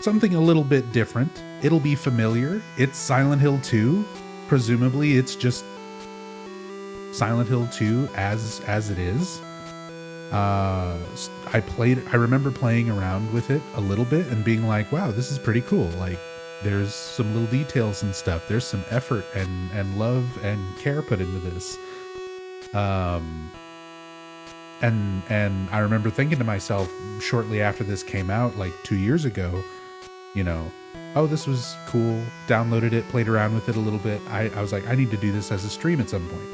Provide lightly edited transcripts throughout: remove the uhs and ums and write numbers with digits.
something a little bit different. It'll be familiar. It's Silent Hill 2. Presumably, it's just Silent Hill 2 as it is. I remember playing around with it a little bit and being like, wow, this is pretty cool. Like, there's some little details and stuff. There's some effort and love and care put into this. And I remember thinking to myself shortly after this came out, like 2 years ago, you know, oh, this was cool. Downloaded it, played around with it a little bit. I was like, I need to do this as a stream at some point.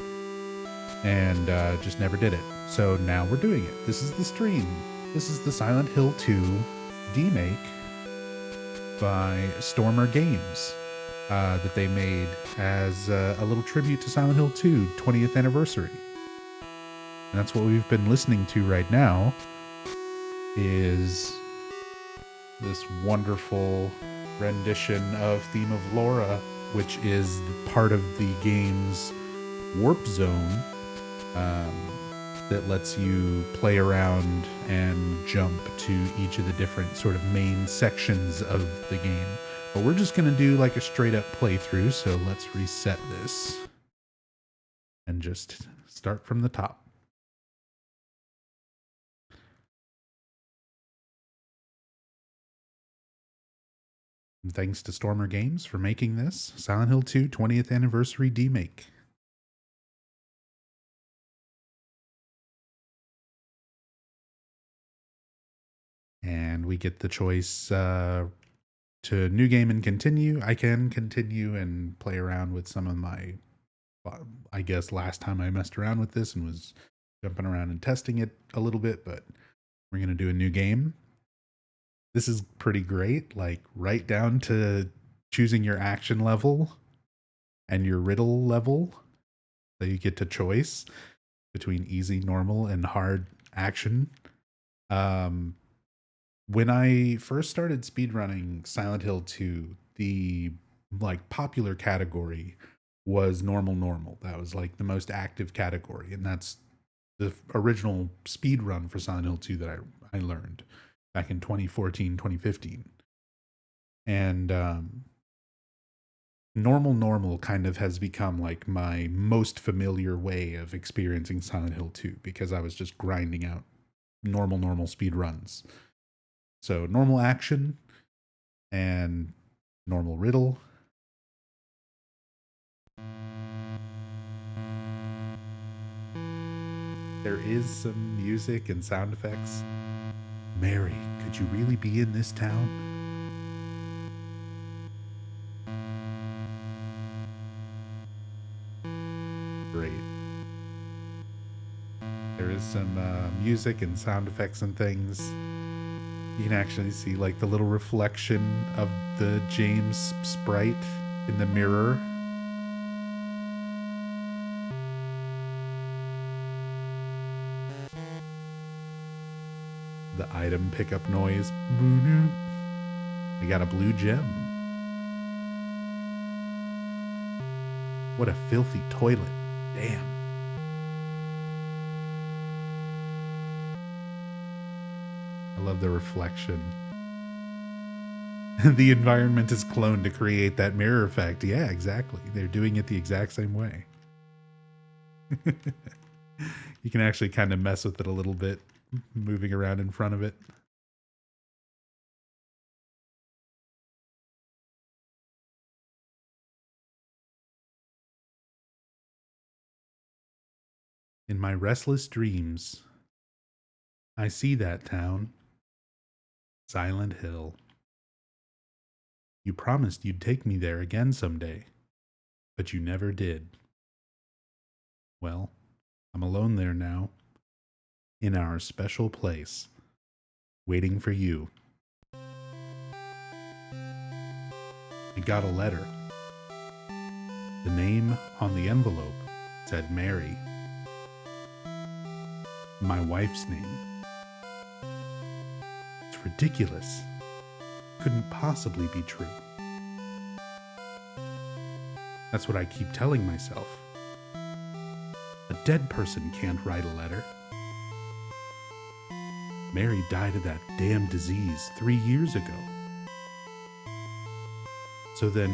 And just never did it. So now we're doing it. This is the stream. This is the Silent Hill 2 Demake by Stormer Games that they made as a little tribute to Silent Hill 2 20th anniversary. And that's what we've been listening to right now, is this wonderful rendition of Theme of Laura, which is part of the game's warp zone, that lets you play around and jump to each of the different sort of main sections of the game. But we're just going to do like a straight up playthrough, so let's reset this and just start from the top. And thanks to Stormer Games for making this Silent Hill 2 20th Anniversary Demake. And we get the choice to new game and continue. I can continue and play around with some of my, I guess last time I messed around with this and was jumping around and testing it a little bit, but we're going to do a new game. This is pretty great, like right down to choosing your action level and your riddle level. So you get to choice between easy, normal, and hard action. When I first started speedrunning Silent Hill 2, the like popular category was normal. That was like the most active category, and that's the original speedrun for Silent Hill 2 that I learned back in 2014, 2015. And normal kind of has become like my most familiar way of experiencing Silent Hill 2, because I was just grinding out normal speed runs. So normal action and normal riddle. There is some music and sound effects. Mary, could you really be in this town? Great. There is some music and sound effects and things. You can actually see like the little reflection of the James sprite in the mirror. The item pickup noise. I got a blue gem. What a filthy toilet. Damn. I love the reflection. The environment is cloned to create that mirror effect. Yeah, exactly. They're doing it the exact same way. You can actually kind of mess with it a little bit, moving around in front of it. In my restless dreams, I see that town, Silent Hill. You promised you'd take me there again someday, but you never did. Well, I'm alone there now, in our special place, waiting for you. I got a letter. The name on the envelope said Mary. My wife's name. It's ridiculous. Couldn't possibly be true. That's what I keep telling myself. A dead person can't write a letter. Mary died of that damn disease 3 years ago. So then,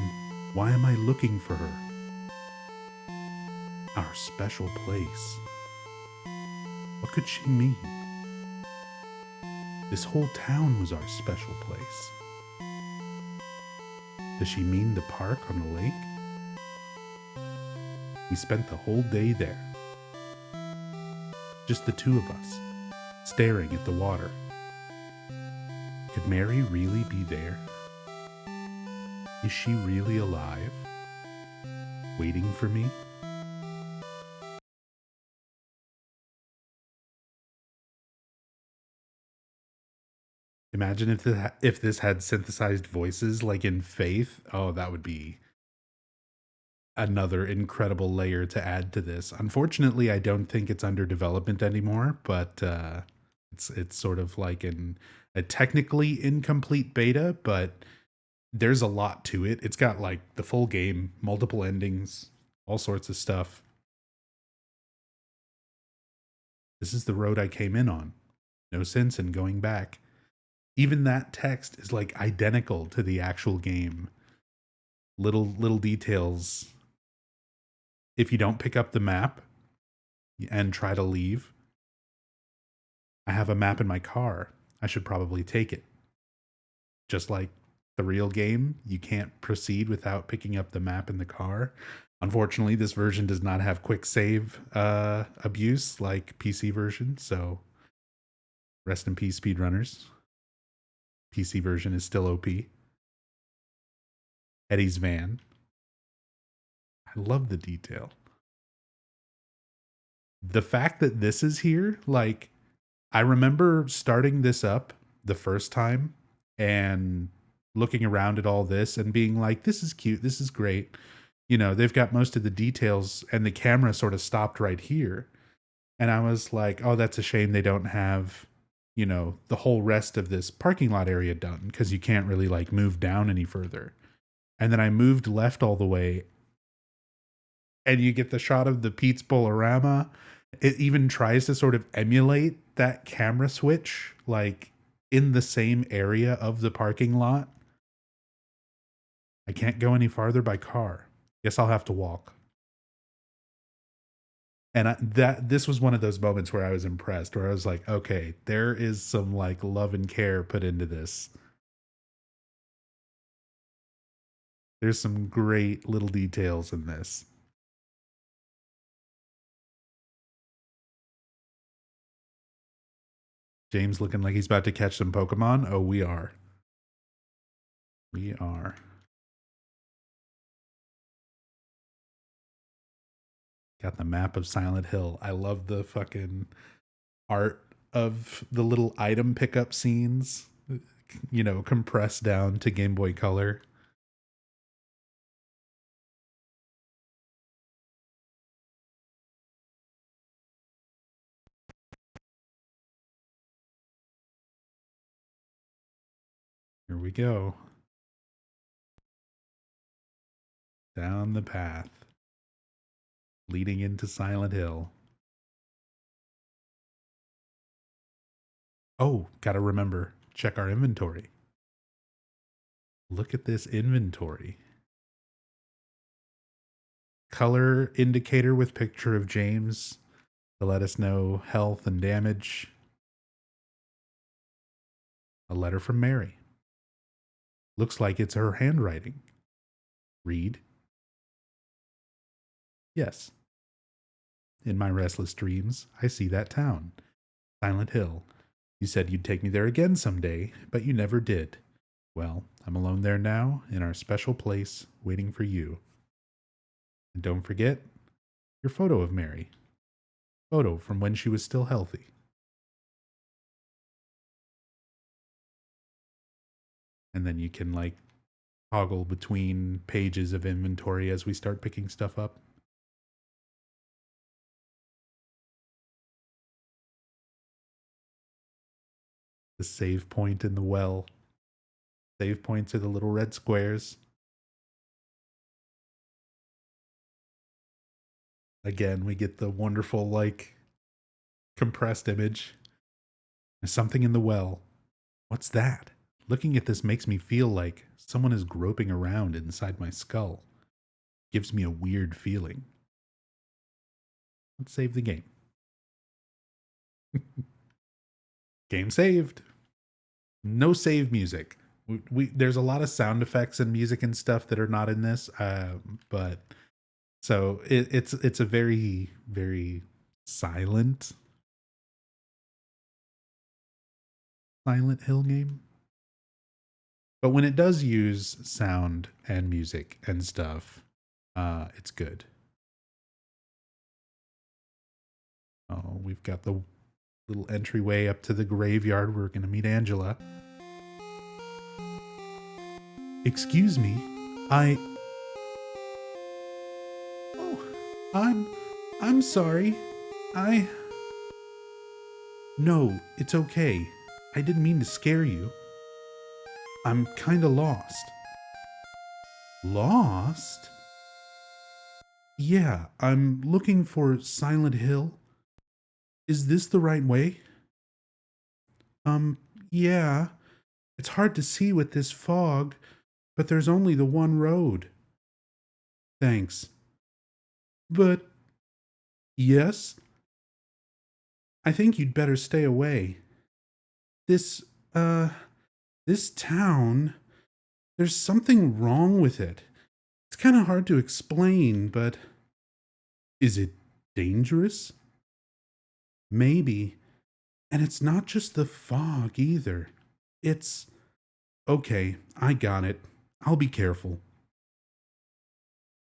why am I looking for her? Our special place. What could she mean? This whole town was our special place. Does she mean the park on the lake? We spent the whole day there. Just the two of us, staring at the water. Could Mary really be there? Is she really alive? Waiting for me? Imagine if this had synthesized voices like in Faith. Oh, that would be another incredible layer to add to this. Unfortunately, I don't think it's under development anymore, but it's sort of like a technically incomplete beta, but there's a lot to it. It's got like the full game, multiple endings, all sorts of stuff. This is the road I came in on. No sense in going back. Even that text is like identical to the actual game. Little details. If you don't pick up the map and try to leave, I have a map in my car. I should probably take it. Just like the real game, you can't proceed without picking up the map in the car. Unfortunately, this version does not have quick save abuse like PC version, so rest in peace, speedrunners. PC version is still OP. Eddie's van. I love the detail. The fact that this is here, like, I remember starting this up the first time and looking around at all this and being like, this is cute, this is great. You know, they've got most of the details, and the camera sort of stopped right here. And I was like, oh, that's a shame they don't have, you know, the whole rest of this parking lot area done, because you can't really like move down any further. And then I moved left all the way, and you get the shot of the Pete's Bolorama. It even tries to sort of emulate that camera switch, like in the same area of the parking lot. I can't go any farther by car. Guess I'll have to walk. And this was one of those moments where I was impressed, where I was like, okay, there is some like love and care put into this. There's some great little details in this. James looking like he's about to catch some Pokemon. Oh, we are. We are. Got the map of Silent Hill. I love the fucking art of the little item pickup scenes, you know, compressed down to Game Boy Color. Here we go. Down the path leading into Silent Hill. Oh, gotta remember, check our inventory. Look at this inventory. Color indicator with picture of James to let us know health and damage. A letter from Mary. Looks like it's her handwriting. Read. Yes. In my restless dreams, I see that town. Silent Hill. You said you'd take me there again someday, but you never did. Well, I'm alone there now, in our special place, waiting for you. And don't forget your photo of Mary. Photo from when she was still healthy. And then you can like toggle between pages of inventory as we start picking stuff up. The save point in the well. Save points are the little red squares. Again, we get the wonderful, like, compressed image. There's something in the well. What's that? Looking at this makes me feel like someone is groping around inside my skull. Gives me a weird feeling. Let's save the game. Game saved. No save music. There's a lot of sound effects and music and stuff that are not in this, but so it's a very silent Silent Hill game. But when it does use sound and music and stuff, it's good. Oh, we've got the little entryway up to the graveyard. We're gonna meet Angela. Excuse me, I. Oh, I'm sorry. I. No, it's okay. I didn't mean to scare you. I'm kinda lost. Lost? Yeah, I'm looking for Silent Hill. Is this the right way? Yeah. It's hard to see with this fog, but there's only the one road. Thanks. But, yes? I think you'd better stay away. This, uh, this town, there's something wrong with it. It's kind of hard to explain, but is it dangerous? Maybe. And it's not just the fog either. It's okay, I got it. I'll be careful.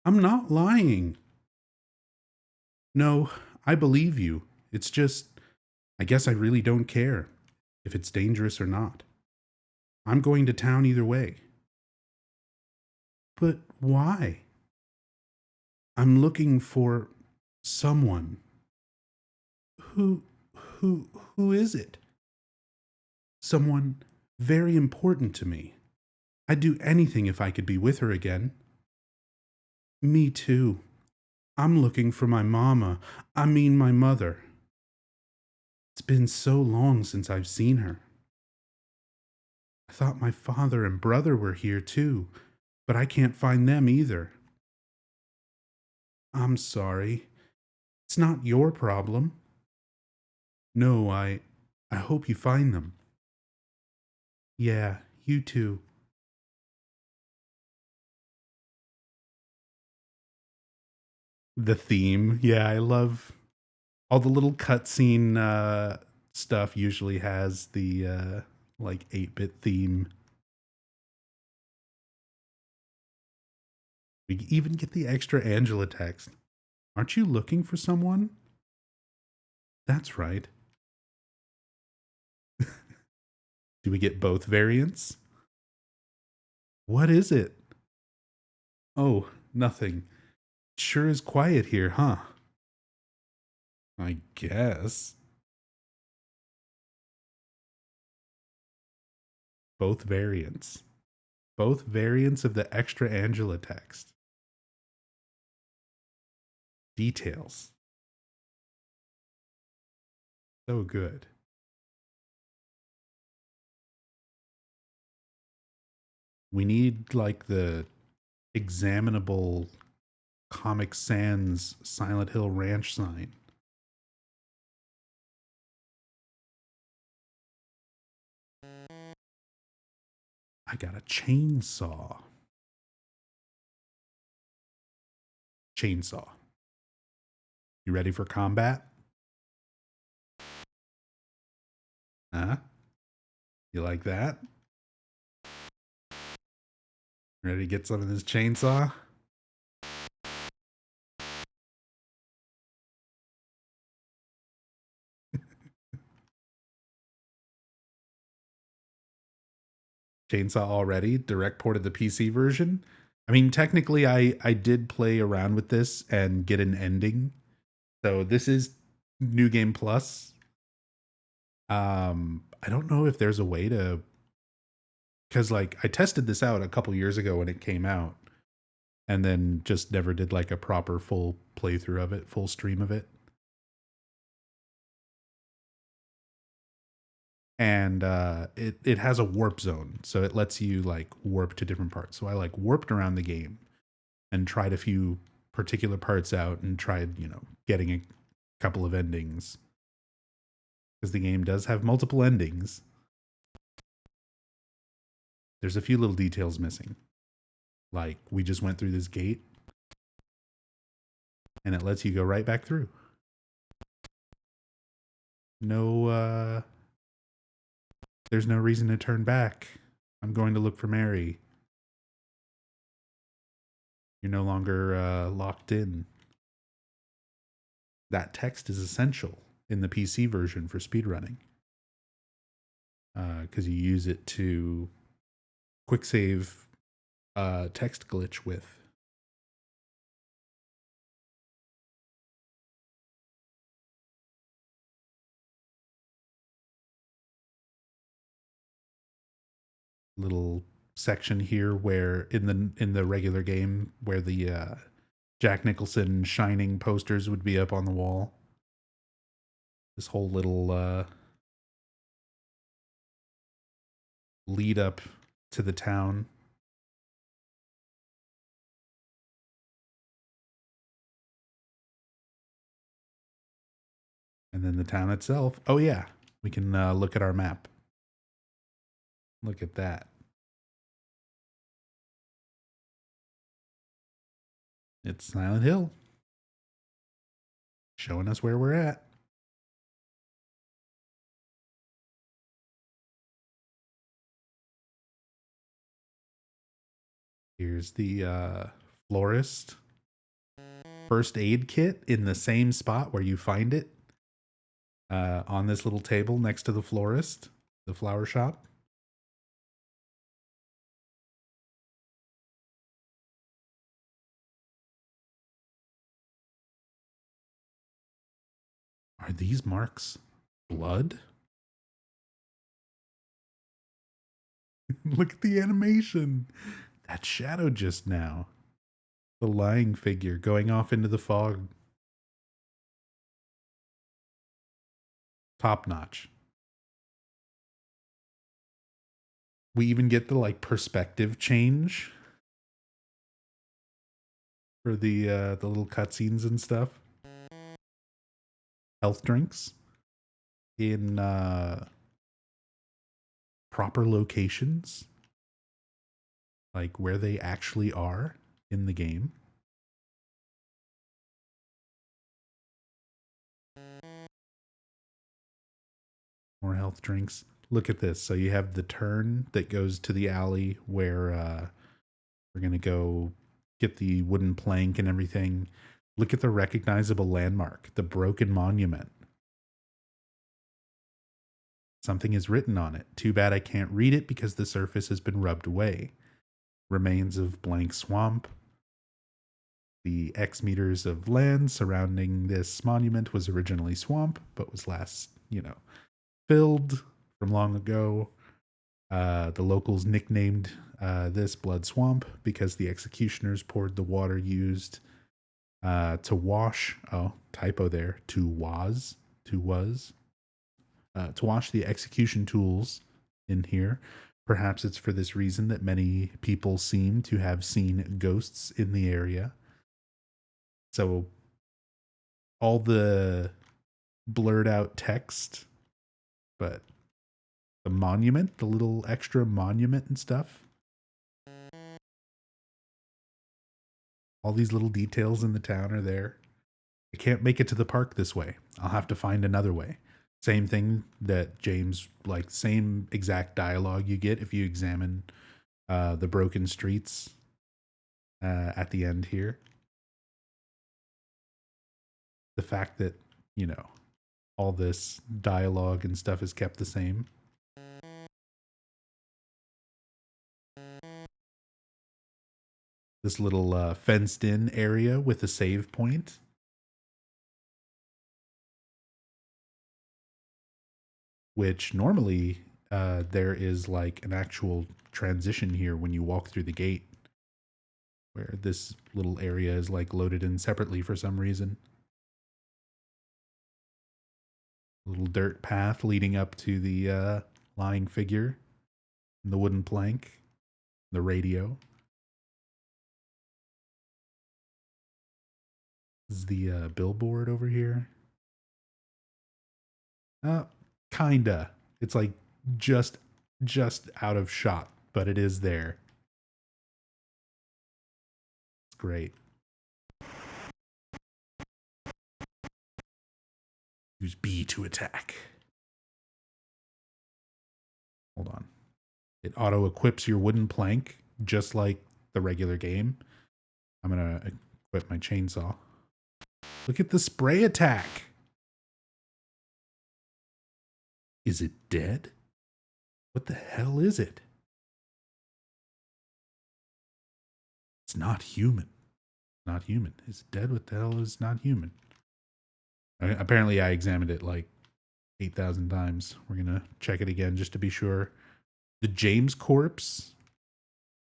I'm not lying. No, I believe you. It's just, I guess I really don't care if it's dangerous or not. I'm going to town either way. But why? I'm looking for someone. Who, who is it? Someone very important to me. I'd do anything if I could be with her again. Me too. I'm looking for my my mother. It's been so long since I've seen her. I thought my father and brother were here too, but I can't find them either. I'm sorry. It's not your problem. No, I hope you find them. Yeah, you too. The theme. Yeah, I love all the little cutscene stuff usually has the like 8-bit theme. We even get the extra Angela text. Aren't you looking for someone? That's right. Do we get both variants? What is it? Oh, nothing. Sure is quiet here, huh? I guess. Both variants. Both variants of the extra Angela text. Details. So good. We need like the examinable Comic Sans Silent Hill Ranch sign. I got a chainsaw. Chainsaw. You ready for combat? Huh? You like that? Ready to get some of this chainsaw? Chainsaw already, direct ported the PC version. I mean, technically, I did play around with this and get an ending. So this is New Game Plus. I don't know if there's a way to, because like I tested this out a couple years ago when it came out, and then just never did like a proper full playthrough of it, full stream of it. And it has a warp zone, so it lets you like warp to different parts. So I like warped around the game and tried a few particular parts out and tried, getting a couple of endings, because the game does have multiple endings. There's a few little details missing. Like, we just went through this gate and it lets you go right back through. No, there's no reason to turn back. I'm going to look for Mary. You're no longer locked in. That text is essential in the PC version for speedrunning, because you use it to quick save text glitch with. Little section here where in the regular game where the Jack Nicholson Shining posters would be up on the wall. This whole little lead up to the town. And then the town itself. Oh yeah, we can look at our map. Look at that. It's Silent Hill, showing us where we're at. Here's the florist first aid kit in the same spot where you find it, on this little table next to the florist, the flower shop. Are these marks blood? Look at the animation. That shadow just now. The lying figure going off into the fog. Top notch. We even get the like perspective change for the little cutscenes and stuff. Health drinks in proper locations, like where they actually are in the game. More health drinks. Look at this. So you have the turn that goes to the alley where we're going to go get the wooden plank and everything. Look at the recognizable landmark, the broken monument. Something is written on it. Too bad I can't read it because the surface has been rubbed away. Remains of blank swamp. The X meters of land surrounding this monument was originally swamp, but was last, filled from long ago. The locals nicknamed this Blood Swamp because the executioners poured the water used to wash. Oh, typo there. To wash the execution tools in here. Perhaps it's for this reason that many people seem to have seen ghosts in the area. So all the blurred out text, but the monument, the little extra monument and stuff, all these little details in the town are there. I can't make it to the park this way. I'll have to find another way. Same thing that James, like, same exact dialogue you get if you examine the broken streets at the end here. The fact that, all this dialogue and stuff is kept the same. This little fenced in area with a save point. Which normally there is like an actual transition here when you walk through the gate, where this little area is like loaded in separately for some reason. Little dirt path leading up to the lying figure, the wooden plank, the radio. This is the billboard over here. Uh, kinda. It's like just just out of shot, but it is there. It's great. Use B to attack. Hold on. It auto equips your wooden plank just like the regular game. I'm gonna equip my chainsaw. Look at the spray attack. Is it dead? What the hell is it? It's not human. Not human. Is it dead? What the hell is not human? Apparently I examined it like 8,000 times. We're gonna check it again just to be sure. The James corpse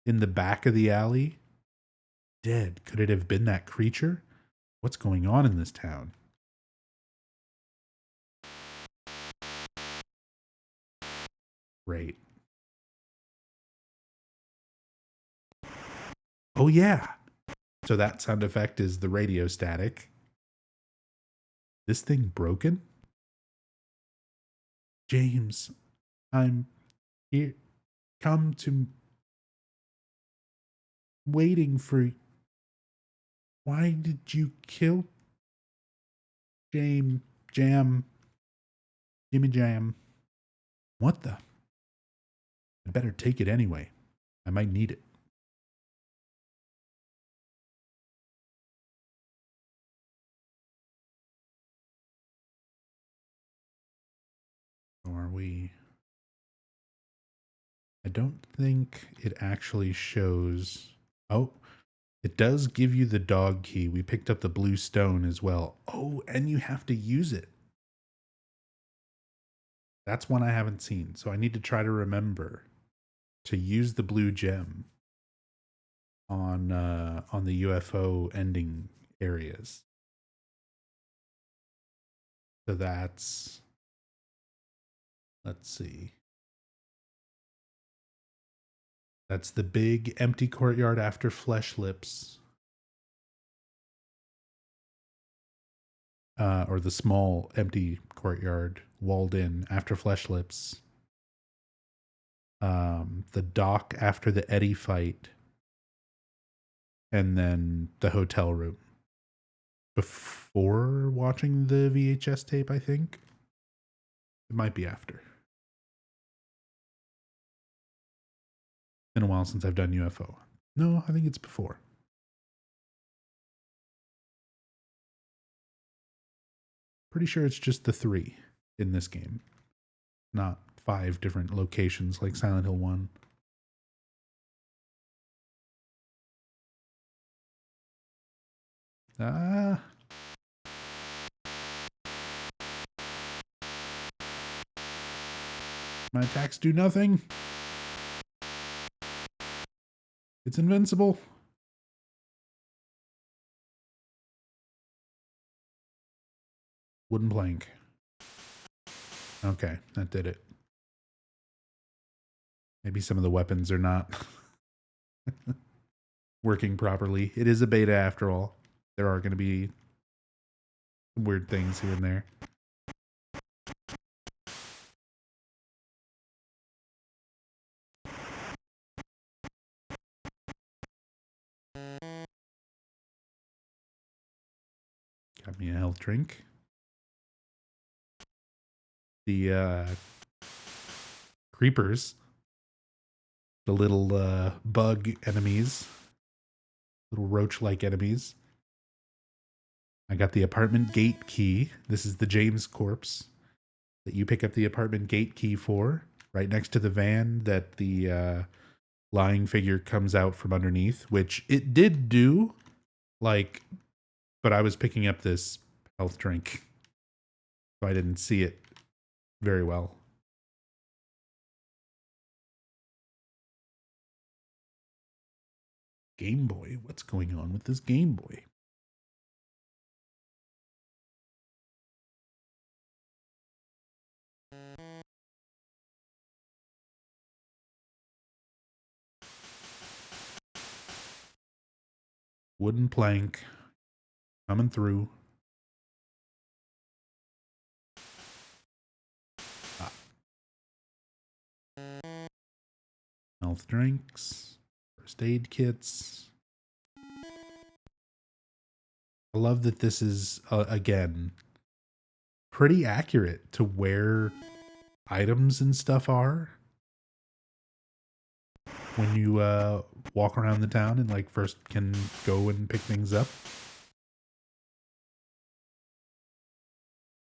in the back of the alley. Dead. Could it have been that creature? What's going on in this town? Great. Oh yeah. So that sound effect is the radio static. This thing broken? James, I'm here. Come to waiting for. Why did you kill Jimmy Jam? What the? I better take it anyway. I might need it. Or are we? I don't think it actually shows. Oh, it does give you the dog key. We picked up the blue stone as well. Oh, and you have to use it. That's one I haven't seen. So I need to try to remember to use the blue gem on the UFO ending areas. So that's, let's see. That's the big empty courtyard after Flesh Lips. Or the small empty courtyard walled in after Flesh Lips. The dock after the Eddie fight. And then the hotel room. Before watching the VHS tape, I think. It might be after. Been a while since I've done UFO. No, I think it's before. Pretty sure it's just the 3 in this game. Not 5 different locations like Silent Hill 1. Ah. My attacks do nothing. It's invincible. Wooden plank. Okay, that did it. Maybe some of the weapons are not working properly. It is a beta after all. There are going to be some weird things here and there. Got me a health drink. The creepers. The little bug enemies. Little roach-like enemies. I got the apartment gate key. This is the James corpse that you pick up the apartment gate key for. Right next to the van that the lying figure comes out from underneath. Which it did do. Like, but I was picking up this health drink. So I didn't see it very well. Game Boy? What's going on with this Game Boy? Wooden plank coming through. Ah. Health drinks, first aid kits. I love that this is, again, pretty accurate to where items and stuff are when you walk around the town and like first can go and pick things up.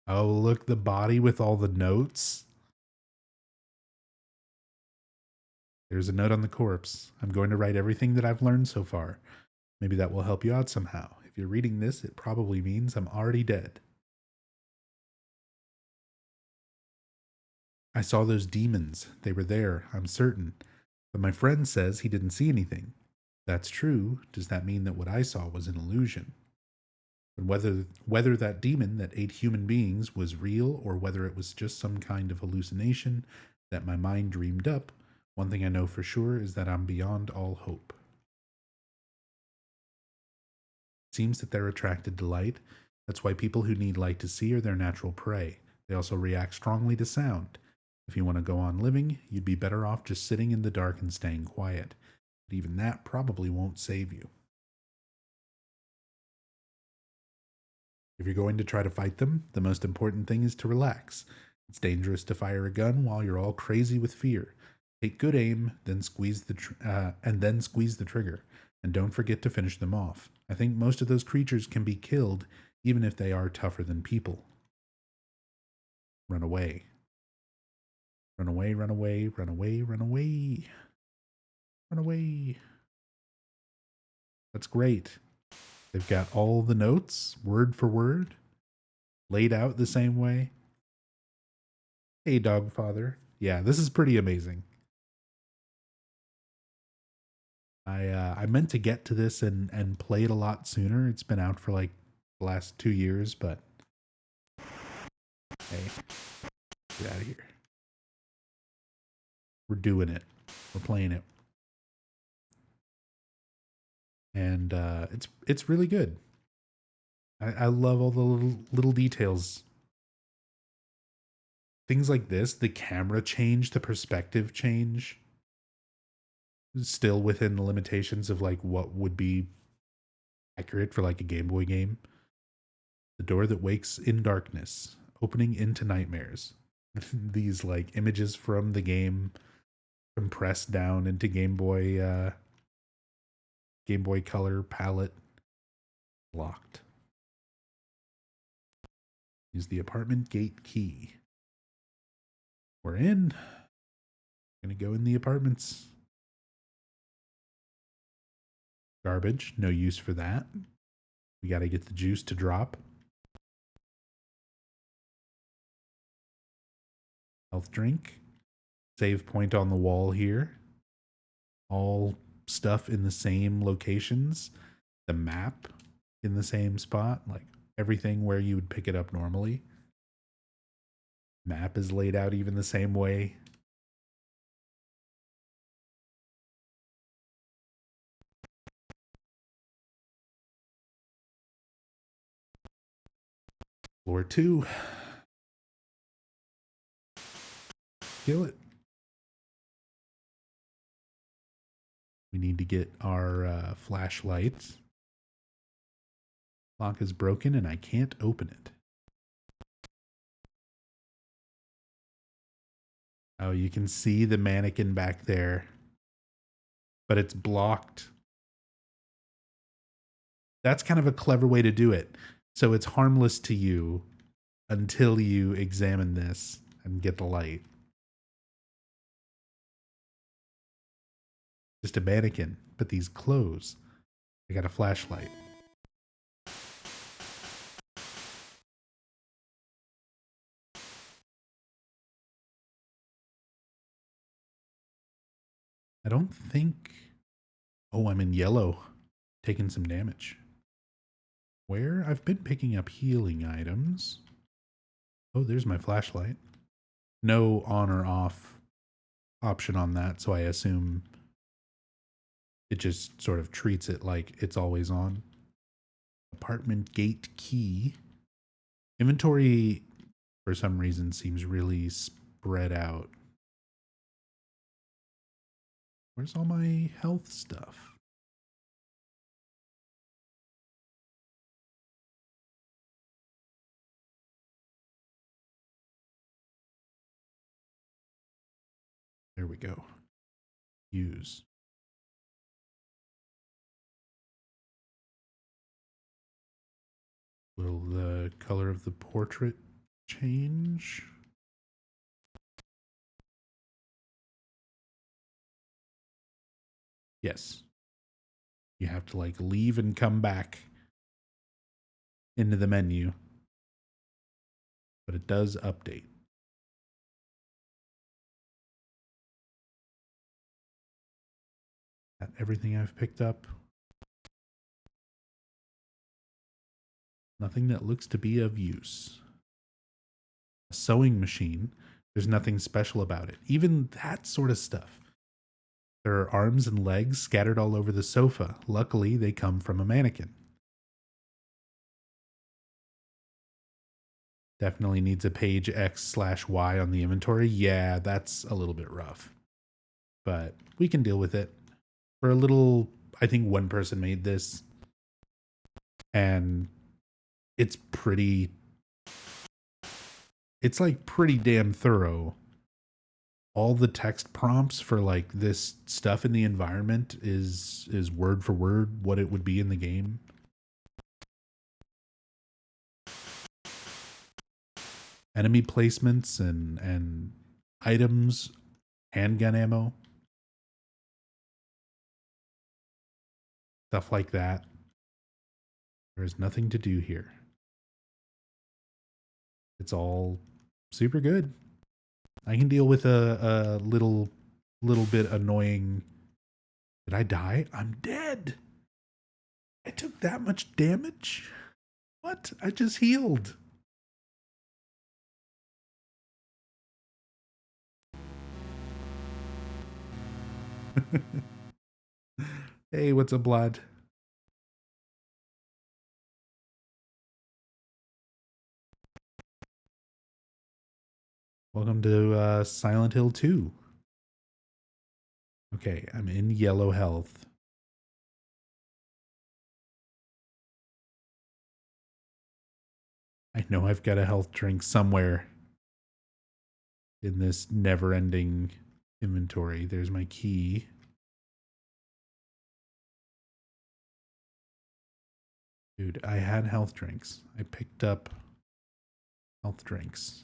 Oh, look, the body with all the notes. There's a note on the corpse. I'm going to write everything that I've learned so far. Maybe that will help you out somehow. If you're reading this, it probably means I'm already dead. I saw those demons. They were there, I'm certain. But my friend says he didn't see anything. That's true. Does that mean that what I saw was an illusion? And whether that demon that ate human beings was real or whether it was just some kind of hallucination that my mind dreamed up, one thing I know for sure is that I'm beyond all hope. It seems that they're attracted to light. That's why people who need light to see are their natural prey. They also react strongly to sound. If you want to go on living, you'd be better off just sitting in the dark and staying quiet. But even that probably won't save you. If you're going to try to fight them, the most important thing is to relax. It's dangerous to fire a gun while you're all crazy with fear. Take good aim, then squeeze the trigger, and don't forget to finish them off. I think most of those creatures can be killed, even if they are tougher than people. Run away. Run away, run away, run away, run away. Run away. That's great. They've got all the notes, word for word, laid out the same way. Hey, dog father. Yeah, this is pretty amazing. I meant to get to this and play it a lot sooner. It's been out for like the last 2 years, but hey, get out of here. We're doing it. We're playing it. And it's really good. I love all the little details. Things like this, the camera change, the perspective change, still within the limitations of like what would be accurate for like a Game Boy game. The door that wakes in darkness, opening into nightmares. These like images from the game compressed down into Game Boy Color palette. Locked. Use the apartment gate key. We're in. Gonna go in the apartments. Garbage. No use for that. We gotta get the juice to drop. Health drink. Save point on the wall here. All stuff in the same locations. The map in the same spot. Like everything where you would pick it up normally. Map is laid out even the same way. Floor 2. Kill it. We need to get our flashlights. Lock is broken and I can't open it. Oh, you can see the mannequin back there, but it's blocked. That's kind of a clever way to do it. So it's harmless to you until you examine this and get the light. Just a mannequin, but these clothes. I got a flashlight. I don't think... Oh, I'm in yellow. Taking some damage. Where? I've been picking up healing items. Oh, there's my flashlight. No on or off option on that, so I assume it just sort of treats it like it's always on. apartment gate key. Inventory, for some reason, seems really spread out. Where's all my health stuff? There we go. Use. Will the color of the portrait change? Yes. You have to like leave and come back into the menu. But it does update. Everything I've picked up. Nothing that looks to be of use. A sewing machine. There's nothing special about it. Even that sort of stuff. There are arms and legs scattered all over the sofa. Luckily, they come from a mannequin. Definitely needs a page X/Y on the inventory. Yeah, that's a little bit rough. But we can deal with it. For a little, I think one person made this. And it's like pretty damn thorough. All the text prompts for like this stuff in the environment is word for word what it would be in the game. Enemy placements and items, handgun ammo, stuff like that. There's nothing to do here. It's all super good. I can deal with a little bit annoying. Did I die? I'm dead. I took that much damage? What? I just healed. Hey, what's up, Blood? Welcome to Silent Hill 2. Okay, I'm in yellow health. I know I've got a health drink somewhere in this never-ending inventory. There's my key. Dude, I had health drinks. I picked up health drinks.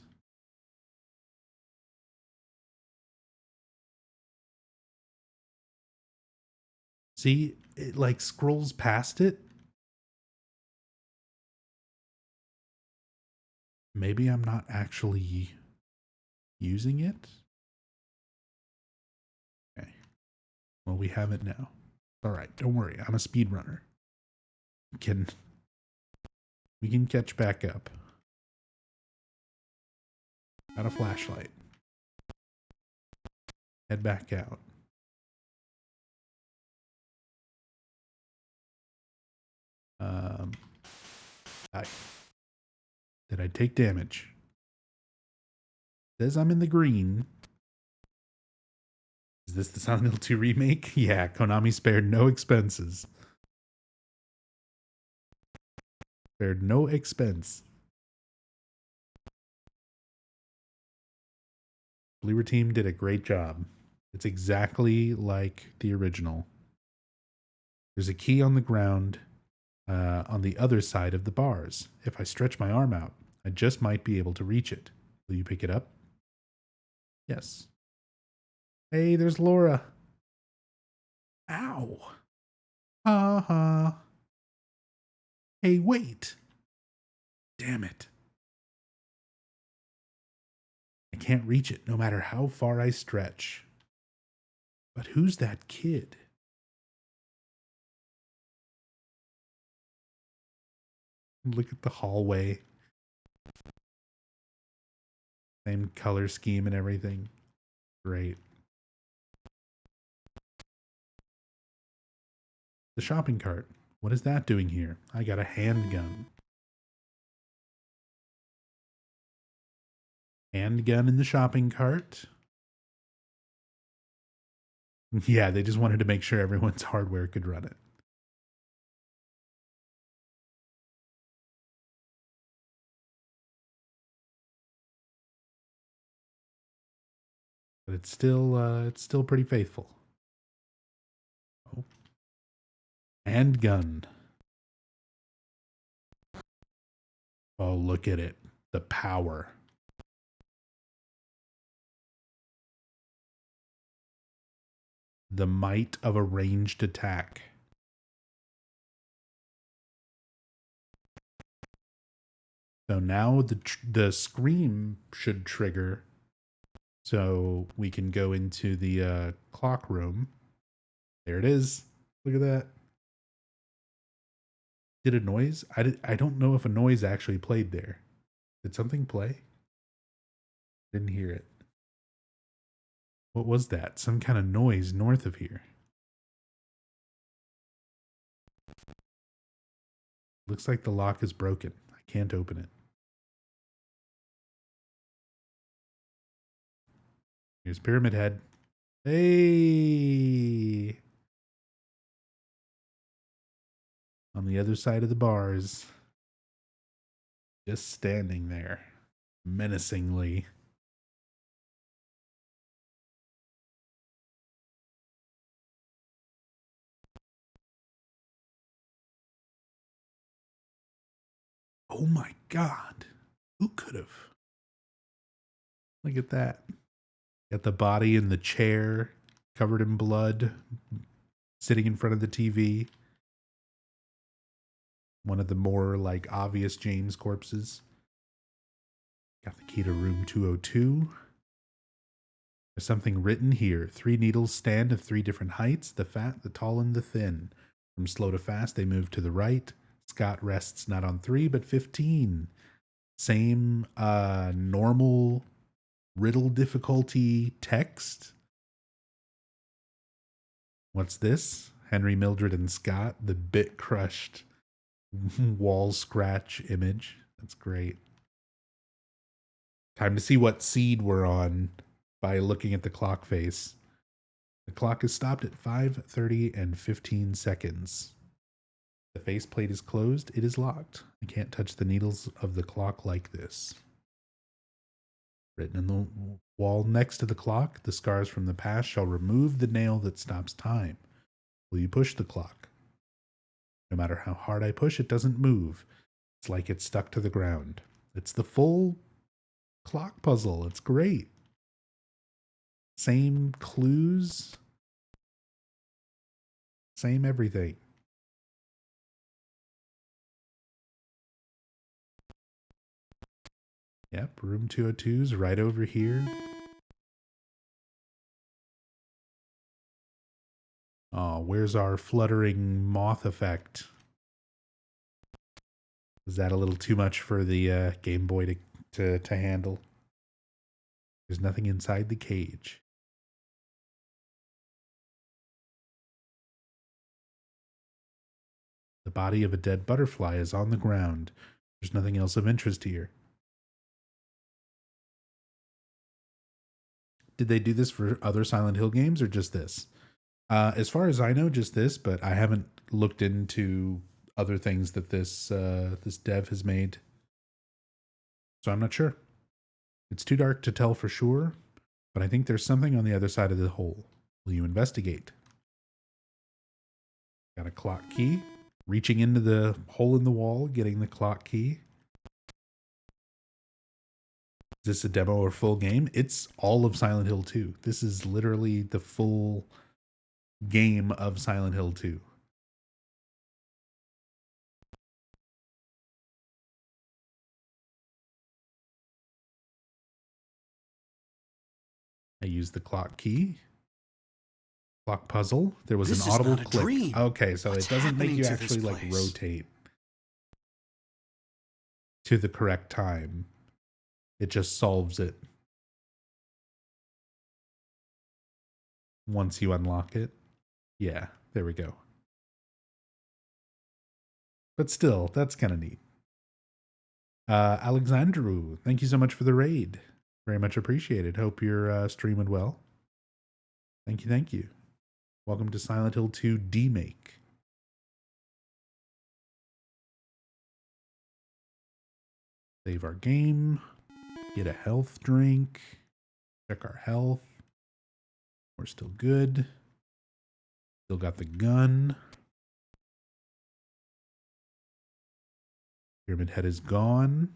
See, it like scrolls past it. Maybe I'm not actually using it. Okay. Well, we have it now. All right, don't worry. I'm a speedrunner. We can catch back up. Got a flashlight. Head back out. Did I take damage? Says I'm in the green. Is this the Silent Hill 2 remake? Yeah, Konami spared no expenses. Spared no expense. Bloober Team did a great job. It's exactly like the original. There's a key on the ground on the other side of the bars. If I stretch my arm out, I just might be able to reach it. Will you pick it up? Yes. Hey, there's Laura. Ow. Uh-huh. Hey, wait. Damn it. I can't reach it no matter how far I stretch. But who's that kid? Look at the hallway. Same color scheme and everything. Great. The shopping cart. What is that doing here? I got a handgun. Handgun in the shopping cart. Yeah, they just wanted to make sure everyone's hardware could run it. But it's still pretty faithful. Oh. Handgun. Oh, look at it. The power. The might of a ranged attack. So now the scream should trigger. So we can go into the clock room. There it is. Look at that. Did a noise? I don't know if a noise actually played there. Did something play? Didn't hear it. What was that? Some kind of noise north of here. Looks like the lock is broken. I can't open it. Here's Pyramid Head. Hey! On the other side of the bars. Just standing there. Menacingly. Oh my god. Who could have? Look at that. Got the body in the chair, covered in blood, sitting in front of the TV. One of the more like obvious James corpses. Got the key to room 202. There's something written here. 3 needles stand of 3 different heights, the fat, the tall, and the thin. From slow to fast, they move to the right. Scott rests not on 3, but 15. Same normal riddle difficulty text. What's this? Henry, Mildred, and Scott, the bit crushed wall scratch image. That's great. Time to see what seed we're on by looking at the clock face. The clock is stopped at 5:30 and 15 seconds. The faceplate is closed. It is locked. I can't touch the needles of the clock like this. Written in the wall next to the clock, the scars from the past shall remove the nail that stops time. Will you push the clock? No matter how hard I push, it doesn't move. It's like it's stuck to the ground. It's the full clock puzzle. It's great. Same clues. Same everything. Yep, room 202's right over here. Oh, where's our fluttering moth effect? Is that a little too much for the Game Boy to handle? There's nothing inside the cage. The body of a dead butterfly is on the ground. There's nothing else of interest here. Did they do this for other Silent Hill games or just this? As far as I know, just this, but I haven't looked into other things that this dev has made. So I'm not sure. It's too dark to tell for sure, but I think there's something on the other side of the hole. Will you investigate? Got a clock key. Reaching into the hole in the wall, getting the clock key. Is this a demo or full game? It's all of Silent Hill 2. This is literally the full game of Silent Hill 2. I used the clock key. Clock puzzle. There was an audible click. Dream. Okay, so it doesn't make you actually like rotate to the correct time. It just solves it once you unlock it. Yeah, there we go. but still, that's kind of neat. Alexandru, thank you so much for the raid. Very much appreciated. Hope you're streaming well. Thank you, thank you. Welcome to Silent Hill 2 Demake. Save our game. Get a health drink. Check our health. We're still good. Still got the gun. Pyramid Head is gone.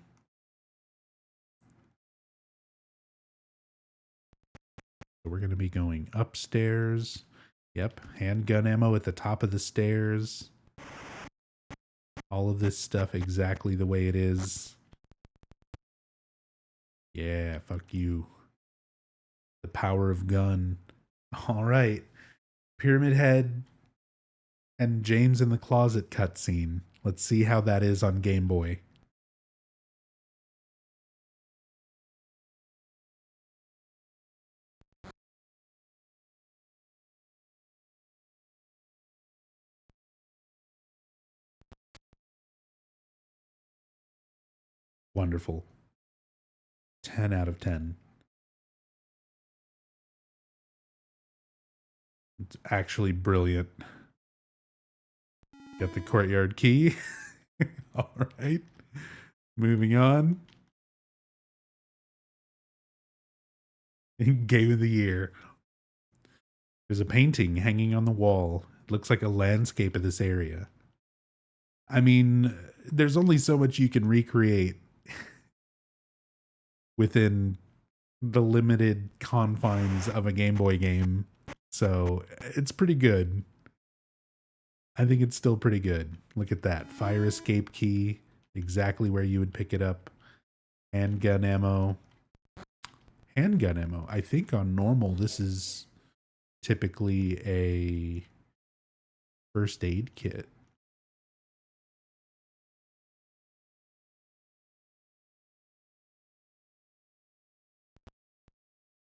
So we're going to be going upstairs. Yep, handgun ammo at the top of the stairs. All of this stuff exactly the way it is. Yeah, fuck you. The power of gun. All right. Pyramid Head and James in the closet cutscene. Let's see how that is on Game Boy. Wonderful. 10 out of 10. It's actually brilliant. Got the courtyard key. All right. Moving on. Game of the year. There's a painting hanging on the wall. It looks like a landscape of this area. I mean, there's only so much you can recreate within the limited confines of a Game Boy game. So it's pretty good. I think it's still pretty good. Look at that. Fire escape key. Exactly where you would pick it up. Handgun ammo. Handgun ammo. I think on normal this is typically a first aid kit.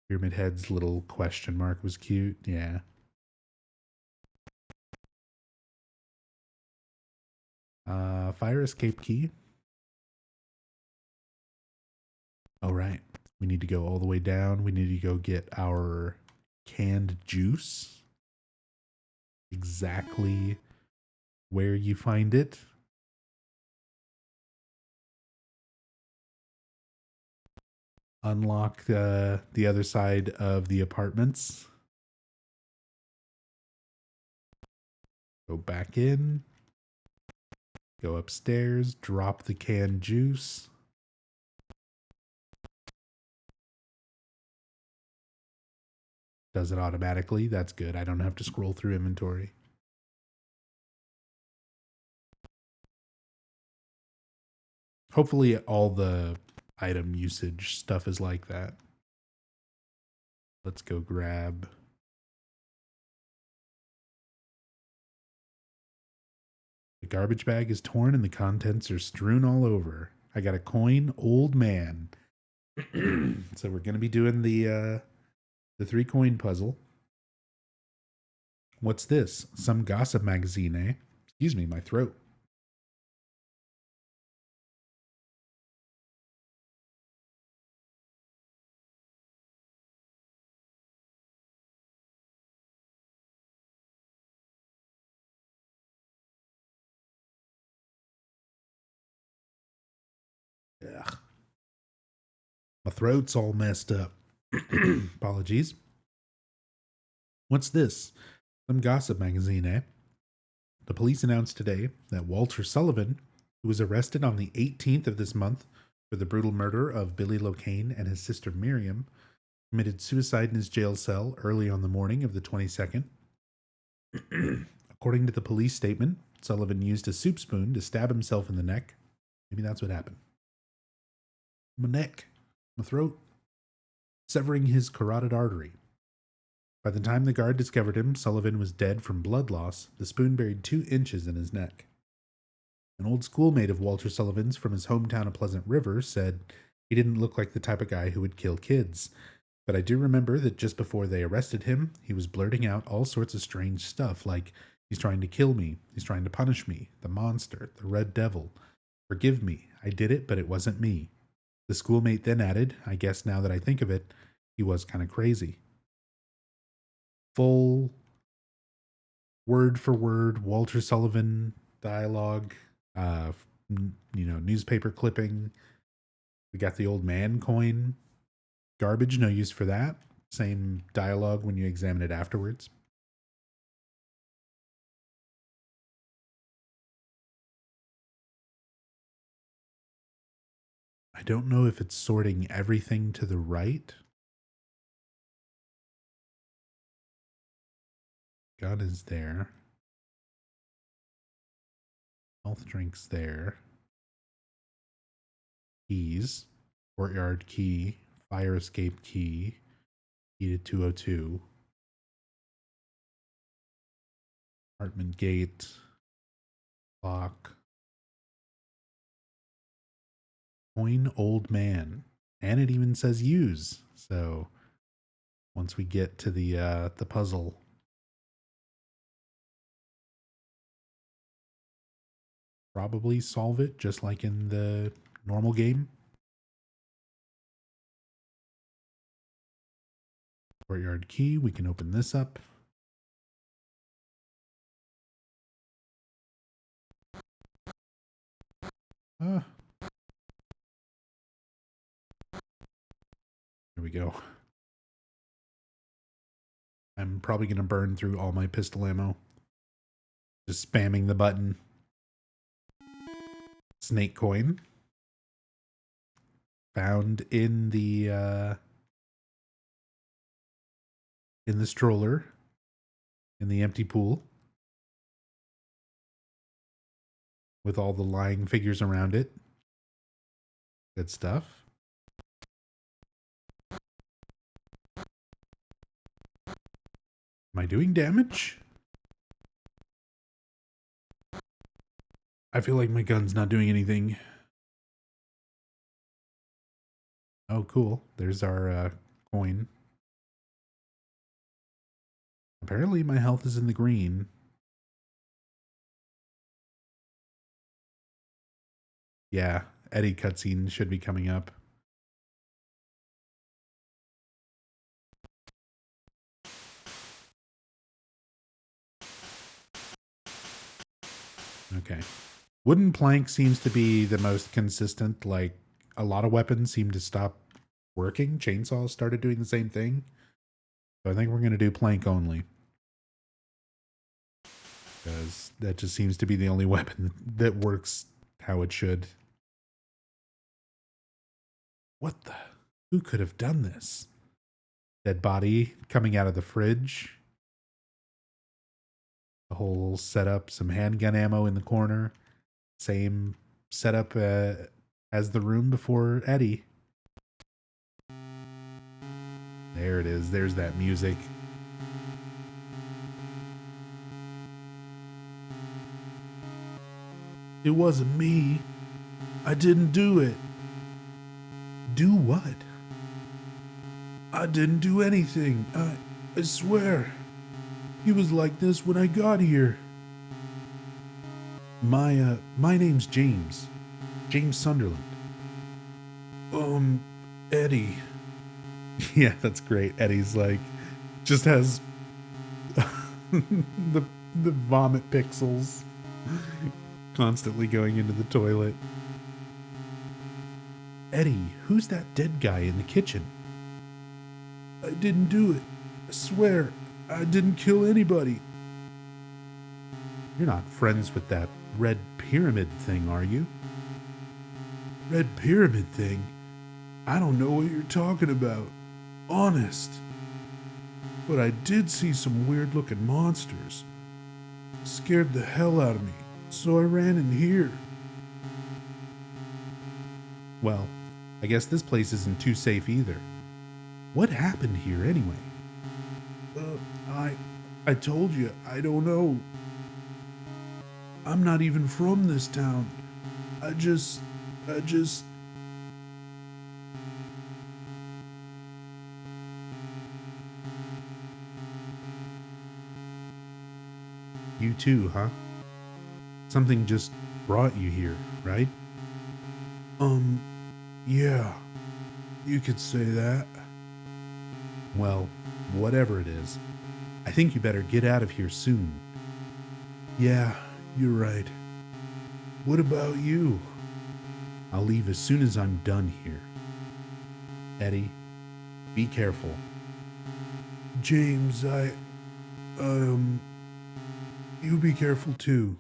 Pyramid Head's little question mark was cute. Yeah. Fire escape key. All right. We need to go all the way down. We need to go get our canned juice. Exactly where you find it. Unlock the other side of the apartments. Go back in. Go upstairs. Drop the canned juice. Does it automatically. That's good. I don't have to scroll through inventory. Hopefully all the item usage stuff is like that. Let's go grab. The garbage bag is torn and the contents are strewn all over. I got a coin, old man. So we're going to be doing the 3-coin puzzle. What's this? Some gossip magazine, eh? Excuse me, my throat. Ugh. My throat's all messed up. Apologies. What's this? Some gossip magazine, eh? The police announced today that Walter Sullivan, who was arrested on the 18th of this month for the brutal murder of Billy Locane and his sister Miriam, committed suicide in his jail cell early on the morning of the 22nd. According to the police statement, Sullivan used a soup spoon to stab himself in the neck. Maybe that's what happened. My neck. My throat. Severing his carotid artery. By the time the guard discovered him, Sullivan was dead from blood loss, the spoon buried 2 inches in his neck. An old schoolmate of Walter Sullivan's from his hometown of Pleasant River said he didn't look like the type of guy who would kill kids. But I do remember that just before they arrested him, he was blurting out all sorts of strange stuff, like He's trying to kill me. He's trying to punish me. The monster, the red devil. Forgive me. I did it, but it wasn't me. The schoolmate then added, I guess now that I think of it, he was kind of crazy. Full word for word Walter Sullivan dialogue, newspaper clipping. We got the old man coin. Garbage, no use for that. Same dialogue when you examine it afterwards. I don't know if it's sorting everything to the right. Gun is there. Health drinks there. Keys. Courtyard key. Fire escape key. Key to 202. Apartment gate. Clock. Coin old man. And it even says use. So once we get to the puzzle, probably solve it just like in the normal game. Courtyard key, we can open this up. There we go. I'm probably going to burn through all my pistol ammo. Just spamming the button. Snake coin. Found in the stroller. In the empty pool. With all the lying figures around it. Good stuff. Am I doing damage? I feel like my gun's not doing anything. Oh, cool. There's our coin. Apparently my health is in the green. Yeah, Eddie cutscene should be coming up. Okay. Wooden plank seems to be the most consistent. Like, a lot of weapons seem to stop working. Chainsaws started doing the same thing. So I think we're going to do plank only. Because that just seems to be the only weapon that works how it should. What the? Who could have done this? Dead body coming out of the fridge. The whole setup, some handgun ammo in the corner. Same setup as the room before Eddie. There it is. There's that music. It wasn't me. I didn't do it. Do what? I didn't do anything. I swear. He was like this when I got here. My name's James. James Sunderland. Eddie. Yeah, that's great. Eddie's like, just has the vomit pixels constantly going into the toilet. Eddie, who's that dead guy in the kitchen? I didn't do it. I swear, I didn't kill anybody. You're not friends with that red pyramid thing, are you? Red pyramid thing? I don't know what you're talking about. Honest. But I did see some weird looking monsters. Scared the hell out of me, so I ran in here. Well, I guess this place isn't too safe either. What happened here anyway? I told you, I don't know. I'm not even from this town. I just... You you too, huh? Something just brought you here, right? Yeah, you could say that. Well, whatever it is, I think you better get out of here soon. Yeah, you're right. What about you? I'll leave as soon as I'm done here. Eddie, be careful. James, you be careful too.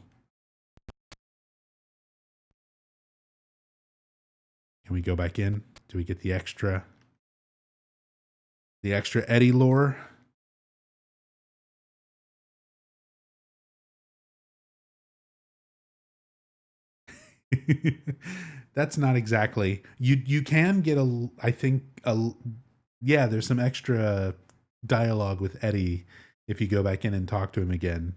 Can we go back in? Do we get the extra Eddie lore? That's not exactly. You can get a, I think a, yeah, there's some extra dialogue with Eddie if you go back in and talk to him again.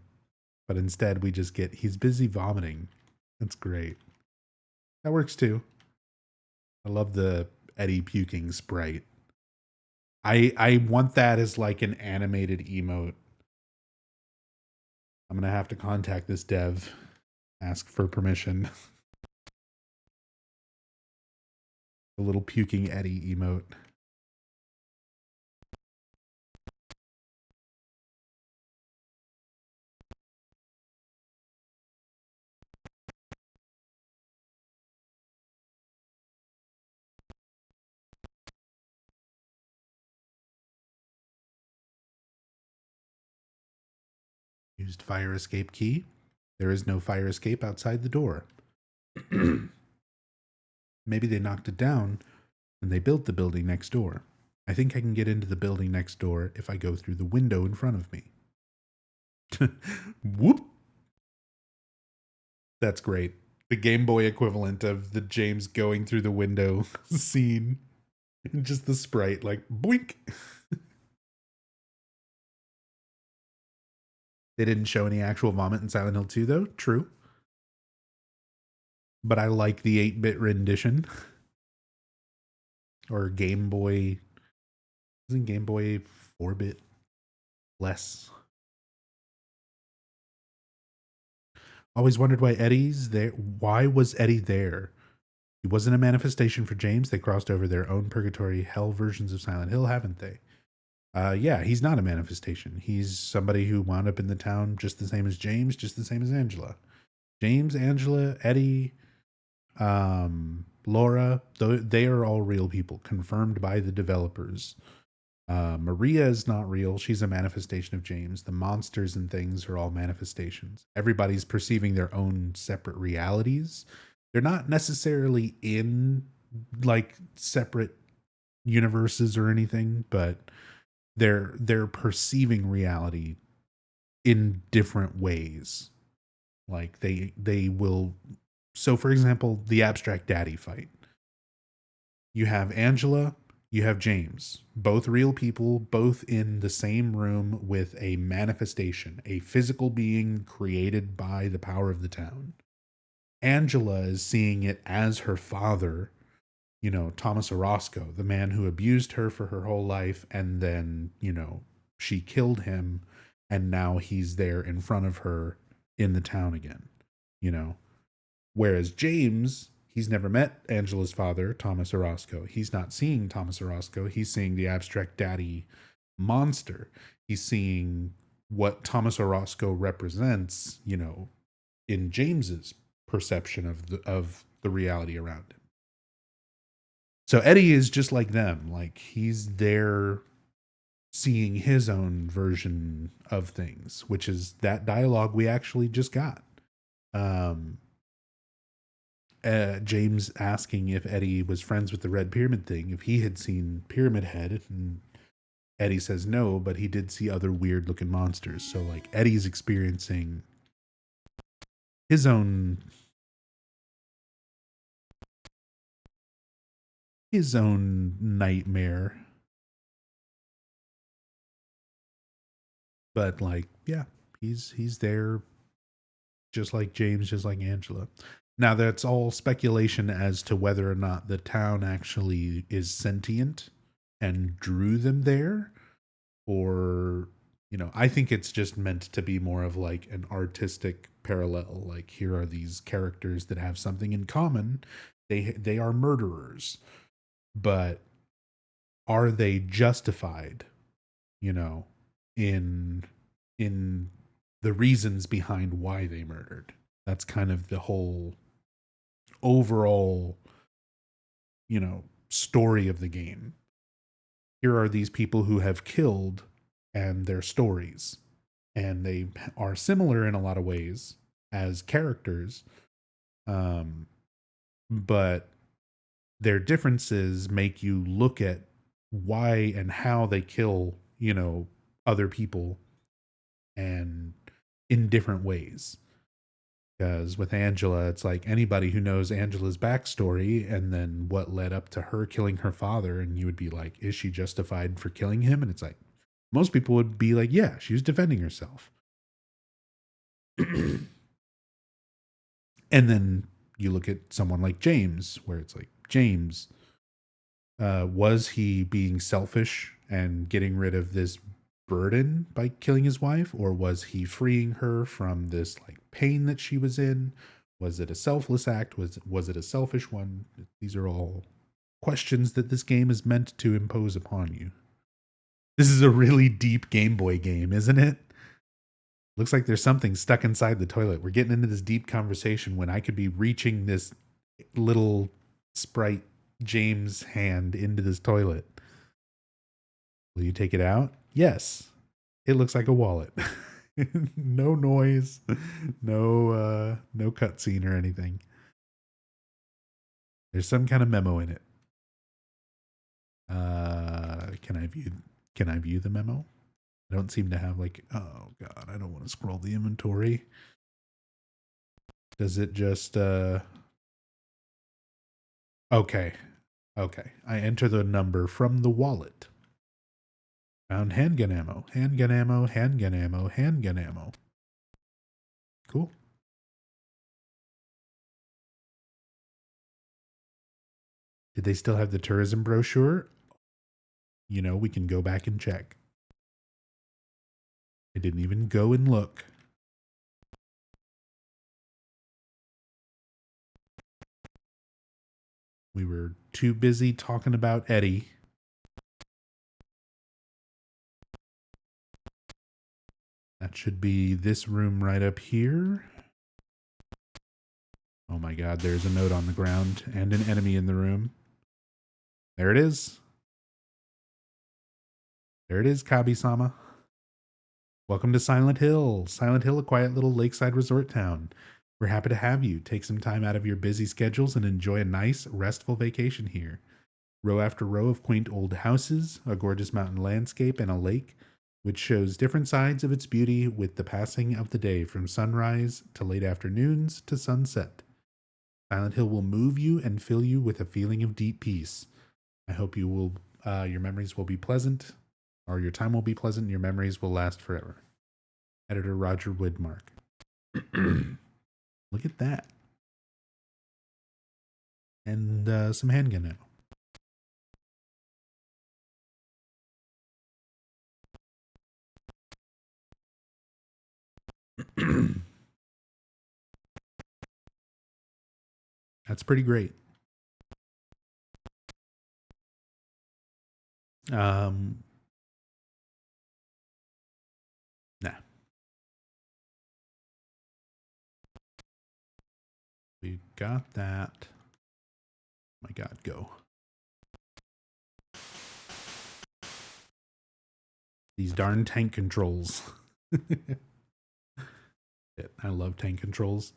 But instead we just get he's busy vomiting. That's great. That works too. I love the Eddie puking sprite. I want that as like an animated emote. I'm gonna have to contact this dev, ask for permission. The little puking Eddie emote. Used fire escape key. There is no fire escape outside the door. Maybe they knocked it down when they built the building next door. I think I can get into the building next door if I go through the window in front of me. Whoop! That's great. The Game Boy equivalent of the James going through the window scene. Just the sprite, like, boink! They didn't show any actual vomit in Silent Hill 2, though. True. But I like the 8-bit rendition. Or Game Boy. Isn't Game Boy 4-bit less? Always wondered why Eddie's there. Why was Eddie there? He wasn't a manifestation for James. They crossed over their own purgatory hell versions of Silent Hill, haven't they? Yeah, he's not a manifestation. He's somebody who wound up in the town just the same as James, just the same as Angela. James, Angela, Eddie, Laura, they are all real people, confirmed by the developers. Maria is not real. She's a manifestation of James. The monsters and things are all manifestations. Everybody's perceiving their own separate realities. They're not necessarily in like separate universes or anything, but they're perceiving reality in different ways. Like they will. So for example, the abstract daddy fight. You have Angela, you have James, both real people, both in the same room with a manifestation, a physical being created by the power of the town. Angela is seeing it as her father, you know, Thomas Orozco, the man who abused her for her whole life, and then, you know, she killed him, and now he's there in front of her in the town again, you know. Whereas James, he's never met Angela's father, Thomas Orozco. He's not seeing Thomas Orozco. He's seeing the abstract daddy monster. He's seeing what Thomas Orozco represents, you know, in James's perception of the reality around him. So Eddie is just like them. Like he's there seeing his own version of things, which is that dialogue we actually just got. James asking if Eddie was friends with the Red Pyramid thing, if he had seen Pyramid Head, and Eddie says no, but he did see other weird looking monsters. So like Eddie's experiencing his own nightmare. But like, yeah, he's there just like James, just like Angela. Now that's all speculation as to whether or not the town actually is sentient and drew them there, or I think it's just meant to be more of like an artistic parallel. Like, here are these characters that have something in common. They are murderers, but are they justified, you know, in in the reasons behind why they murdered? That's kind of the whole overall, story of the game. Here are these people who have killed and their stories, and they are similar in a lot of ways as characters, um, but their differences make you look at why and how they kill, other people, and in different ways. Because with Angela, it's like anybody who knows Angela's backstory and then what led up to her killing her father, and you would be like, is she justified for killing him? And it's like, most people would be like, yeah, she was defending herself. And then you look at someone like James, where it's like, James, was he being selfish and getting rid of this burden by killing his wife, or was he freeing her from this like pain that she was in? Was it a selfless act? Was it a selfish one? These are all questions that this game is meant to impose upon you. This is a really deep Game Boy game, isn't it? Looks like there's something stuck inside the toilet. We're getting into this deep conversation when I could be reaching this little sprite James hand into this toilet. Will you take it out? Yes. It looks like a wallet. No noise, no cutscene or anything. There's some kind of memo in it. Can I view the memo? I don't seem to have like, oh god, I don't want to scroll the inventory. Does it just okay. Okay. I enter the number from the wallet. Found handgun ammo, handgun ammo, handgun ammo, handgun ammo. Cool. Did they still have the tourism brochure? We can go back and check. I didn't even go and look. We were too busy talking about Eddie. That should be this room right up here. Oh my god, there's a note on the ground and an enemy in the room. There it is. There it is, Kabi-sama. Welcome to Silent Hill. Silent Hill, a quiet little lakeside resort town. We're happy to have you. Take some time out of your busy schedules and enjoy a nice, restful vacation here. Row after row of quaint old houses, a gorgeous mountain landscape, and a lake, which shows different sides of its beauty with the passing of the day, from sunrise to late afternoons to sunset. Silent Hill will move you and fill you with a feeling of deep peace. I hope your memories will be pleasant, or your time will be pleasant, and your memories will last forever. Editor Roger Widmark. Look at that. And some handgun ammo. That's pretty great. Nah. We got that. My god, go. These darn tank controls. I love tank controls.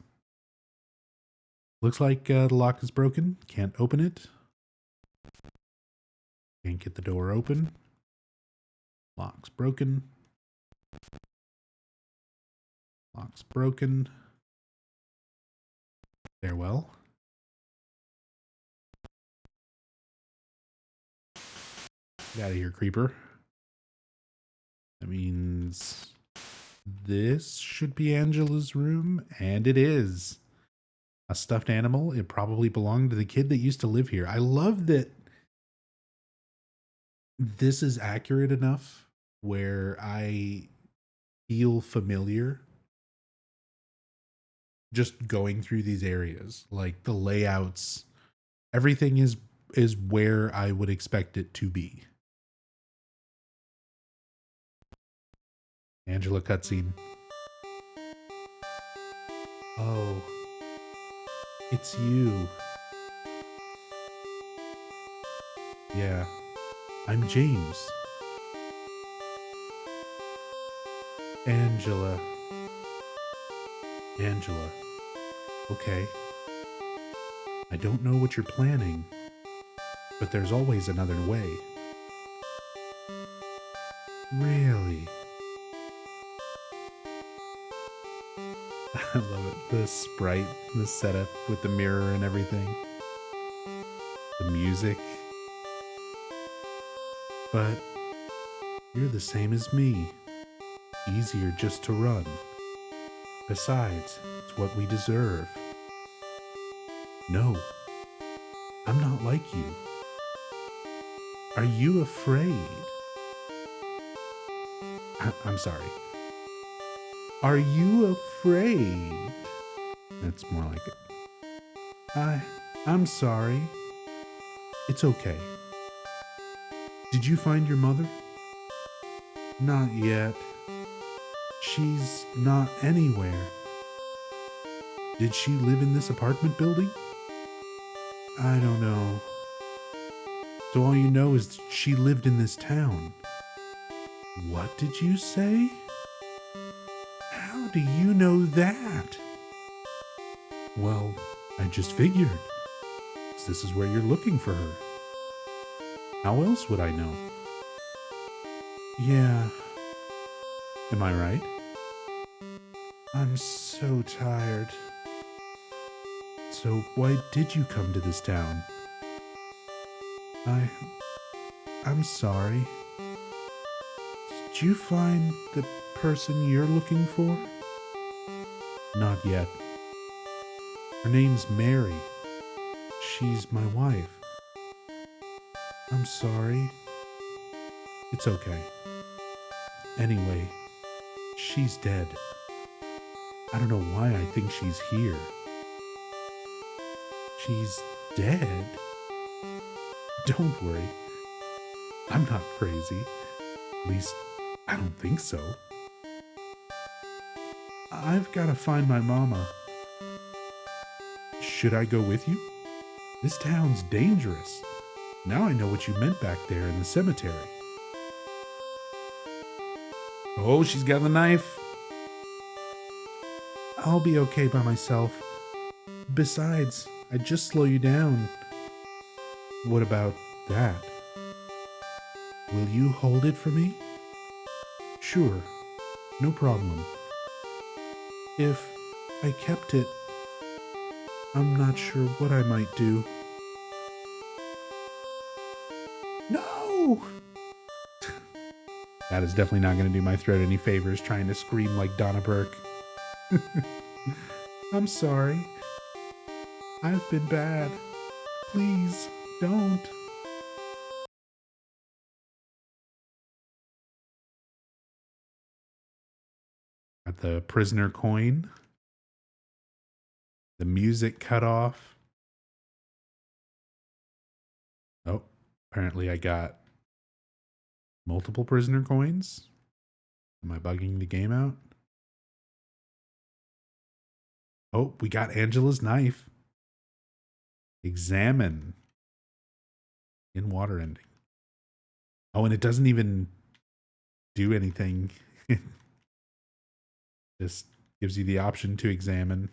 Looks like the lock is broken. Can't open it. Can't get the door open. Lock's broken. Lock's broken. Farewell. Get out of here, creeper. That means this should be Angela's room, and it is. A stuffed animal. It probably belonged to the kid that used to live here. I love that this is accurate enough where I feel familiar just going through these areas. Like the layouts, everything is where I would expect it to be. Angela cutscene. Oh, it's you. Yeah, I'm James. Angela. Angela. Okay. I don't know what you're planning, but there's always another way. Really? I love it. The sprite, the setup with the mirror and everything. The music. But you're the same as me. Easier just to run. Besides, it's what we deserve. No, I'm not like you. Are you afraid? I'm sorry. Are you afraid? That's more like it. I'm sorry. It's okay. Did you find your mother? Not yet. She's not anywhere. Did she live in this apartment building? I don't know. So all you know is she lived in this town. What did you say? How do you know that? Well, I just figured. This is where you're looking for her. How else would I know? Yeah. Am I right? I'm so tired. So why did you come to this town? I'm sorry. Did you find the person you're looking for? Not yet. Her name's Mary. She's my wife. I'm sorry. It's okay. Anyway, she's dead. I don't know why I think she's here. She's dead? Don't worry. I'm not crazy. At least, I don't think so. I've got to find my mama. Should I go with you? This town's dangerous. Now I know what you meant back there in the cemetery. Oh, she's got the knife. I'll be okay by myself. Besides, I'd just slow you down. What about that? Will you hold it for me? Sure, no problem. If I kept it, I'm not sure what I might do. No! That is definitely not going to do my throat any favors, trying to scream like Donna Burke. I'm sorry. I've been bad. Please, don't. Got the prisoner coin. The music cut off. Oh, apparently I got multiple prisoner coins. Am I bugging the game out? Oh, we got Angela's knife. Examine. In water ending. Oh, and it doesn't even do anything. Just gives you the option to examine.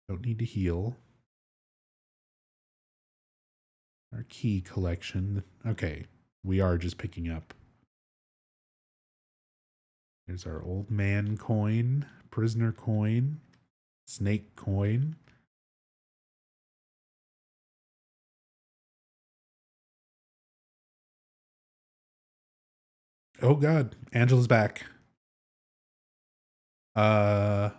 Don't need to heal. Our key collection. Okay, we are just picking up. There's our old man coin, prisoner coin, snake coin. Oh God, Angela's back. Oh,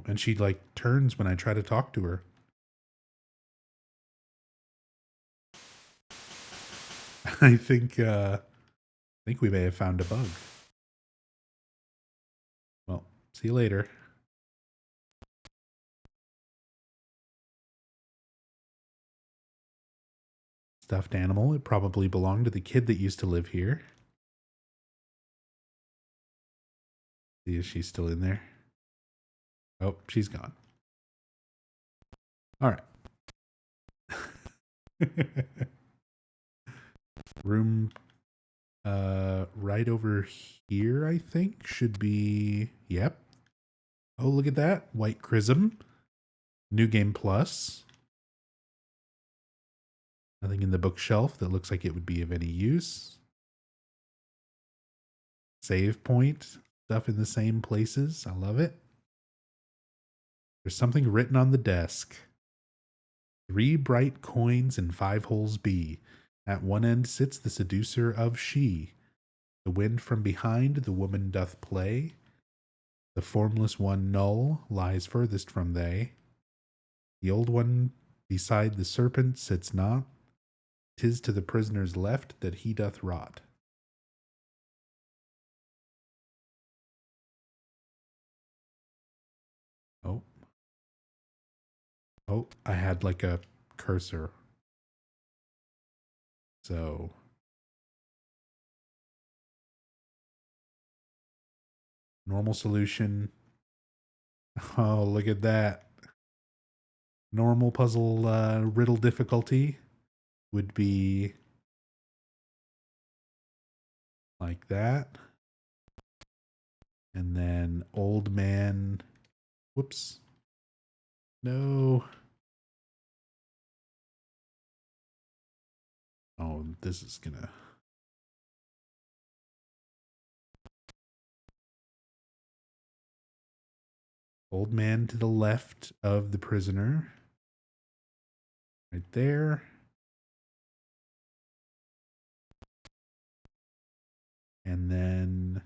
and she like turns when I try to talk to her. I think we may have found a bug. Well, see you later. Stuffed animal. It probably belonged to the kid that used to live here. See if she's still in there. Oh, she's gone. All right. Room right over here, I think, should be. Yep. Oh, look at that. White Chrism. New Game Plus. Nothing in the bookshelf that looks like it would be of any use. Save point. Stuff in the same places. I love it. There's something written on the desk. 3 bright coins and 5 holes be. At one end sits the seducer of she. The wind from behind the woman doth play. The formless one null lies furthest from they. The old one beside the serpent sits not. 'Tis to the prisoner's left that he doth rot. Oh. Oh, I had like a cursor. So normal solution. Oh, look at that. Normal puzzle riddle difficulty would be like that. And then old man. Whoops. No. Oh, this is gonna. Old man to the left of the prisoner. Right there. And then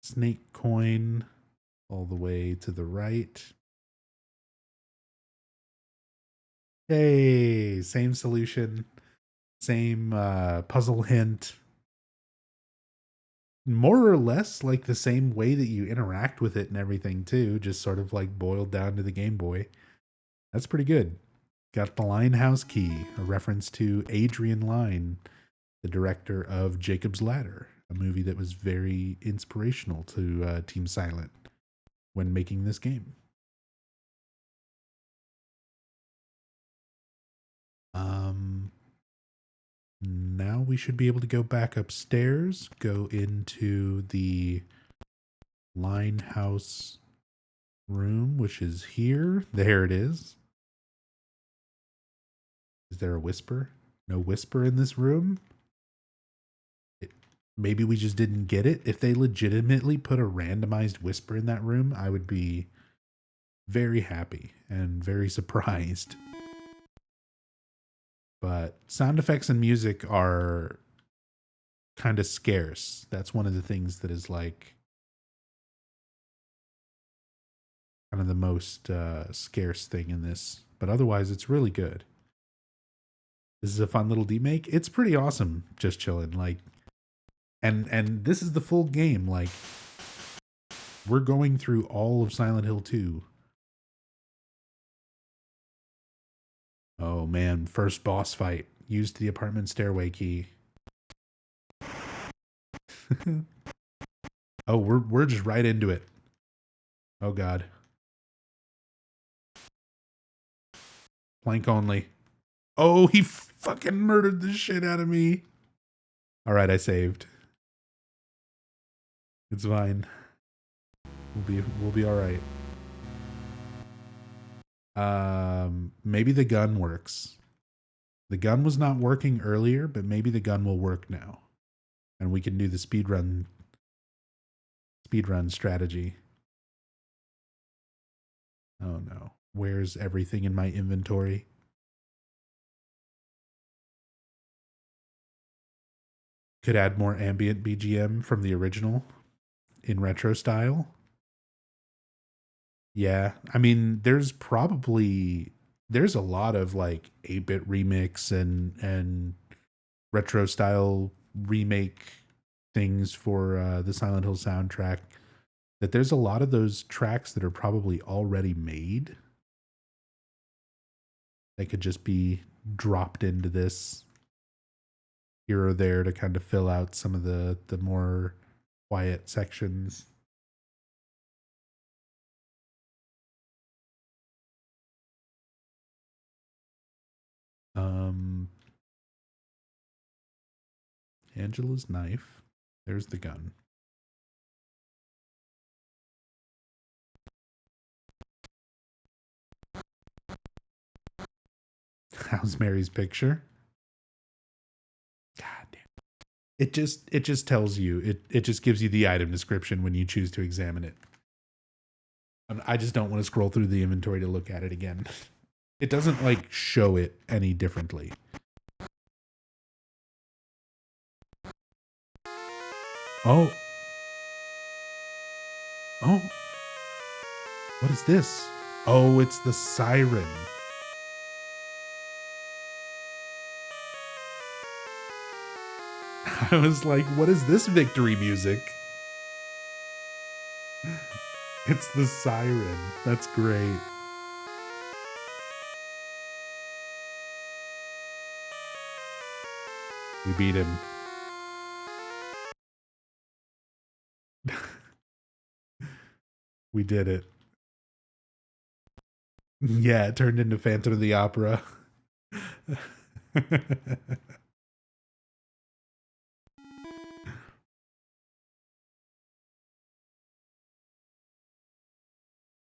snake coin all the way to the right. Hey, same solution, same puzzle hint. More or less like the same way that you interact with it and everything too, just sort of like boiled down to the Game Boy. That's pretty good. Got the Linehouse Key, a reference to Adrian Lyne, the director of Jacob's Ladder, a movie that was very inspirational to Team Silent when making this game. Now we should be able to go back upstairs, go into the Linehouse room, which is here. There it is. Is there a whisper? No whisper in this room? Maybe we just didn't get it. If they legitimately put a randomized whisper in that room, I would be very happy and very surprised. But sound effects and music are kind of scarce. That's one of the things that is like kind of the most scarce thing in this. But otherwise, it's really good. This is a fun little demake. It's pretty awesome. Just chilling, like, and this is the full game. Like, we're going through all of Silent Hill 2. Oh man, first boss fight. Used the apartment stairway key. Oh, we're just right into it. Oh god. Plank only. Oh, he fucking murdered the shit out of me. All right, I saved. It's fine. We'll be all right. Maybe the gun works. The gun was not working earlier, but maybe the gun will work now. And we can do the speedrun strategy. Oh no. Where's everything in my inventory? Could add more ambient BGM from the original in retro style. Yeah, I mean, there's a lot of like 8-bit remix and retro style remake things for the Silent Hill soundtrack, that there's a lot of those tracks that are probably already made. They could just be dropped into this here or there to kind of fill out some of the more quiet sections. Um, Angela's knife. There's the gun. How's Mary's picture? God damn. It just tells you, it just gives you the item description when you choose to examine it. I just don't want to scroll through the inventory to look at it again. It doesn't like show it any differently. Oh. Oh. What is this? Oh, it's the siren. I was like, what is this victory music? It's the siren. That's great. We beat him. We did it. Yeah, it turned into Phantom of the Opera.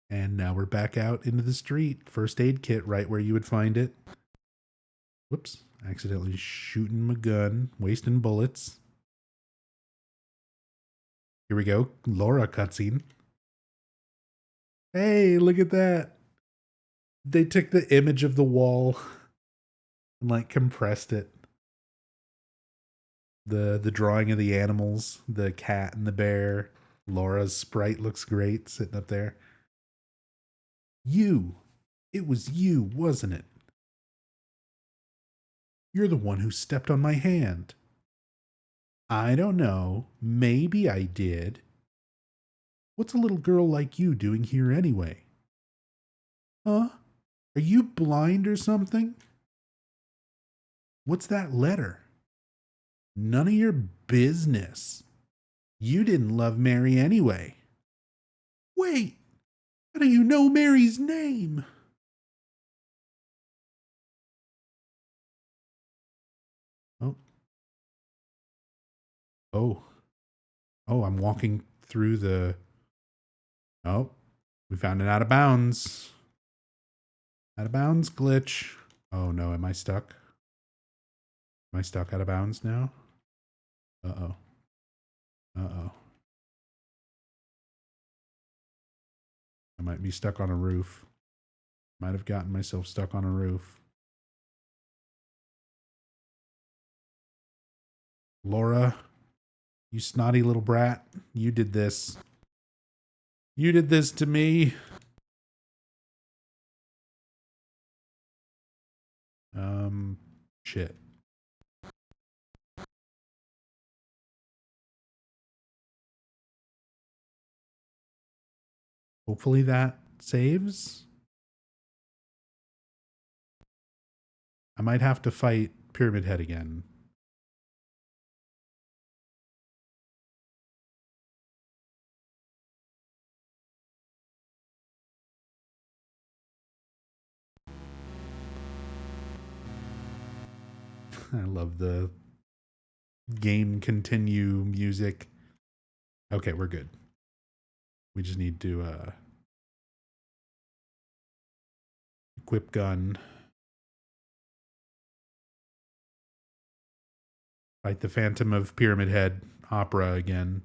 And now we're back out into the street. First aid kit right where you would find it. Whoops. Accidentally shooting my gun. Wasting bullets. Here we go. Laura cutscene. Hey, look at that. They took the image of the wall and like compressed it. The drawing of the animals, the cat and the bear. Laura's sprite looks great sitting up there. You. It was you, wasn't it? You're the one who stepped on my hand. I don't know. Maybe I did. What's a little girl like you doing here anyway? Huh? Are you blind or something? What's that letter? None of your business. You didn't love Mary anyway. Wait, how do you know Mary's name? Oh. Oh. Oh, I'm walking through the... Oh, we found an out of bounds. Out of bounds glitch. Oh no, am I stuck? Am I stuck out of bounds now? Uh-oh. Uh-oh. I might be stuck on a roof. Might have gotten myself stuck on a roof. Laura, you snotty little brat. You did this. You did this to me. Shit. Hopefully that saves. I might have to fight Pyramid Head again. I love the game continue music. Okay, we're good. We just need to equip gun. Fight the Phantom of Pyramid Head opera again.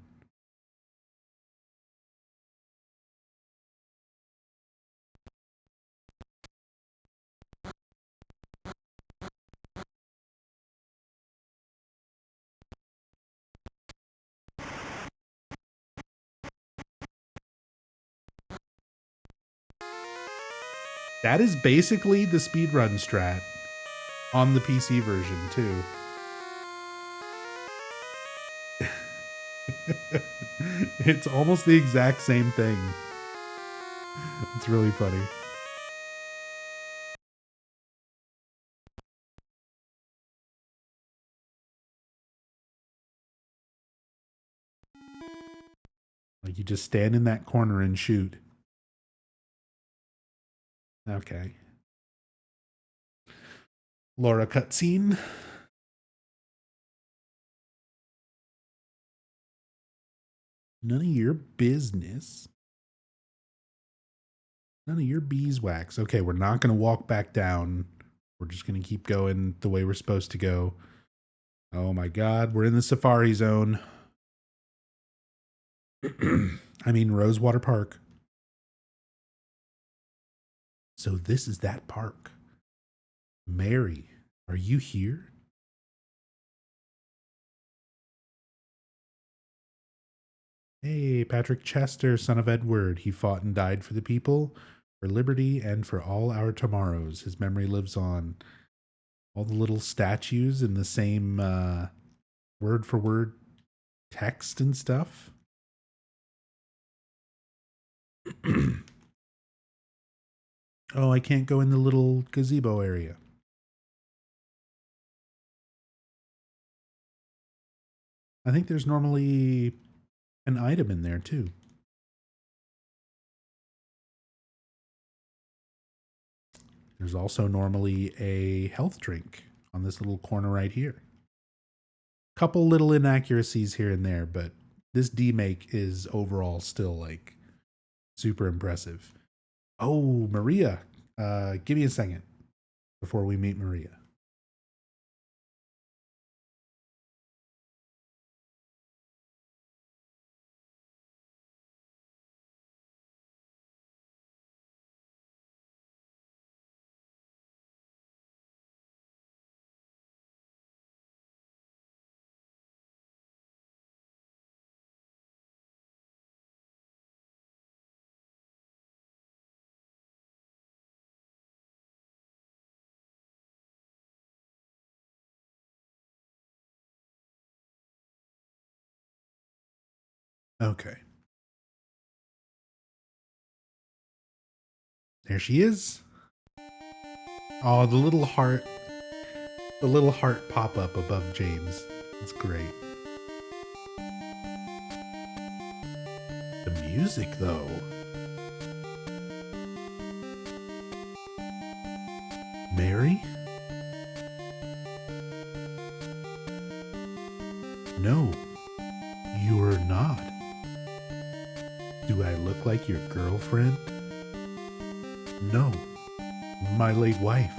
That is basically the speedrun strat on the PC version too. It's almost the exact same thing. It's really funny. Like you just stand in that corner and shoot. Okay. Laura cutscene. None of your business. None of your beeswax. Okay, we're not going to walk back down. We're just going to keep going the way we're supposed to go. Oh my God, we're in the safari zone. I mean, Rosewater Park. So this is that park. Mary, are you here? Hey, Patrick Chester, son of Edward. He fought and died for the people, for liberty, and for all our tomorrows. His memory lives on. All the little statues in the same word for word text and stuff. Oh, I can't go in the little gazebo area. I think there's normally an item in there too. There's also normally a health drink on this little corner right here. Couple little inaccuracies here and there, but this Demake is overall still like super impressive. Oh, Maria. Give me a second before we meet Maria. Okay. There she is. Oh, the little heart pop up above James. It's great. The music, though. Mary? No, you are not. Do I look like your girlfriend? No, my late wife.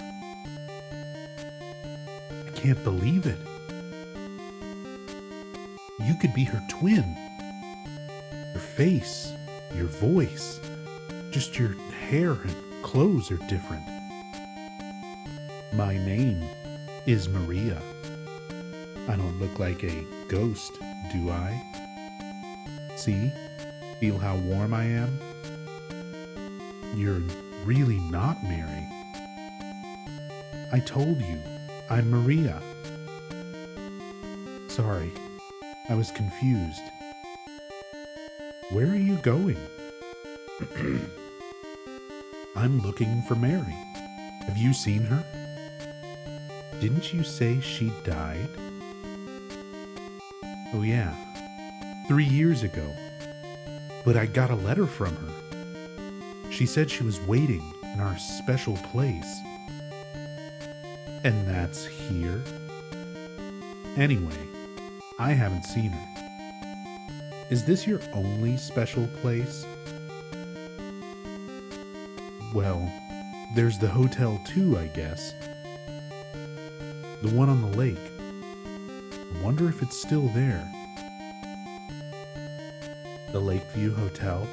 I can't believe it. You could be her twin. Your face, your voice, just your hair and clothes are different. My name is Maria. I don't look like a ghost, do I? See? Feel how warm I am? You're really not Mary. I told you, I'm Maria. Sorry, I was confused. Where are you going? I'm looking for Mary. Have you seen her? Didn't you say she died? Oh yeah, 3 years ago. But I got a letter from her. She said she was waiting in our special place. And that's here? Anyway, I haven't seen her. Is this your only special place? Well, there's the hotel too, I guess. The one on the lake. I wonder if it's still there. The Lakeview Hotel?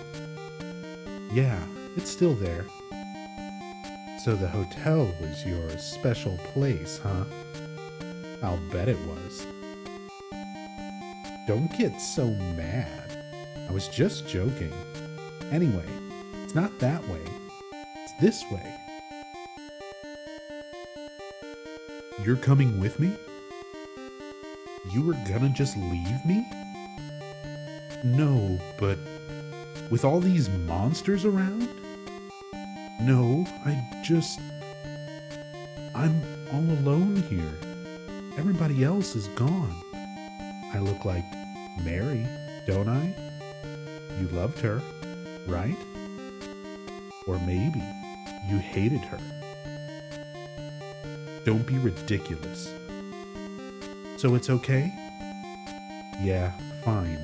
Yeah, it's still there. So the hotel was your special place, huh? I'll bet it was. Don't get so mad. I was just joking. Anyway, it's not that way. It's this way. You're coming with me? You were gonna just leave me? No, but with all these monsters around? No, I'm all alone here. Everybody else is gone. I look like Mary, don't I? You loved her, right? Or maybe you hated her. Don't be ridiculous. So it's okay? Yeah, fine.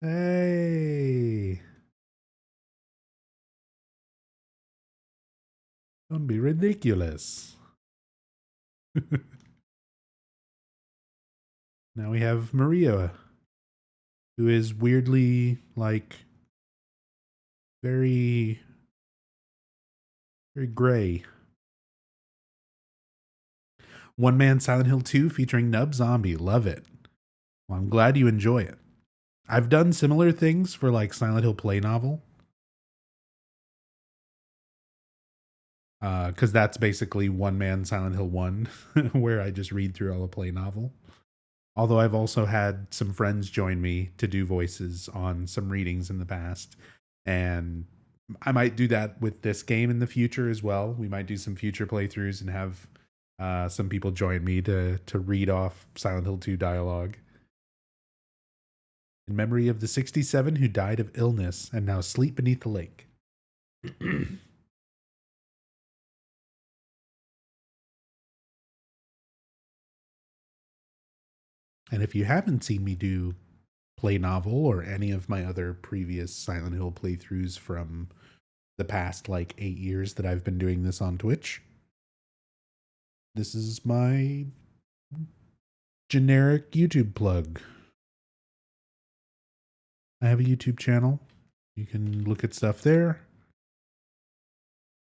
Hey! Don't be ridiculous. Now we have Maria, who is weirdly, like, very, very gray. One Man Silent Hill 2 featuring Nub Zombie. Love it. Well, I'm glad you enjoy it. I've done similar things for like Silent Hill Play Novel. Because that's basically One Man Silent Hill 1, where I just read through all the play novel. Although I've also had some friends join me to do voices on some readings in the past. And I might do that with this game in the future as well. We might do some future playthroughs and have some people join me to read off Silent Hill 2 dialogue. In memory of the 67 who died of illness and now sleep beneath the lake. And if you haven't seen me do play novel or any of my other previous Silent Hill playthroughs from the past like 8 years that I've been doing this on Twitch, this is my generic YouTube plug. I have a YouTube channel. You can look at stuff there.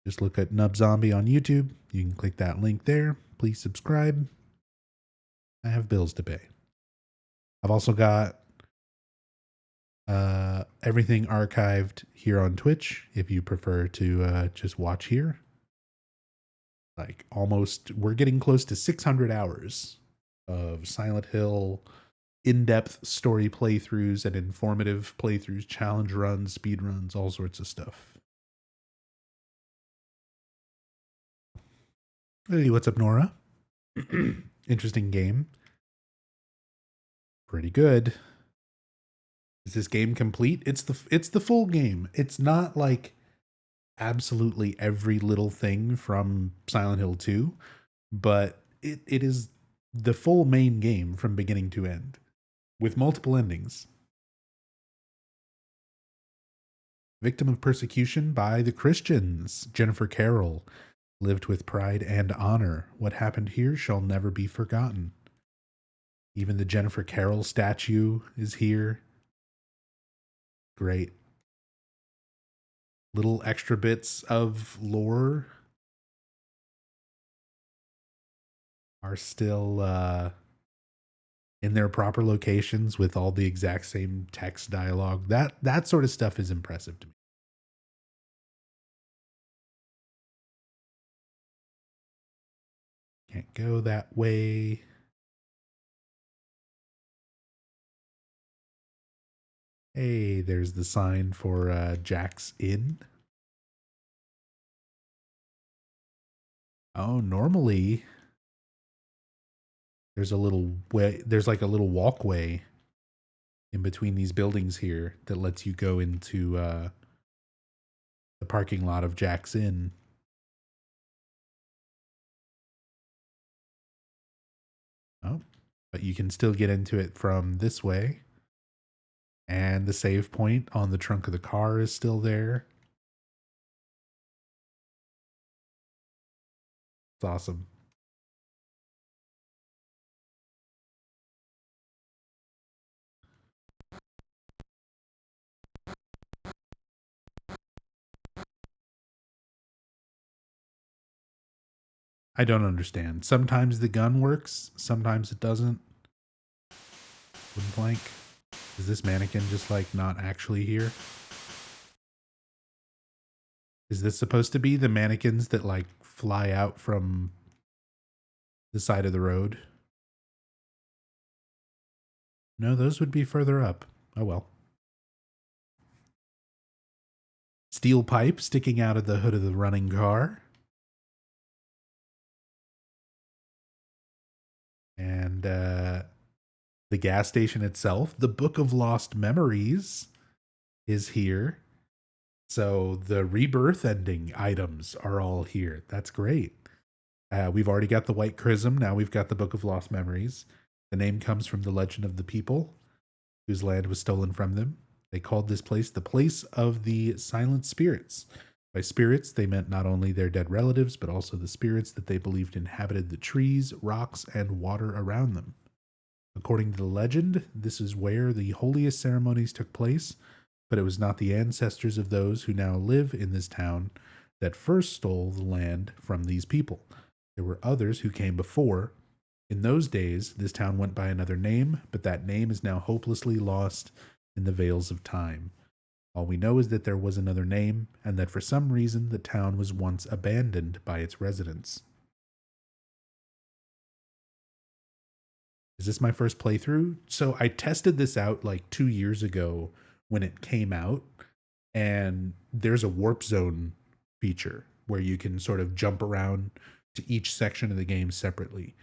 Just look at Nub Zombie on YouTube. You can click that link there. Please subscribe. I have bills to pay. I've also got everything archived here on Twitch if you prefer to just watch here. Like we're getting close to 600 hours of Silent Hill in-depth story playthroughs and informative playthroughs, challenge runs, speed runs, all sorts of stuff. Hey, what's up, Nora? Interesting game. Pretty good. Is this game complete? It's the full game. It's not like absolutely every little thing from Silent Hill 2, but it is the full main game from beginning to end with multiple endings. Victim of persecution by the Christians, Jennifer Carroll lived with pride and honor. What happened here shall never be forgotten. Even the Jennifer Carroll statue is here. Great. Little extra bits of lore are still in their proper locations with all the exact same text dialogue. That sort of stuff is impressive to me. Can't go that way. Hey, there's the sign for Jack's Inn. Oh, normally there's like a little walkway in between these buildings here that lets you go into the parking lot of Jack's Inn. Oh, but you can still get into it from this way. And the save point on the trunk of the car is still there. It's awesome. I don't understand. Sometimes the gun works, sometimes it doesn't. Wooden plank. Is this mannequin just like not actually here? Is this supposed to be the mannequins that like fly out from the side of the road? No, those would be further up. Oh well. Steel pipe sticking out of the hood of the running car. And the gas station itself, the Book of Lost Memories, is here. So the rebirth ending items are all here. That's great. We've already got the White Chrism. Now we've got the Book of Lost Memories. The name comes from the legend of the people whose land was stolen from them. They called this place the place of the silent spirits. By spirits, they meant not only their dead relatives, but also the spirits that they believed inhabited the trees, rocks, and water around them. According to the legend, this is where the holiest ceremonies took place, but it was not the ancestors of those who now live in this town that first stole the land from these people. There were others who came before. In those days, this town went by another name, but that name is now hopelessly lost in the veils of time. All we know is that there was another name, and that for some reason the town was once abandoned by its residents. Is this my first playthrough? So I tested this out like 2 years ago when it came out, and there's a warp zone feature where you can sort of jump around to each section of the game separately.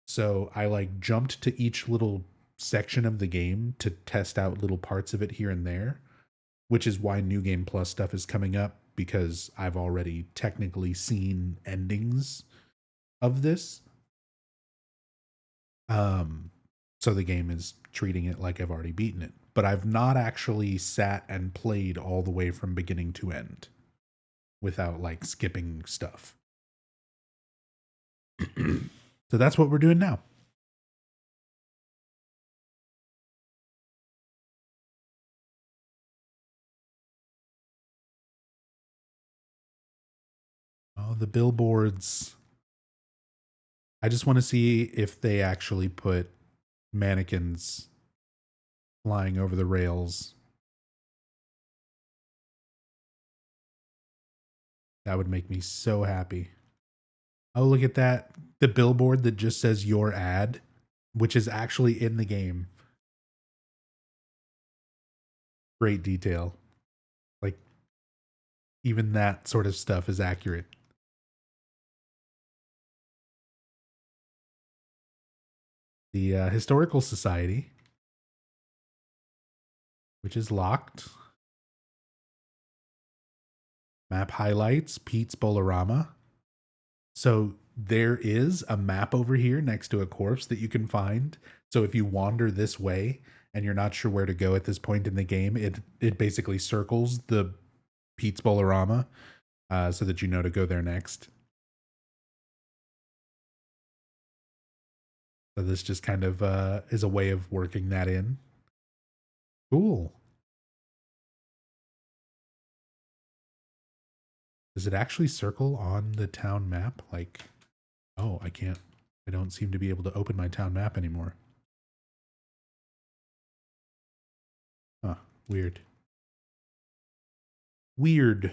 So I like jumped to each little section of the game to test out little parts of it here and there, which is why New Game Plus stuff is coming up, because I've already technically seen endings of this. So the game is treating it like I've already beaten it, but I've not actually sat and played all the way from beginning to end without like skipping stuff. So that's what we're doing now. Oh, the billboards. I just want to see if they actually put mannequins flying over the rails. That would make me so happy. Oh, look at that. The billboard that just says your ad, which is actually in the game. Great detail. Like, even that sort of stuff is accurate. The Historical Society, which is locked. Map highlights, Pete's Bolorama. So there is a map over here next to a corpse that you can find. So if you wander this way and you're not sure where to go at this point in the game, it basically circles the Pete's Bolorama so that you know to go there next. So this just kind of is a way of working that in. Cool. Does it actually circle on the town map? Like, oh, I can't. I don't seem to be able to open my town map anymore. Huh, weird. Weird.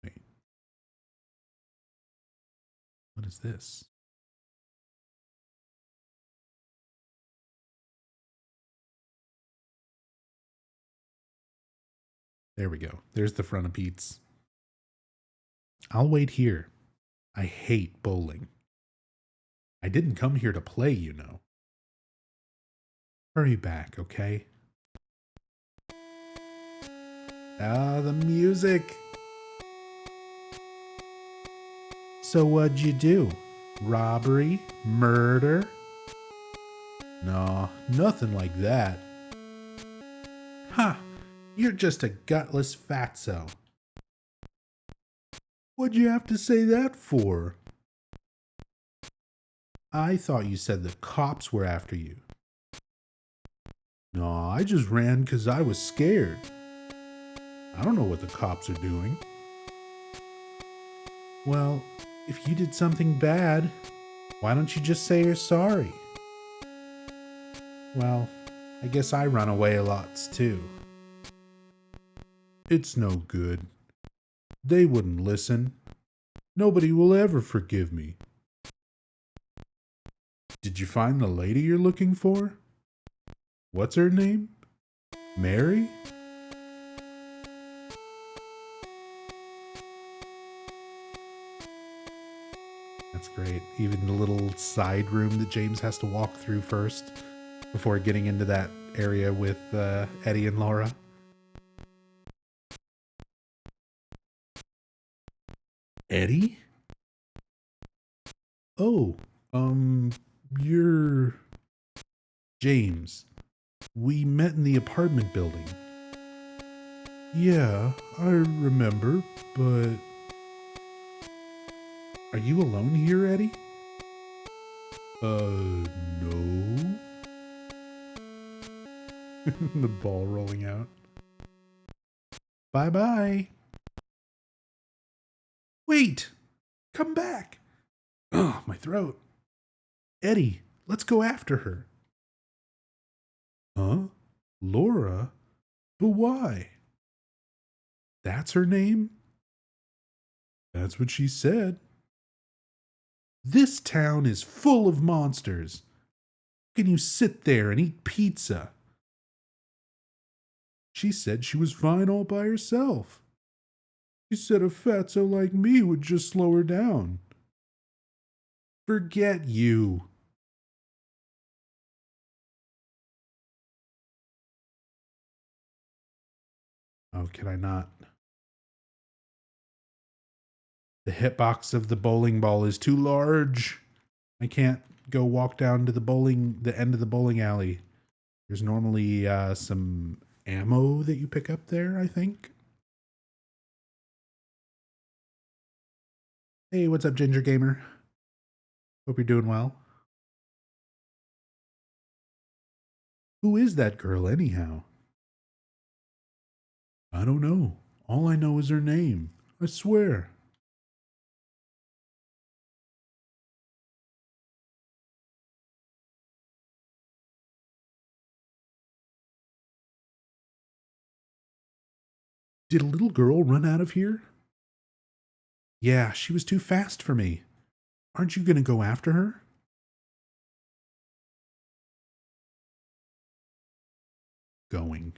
Wait. What is this? There we go. There's the front of Pete's. I'll wait here. I hate bowling. I didn't come here to play, you know. Hurry back, okay? Ah, the music. So what'd you do? Robbery? Murder? No, nothing like that. Ha! You're just a gutless fatso. What'd you have to say that for? I thought you said the cops were after you. No, I just ran because I was scared. I don't know what the cops are doing. Well, if you did something bad, why don't you just say you're sorry? Well, I guess I run away lots too. It's no good. They wouldn't listen. Nobody will ever forgive me. Did you find the lady you're looking for? What's her name? Mary? That's great. Even the little side room that James has to walk through first before getting into that area with Eddie and Laura. Eddie? Oh, you're James. We met in the apartment building. Yeah, I remember, but... Are you alone here, Eddie? No. The ball rolling out. Bye-bye. Wait! Come back! Oh, my throat. Eddie, let's go after her. Huh? Laura? But why? That's her name? That's what she said. This town is full of monsters. How can you sit there and eat pizza? She said she was fine all by herself. She said a fatso like me would just slow her down. Forget you. Oh, can I not? The hitbox of the bowling ball is too large. I can't go walk down to the end of the bowling alley. There's normally some ammo that you pick up there, I think. Hey, what's up, Ginger Gamer? Hope you're doing well. Who is that girl, anyhow? I don't know. All I know is her name. I swear. Did a little girl run out of here? Yeah, she was too fast for me. Aren't you going to go after her? Going.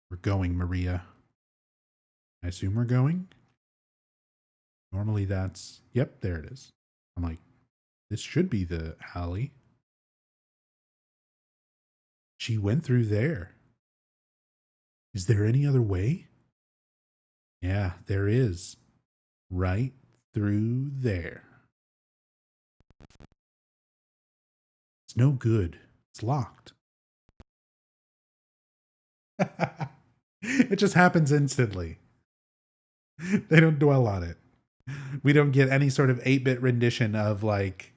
We're going, Maria. I assume we're going? Normally that's... Yep, there it is. I'm like, this should be the alley. She went through there. Is there any other way? Yeah, there is. Right through there. It's no good. It's locked. It just happens instantly. They don't dwell on it. We don't get any sort of 8-bit rendition of like...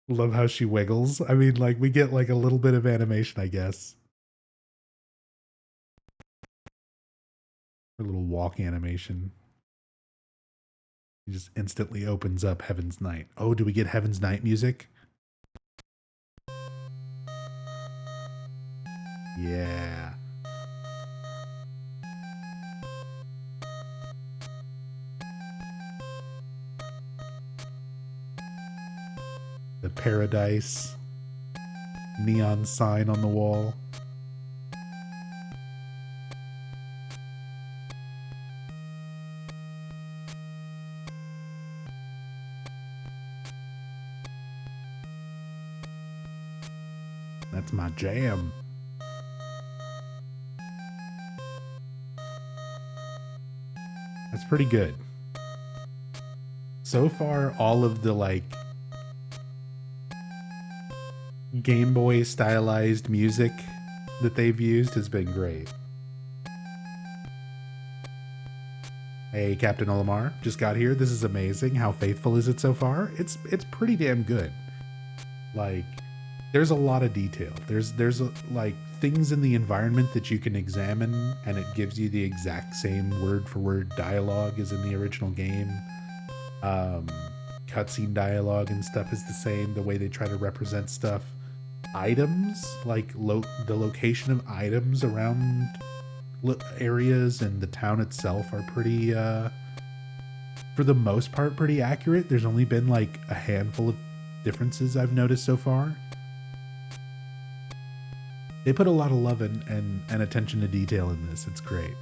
Love how she wiggles. I mean, like, we get like a little bit of animation, I guess. A little walk animation. He just instantly opens up Heaven's Night. Oh, do we get Heaven's Night music? Yeah. The paradise. Neon sign on the wall. That's my jam. That's pretty good. So far, all of the like Game Boy stylized music that they've used has been great. Hey, Captain Olimar, just got here. This is amazing. How faithful is it so far? It's pretty damn good. Like, there's a lot of detail. There's like things in the environment that you can examine, and it gives you the exact same word for word dialogue as in the original game. Cutscene dialogue and stuff is the same. The way they try to represent stuff. Items, like the location of items around areas and the town itself are pretty, for the most part, pretty accurate. There's only been like a handful of differences I've noticed so far. They put a lot of love and attention to detail in this. It's great.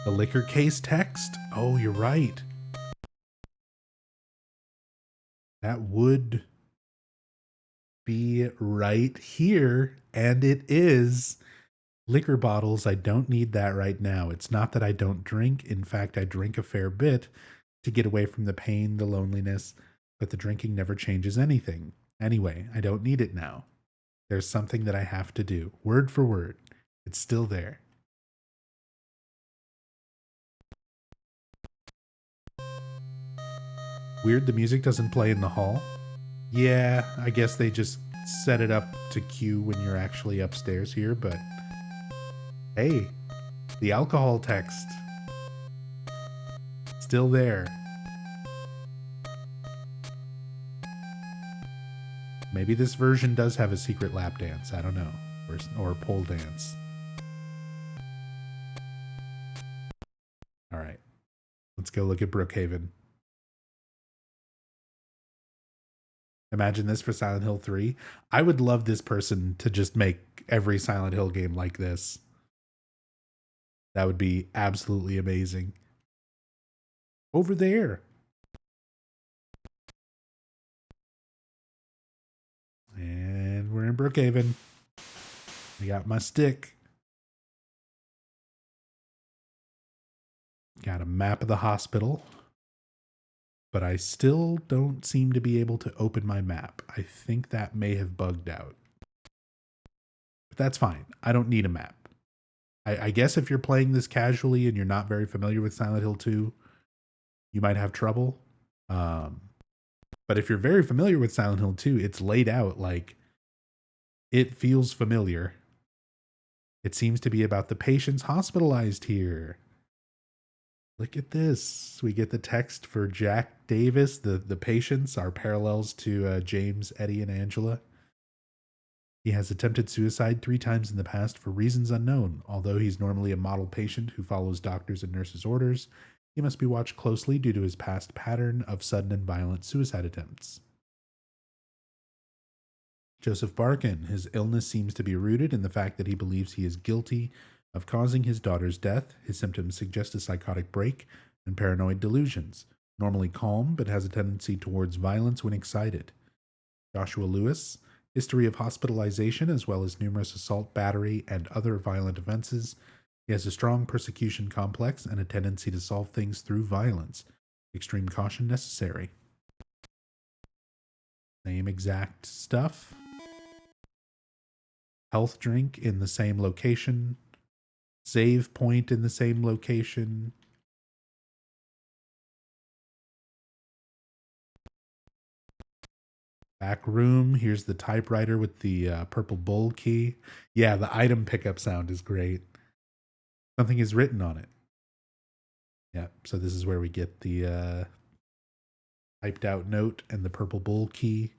The liquor case text? Oh, you're right. That would be right here, and it is. Liquor bottles, I don't need that right now. It's not that I don't drink. In fact, I drink a fair bit to get away from the pain, the loneliness, but the drinking never changes anything. Anyway, I don't need it now. There's something that I have to do. Word for word. It's still there. Weird the music doesn't play in the hall. Yeah, I guess they just set it up to cue when you're actually upstairs here, but hey, the alcohol text. Still there. Maybe this version does have a secret lap dance. I don't know. Or pole dance. All right. Let's go look at Brookhaven. Imagine this for Silent Hill 3. I would love this person to just make every Silent Hill game like this. That would be absolutely amazing. Over there. And we're in Brookhaven. I got my stick. Got a map of the hospital. But I still don't seem to be able to open my map. I think that may have bugged out. But that's fine. I don't need a map. I guess if you're playing this casually and you're not very familiar with Silent Hill 2, you might have trouble. But if you're very familiar with Silent Hill 2, it's laid out like it feels familiar. It seems to be about the patients hospitalized here. Look at this. We get the text for Jack Davis. The patients are parallels to James, Eddie, and Angela. He has attempted suicide 3 times in the past for reasons unknown. Although he's normally a model patient who follows doctors' and nurses' orders, he must be watched closely due to his past pattern of sudden and violent suicide attempts. Joseph Barkin. His illness seems to be rooted in the fact that he believes he is guilty of causing his daughter's death. His symptoms suggest a psychotic break and paranoid delusions. Normally calm, but has a tendency towards violence when excited. Joshua Lewis. History of hospitalization as well as numerous assault, battery, and other violent offenses. He has a strong persecution complex and a tendency to solve things through violence. Extreme caution necessary. Same exact stuff. Health drink in the same location. Save point in the same location. Back room. Here's the typewriter with the purple bull key. Yeah, the item pickup sound is great. Something is written on it. Yeah, so this is where we get the typed out note and the purple bull key.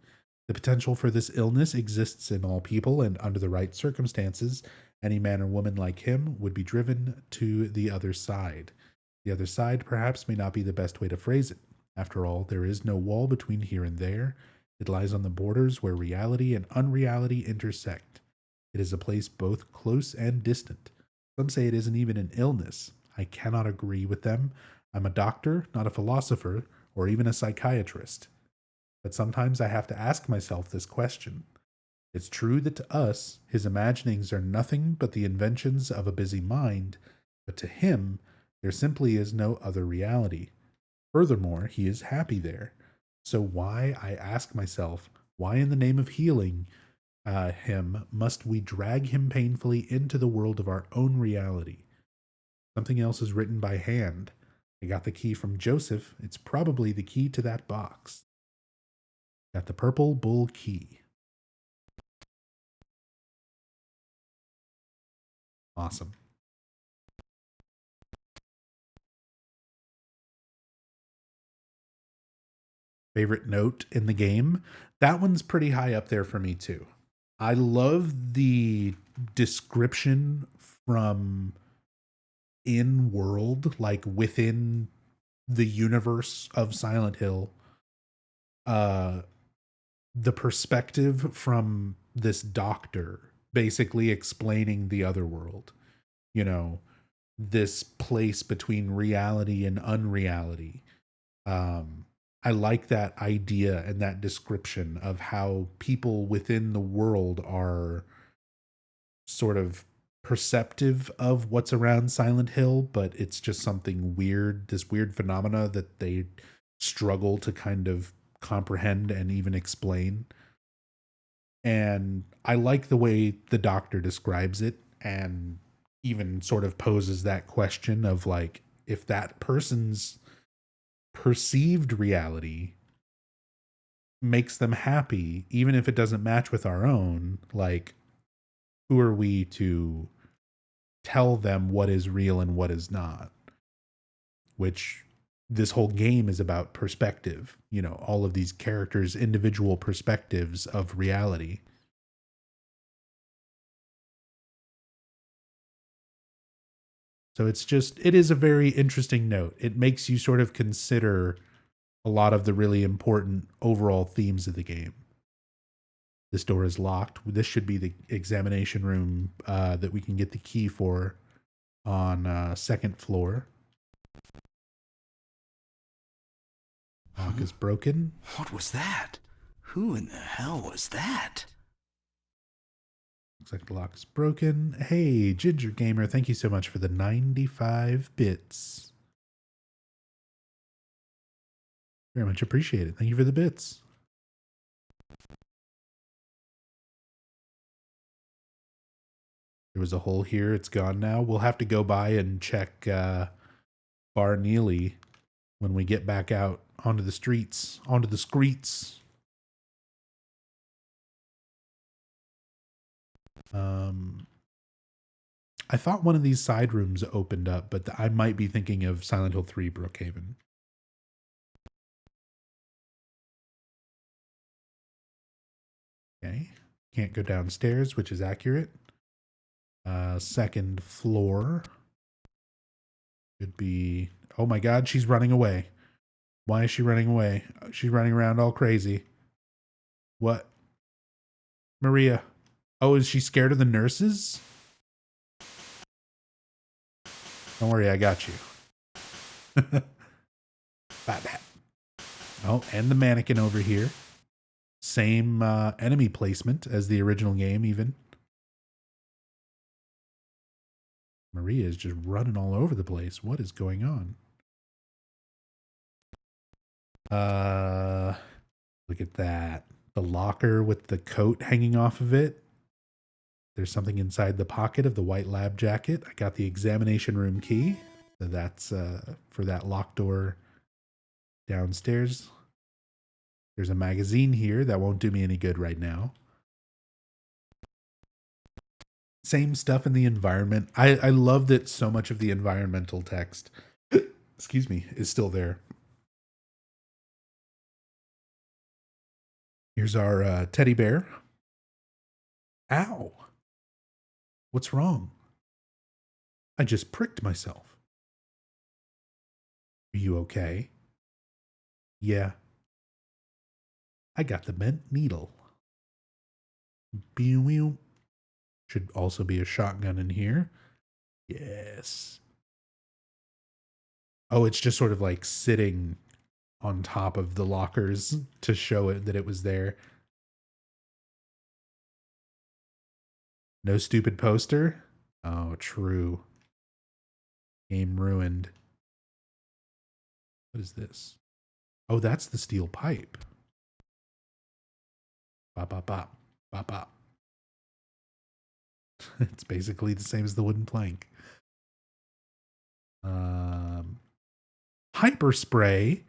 The potential for this illness exists in all people, and under the right circumstances, any man or woman like him would be driven to the other side. The other side perhaps may not be the best way to phrase it. After all, there is no wall between here and there. It lies on the borders where reality and unreality intersect. It is a place both close and distant. Some say it isn't even an illness. I cannot agree with them. I'm a doctor, not a philosopher, or even a psychiatrist. But sometimes I have to ask myself this question. It's true that to us, his imaginings are nothing but the inventions of a busy mind, but to him, there simply is no other reality. Furthermore, he is happy there. So why, I ask myself, why in the name of healing him must we drag him painfully into the world of our own reality? Something else is written by hand. I got the key from Joseph. It's probably the key to that box. Got the purple bull key. Awesome. Favorite note in the game? That one's pretty high up there for me too. I love the description from in world, like within the universe of Silent Hill. Uh, the perspective from this doctor basically explaining the other world, you know, this place between reality and unreality. Um, I like that idea and that description of how people within the world are sort of perceptive of what's around Silent Hill, but it's just something weird, this weird phenomena that they struggle to kind of comprehend and even explain. And I like the way the doctor describes it and even sort of poses that question of like, if that person's perceived reality makes them happy, even if it doesn't match with our own, like, who are we to tell them what is real and what is not? Which this whole game is about perspective, you know, all of these characters' individual perspectives of reality. So it's just, it is a very interesting note. It makes you sort of consider a lot of the really important overall themes of the game. This door is locked. This should be the examination room that we can get the key for on second floor. Lock is broken. What was that? Who in the hell was that? Looks like the lock is broken. Hey, Ginger Gamer, thank you so much for the 95 bits. Very much appreciated. Thank you for the bits. There was a hole here. It's gone now. We'll have to go by and check Bar Neely when we get back out onto the streets, onto the streets. I thought one of these side rooms opened up, but I might be thinking of Silent Hill 3 Brookhaven. Okay. Can't go downstairs, which is accurate. Second floor. Could be... Oh my god, she's running away. Why is she running away? She's running around all crazy. What? Maria. Oh, is she scared of the nurses? Don't worry, I got you. Bat. Oh, and the mannequin over here. Same enemy placement as the original game, even. Maria is just running all over the place. What is going on? Look at that. The locker with the coat hanging off of it. There's something inside the pocket of the white lab jacket. I got the examination room key. So that's for that locked door downstairs. There's a magazine here that won't do me any good right now. Same stuff in the environment. I love that so much of the environmental text, excuse me, is still there. Here's our teddy bear. Ow. What's wrong? I just pricked myself. Are you okay? Yeah. I got the bent needle. Should also be a shotgun in here. Yes. Oh, it's just sort of like sitting on top of the lockers to show it that it was there. No stupid poster? Oh, true. Game ruined. What is this? Oh, that's the steel pipe. Bop, bop, bop. Bop, bop. It's basically the same as the wooden plank. Hyper spray.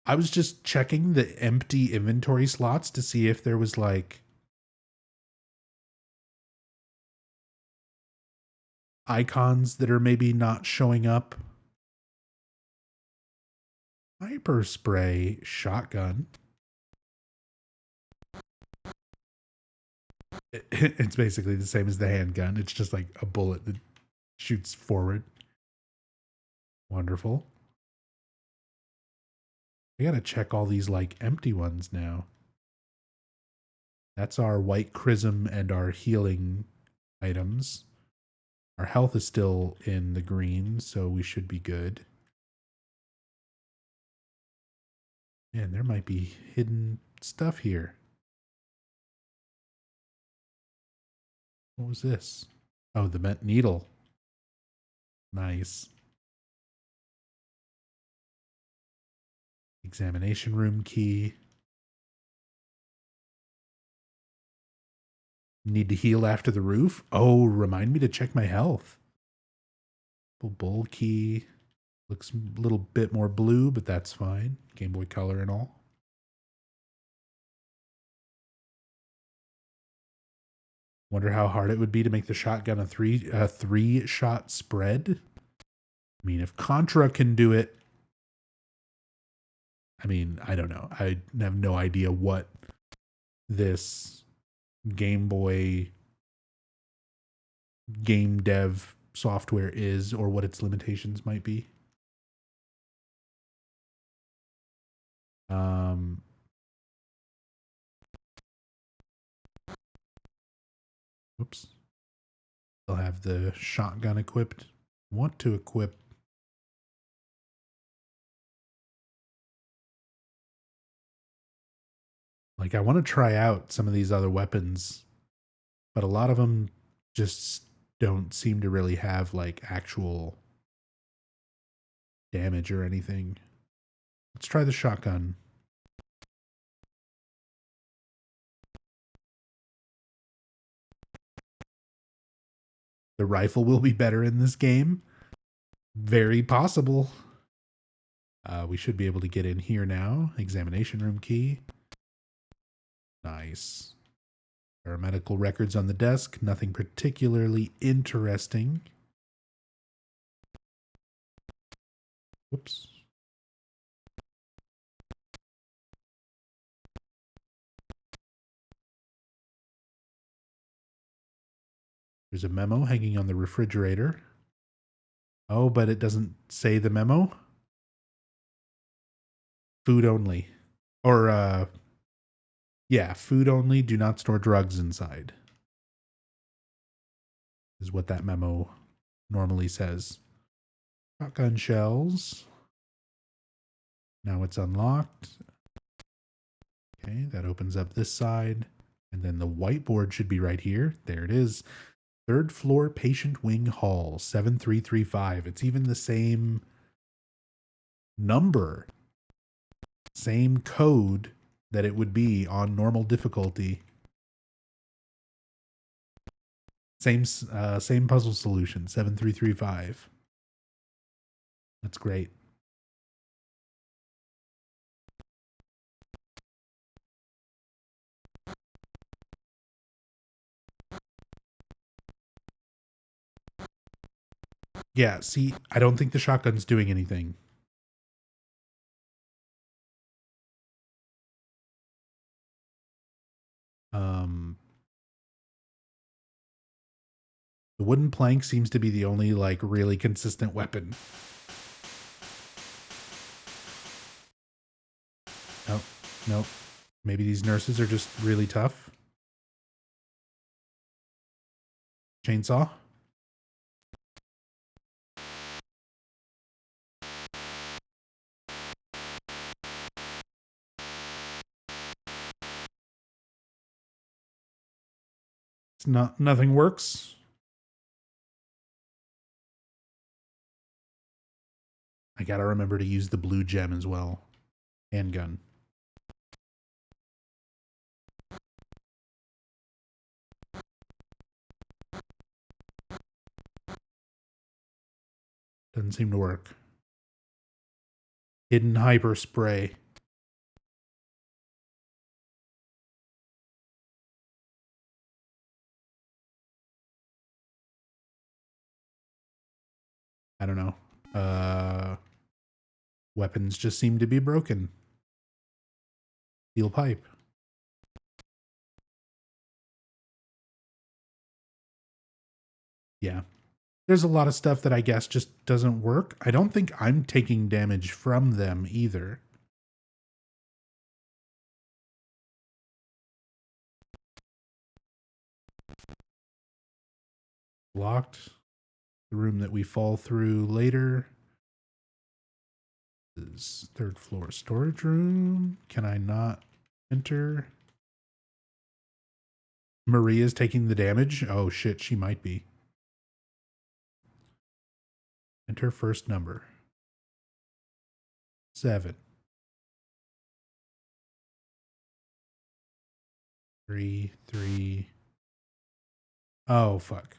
I was just checking the empty inventory slots to see if there was like icons that are maybe not showing up. Hyper spray shotgun. It's basically the same as the handgun. It's just like a bullet that shoots forward. Wonderful. I gotta check all these like empty ones now. That's our white chrism and our healing items. Our health is still in the green, so we should be good. Man, there might be hidden stuff here. What was this? Oh, the bent needle. Nice. Examination room key. Need to heal after the roof? Oh, remind me to check my health. Bowl key. Looks a little bit more blue, but that's fine. Game Boy Color and all. Wonder how hard it would be to make the shotgun a three shot spread. I mean, if Contra can do it, I mean, I don't know. I have no idea what this Game Boy game dev software is or what its limitations might be. Oops. They'll have the shotgun equipped. Want to equip. Like, I want to try out some of these other weapons, but a lot of them just don't seem to really have like actual damage or anything. Let's try the shotgun. The rifle will be better in this game. Very possible. We should be able to get in here now. Examination room key. Nice. There are medical records on the desk. Nothing particularly interesting. Whoops. There's a memo hanging on the refrigerator. Oh, but it doesn't say the memo. Food only. Or, yeah, food only. Do not store drugs inside. Is what that memo normally says. Shotgun shells. Now it's unlocked. Okay, that opens up this side. And then the whiteboard should be right here. There it is. Third floor patient wing hall, 7335. It's even the same number, same code that it would be on normal difficulty. Same puzzle solution, 7335. That's great. Yeah, see, I don't think the shotgun's doing anything. The wooden plank seems to be the only, like, really consistent weapon. Nope, nope. Maybe these nurses are just really tough. Chainsaw. It's not, nothing works. I gotta remember to use the blue gem as well. Handgun. Doesn't seem to work. Hidden hyper spray. I don't know. Weapons just seem to be broken. Steel pipe. Yeah. There's a lot of stuff that I guess just doesn't work. I don't think I'm taking damage from them either. Locked. The room that we fall through later is third floor storage room. Can I not enter? Maria's taking the damage. Oh shit, she might be. Enter first number. 7. 3, 3. Oh fuck.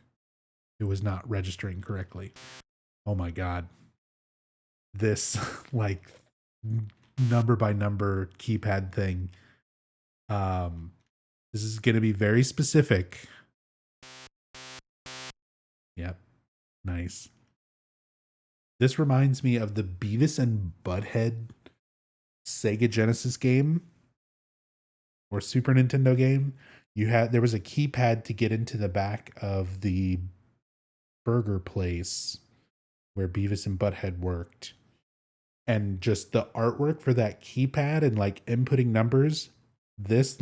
It was not registering correctly. Oh my god. This like number by number keypad thing. This is going to be very specific. Yep. Nice. This reminds me of the Beavis and Butthead Sega Genesis game or Super Nintendo game. There was a keypad to get into the back of the burger place where Beavis and Butthead worked. And just the artwork for that keypad and like inputting numbers, this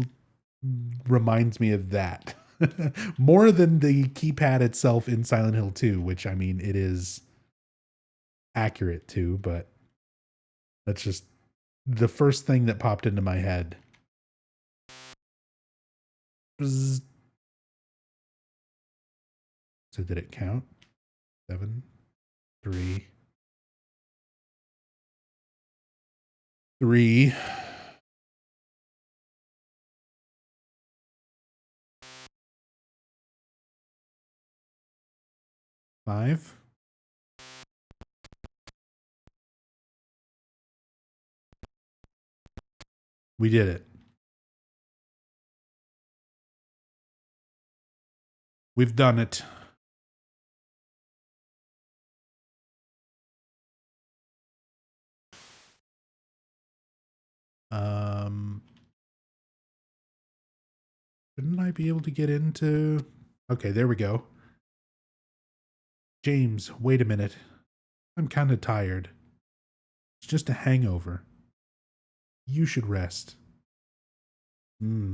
reminds me of that. More than the keypad itself in Silent Hill 2, which I mean it is accurate to, but that's just the first thing that popped into my head. Bzz. So did it count? 7, 3, 3. 5. We did it. We've done it. Shouldn't I be able to get into... Okay, there we go. James, wait a minute. I'm kind of tired. It's just a hangover. You should rest.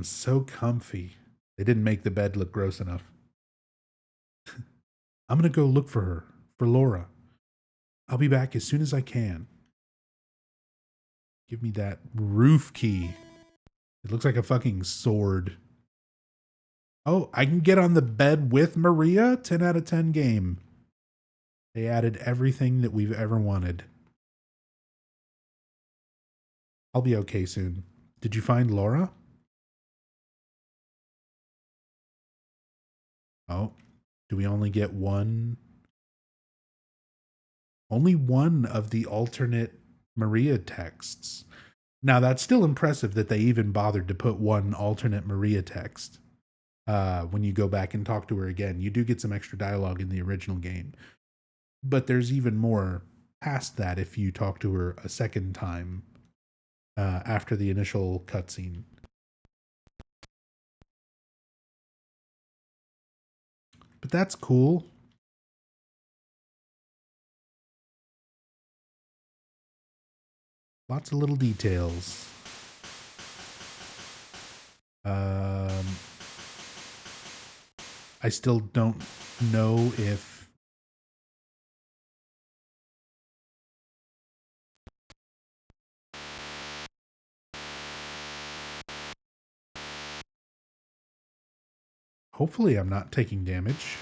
So comfy. They didn't make the bed look gross enough. I'm gonna go look for her, for Laura. I'll be back as soon as I can. Give me that roof key. It looks like a fucking sword. Oh, I can get on the bed with Maria? 10 out of 10 game. They added everything that we've ever wanted. I'll be okay soon. Did you find Laura? Oh, do we only get one? Only one of the alternate Maria texts. Now, that's still impressive that they even bothered to put one alternate Maria text. When you go back and talk to her again, you do get some extra dialogue in the original game. But there's even more past that if you talk to her a second time after the initial cutscene. But that's cool. Lots of little details. I still don't know if hopefully I'm not taking damage.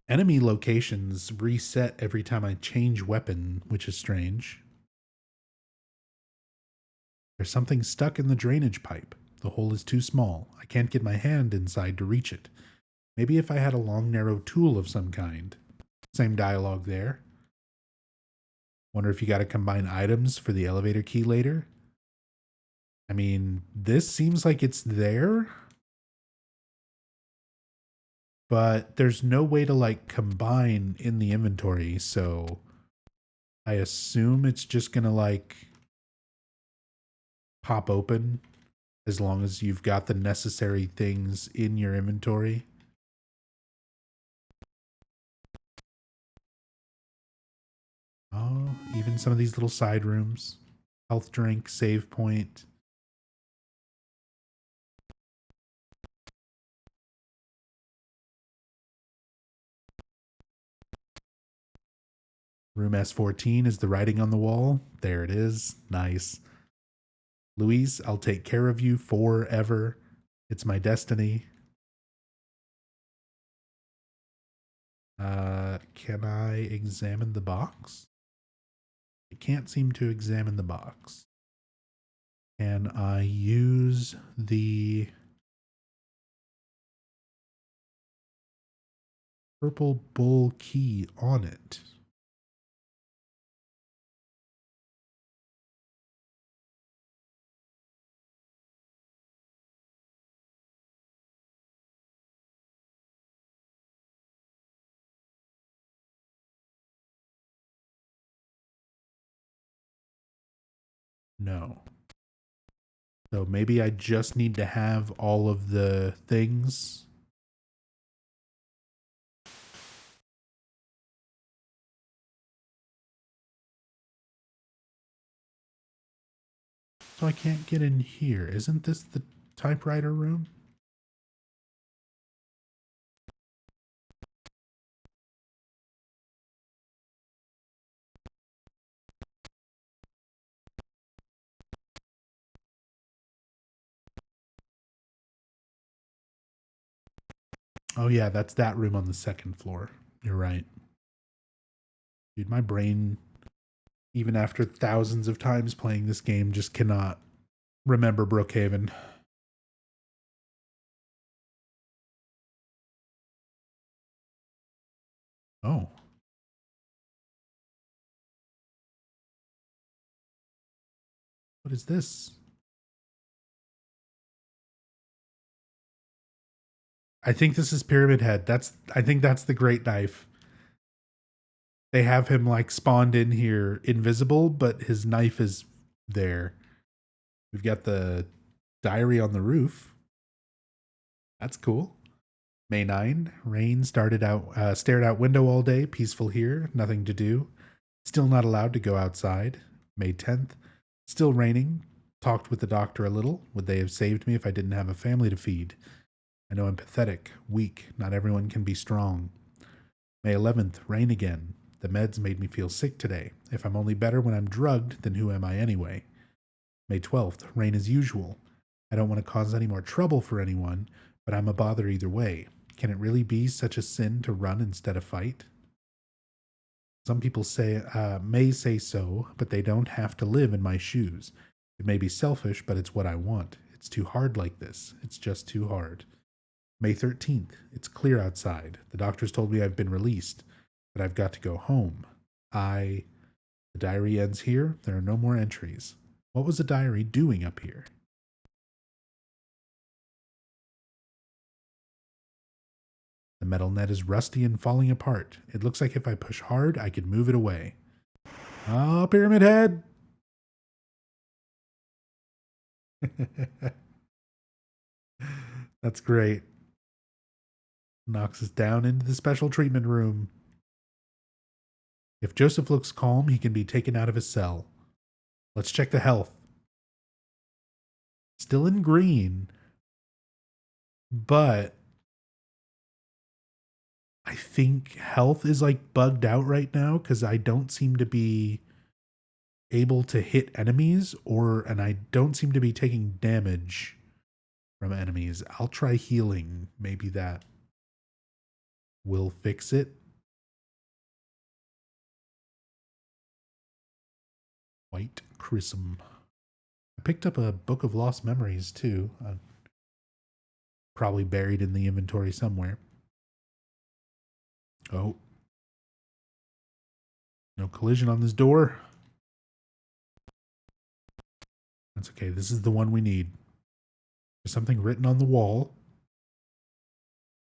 Enemy locations reset every time I change weapon, which is strange. There's something stuck in the drainage pipe. The hole is too small. I can't get my hand inside to reach it. Maybe if I had a long, narrow tool of some kind. Same dialogue there. Wonder if you got to combine items for the elevator key later. I mean, this seems like it's there. but there's no way to like combine in the inventory, so I assume it's just gonna like pop open as long as you've got the necessary things in your inventory. Oh, even some of these little side rooms. Health drink, save point. Room S14 is the writing on the wall. There it is. Nice. Louise, I'll take care of you forever. It's my destiny. Can I examine the box? I can't seem to examine the box. Can I use the purple bull key on it? No. So maybe I just need to have all of the things. So I can't get in here. Isn't this the typewriter room? Oh yeah, that's that room on the second floor. You're right. Dude, my brain, even after thousands of times playing this game, just cannot remember Brookhaven. Oh. What is this? I think this is Pyramid Head. I think that's the Great Knife. They have him like spawned in here invisible, but his knife is there. We've got the diary on the roof. That's cool. May 9, rain stared out window all day, peaceful here, nothing to do. Still not allowed to go outside. May 10th, still raining. Talked with the doctor a little. Would they have saved me if I didn't have a family to feed? I know I'm pathetic, weak. Not everyone can be strong. May 11th, rain again. The meds made me feel sick today. If I'm only better when I'm drugged, then who am I anyway? May 12th, rain as usual. I don't want to cause any more trouble for anyone, but I'm a bother either way. Can it really be such a sin to run instead of fight? Some people may say so, but they don't have to live in my shoes. It may be selfish, but it's what I want. It's too hard like this. It's just too hard. May 13th. It's clear outside. The doctors told me I've been released, but I've got to go home. The diary ends here. There are no more entries. What was the diary doing up here? The metal net is rusty and falling apart. It looks like if I push hard, I could move it away. Oh, Pyramid Head! That's great. Knocks us down into the special treatment room. If Joseph looks calm, he can be taken out of his cell. Let's check the health. Still in green, but I think health is like bugged out right now because I don't seem to be able to hit enemies and I don't seem to be taking damage from enemies. I'll try healing. Maybe that will fix it. White Chrism. I picked up a book of lost memories too. Probably buried in the inventory somewhere. Oh. No collision on this door. That's okay. This is the one we need. There's something written on the wall.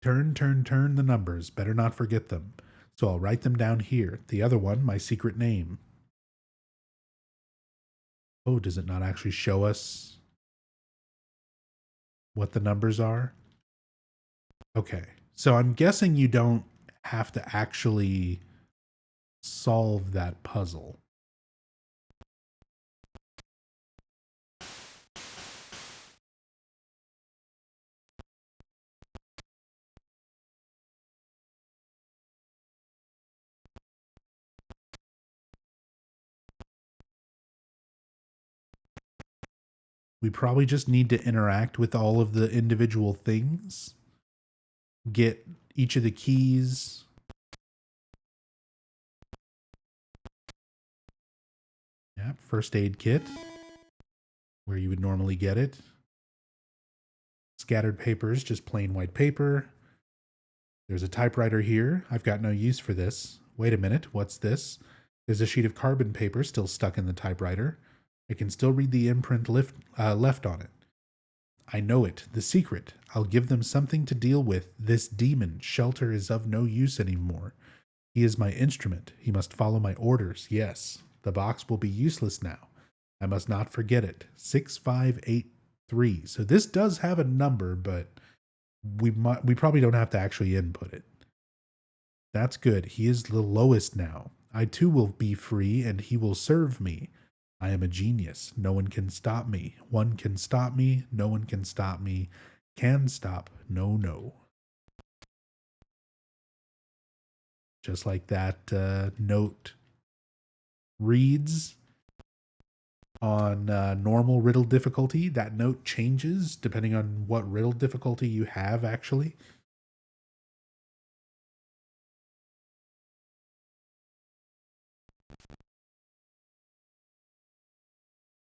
Turn the numbers. Better not forget them. So I'll write them down here. The other one, my secret name. Oh, does it not actually show us what the numbers are? Okay. So I'm guessing you don't have to actually solve that puzzle. We probably just need to interact with all of the individual things, get each of the keys. Yeah, first aid kit, where you would normally get it. Scattered papers, just plain white paper. There's a typewriter here. I've got no use for this. Wait a minute, what's this? There's a sheet of carbon paper still stuck in the typewriter. I can still read the imprint left on it. I know it, the secret. I'll give them something to deal with. This demon, Shelter, is of no use anymore. He is my instrument. He must follow my orders. Yes, the box will be useless now. I must not forget it. 6583. So this does have a number, but we probably don't have to actually input it. That's good. He is the lowest now. I too will be free, and he will serve me. I am a genius. No one can stop me. One can stop me. No one can stop me. Can stop. No, no. Just like that note reads on normal riddle difficulty. That note changes depending on what riddle difficulty you have, actually.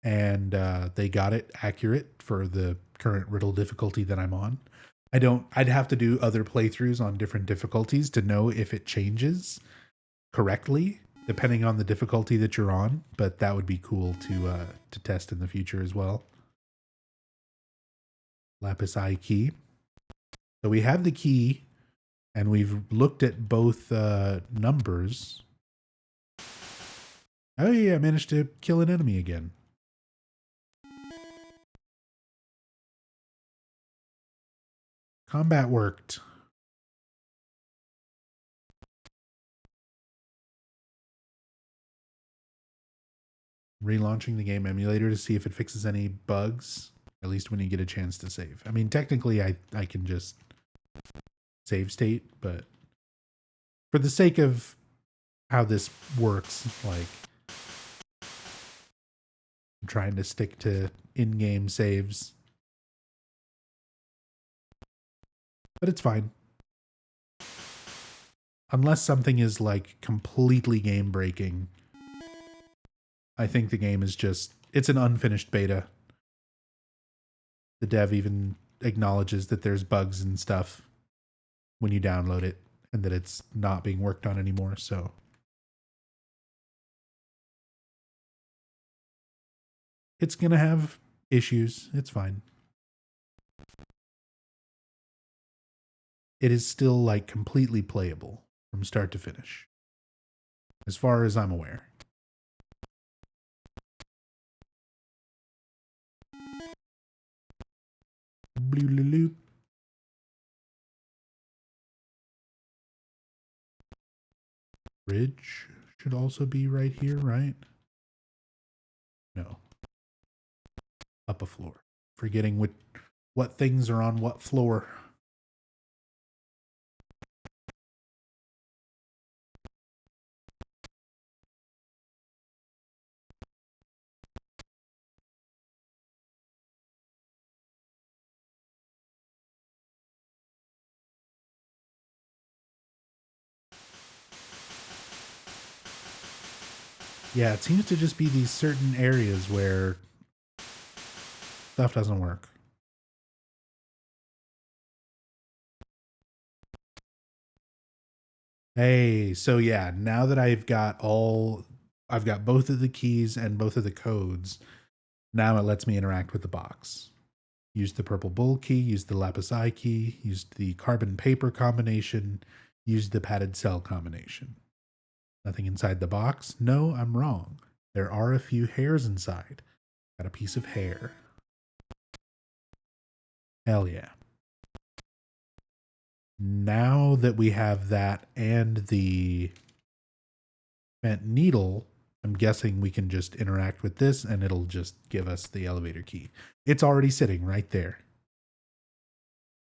And they got it accurate for the current riddle difficulty that I'm on. I'd have to do other playthroughs on different difficulties to know if it changes correctly depending on the difficulty that you're on, but that would be cool to test in the future as well. Lapis eye key. So we have the key and we've looked at both numbers. Oh yeah, I managed to kill an enemy again. Combat worked. Relaunching the game emulator to see if it fixes any bugs, at least when you get a chance to save. I mean, technically I can just save state, but for the sake of how this works, like I'm trying to stick to in-game saves. But it's fine. Unless something is like completely game breaking, I think the game is just, it's an unfinished beta. The dev even acknowledges that there's bugs and stuff when you download it and that it's not being worked on anymore, so. It's gonna have issues. It's fine. It is still like completely playable from start to finish, as far as I'm aware. Bloop. Bridge should also be right here, right? No. Up a floor. Forgetting what things are on what floor. Yeah, it seems to just be these certain areas where stuff doesn't work. Hey, so yeah, now that I've got both of the keys and both of the codes, now it lets me interact with the box. Used the purple bull key, used the lapis eye key, used the carbon paper combination, used the padded cell combination. Nothing inside the box? No, I'm wrong. There are a few hairs inside. Got a piece of hair. Hell yeah. Now that we have that and the bent needle, I'm guessing we can just interact with this and it'll just give us the elevator key. It's already sitting right there.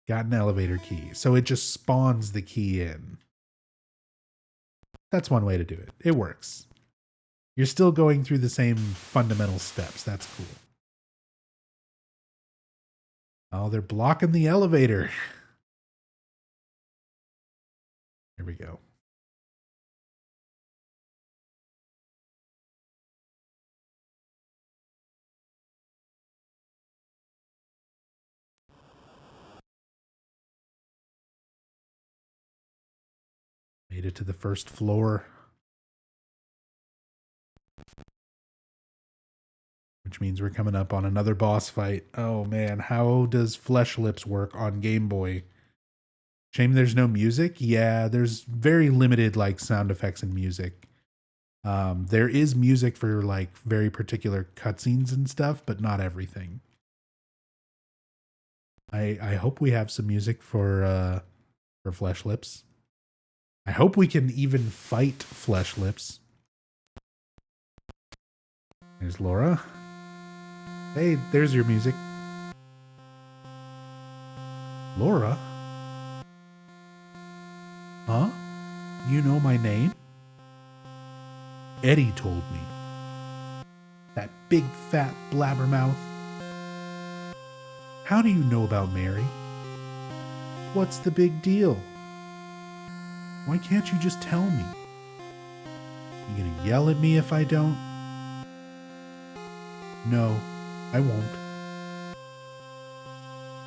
Got an elevator key. So it just spawns the key in. That's one way to do it. It works. You're still going through the same fundamental steps. That's cool. Oh, they're blocking the elevator. Here we go. Made it to the first floor. Which means we're coming up on another boss fight. Oh man, how does Flesh Lips work on Game Boy? Shame there's no music. Yeah, there's very limited like sound effects and music. There is music for like very particular cutscenes and stuff, but not everything. I hope we have some music for Flesh Lips. I hope we can even fight Flesh Lips. There's Laura. Hey, there's your music. Laura? Huh? You know my name? Eddie told me. That big fat blabbermouth. How do you know about Mary? What's the big deal? Why can't you just tell me? You gonna yell at me if I don't? No, I won't.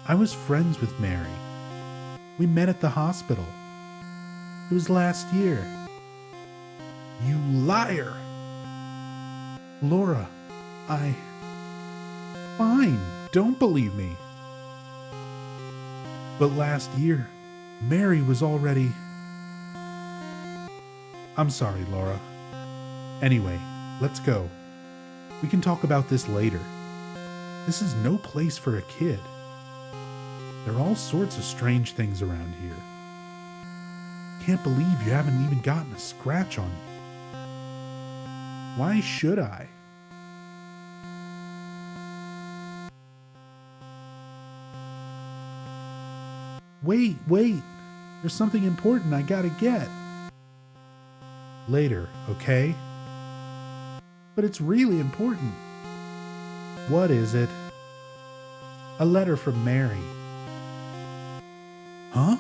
I was friends with Mary. We met at the hospital. It was last year. You liar! Laura, Fine, don't believe me. But last year, Mary was already... I'm sorry, Laura. Anyway, let's go. We can talk about this later. This is no place for a kid. There are all sorts of strange things around here. Can't believe you haven't even gotten a scratch on you. Why should I? Wait. There's something important I gotta get. Later, okay? But it's really important. What is it? A letter from Mary. Huh?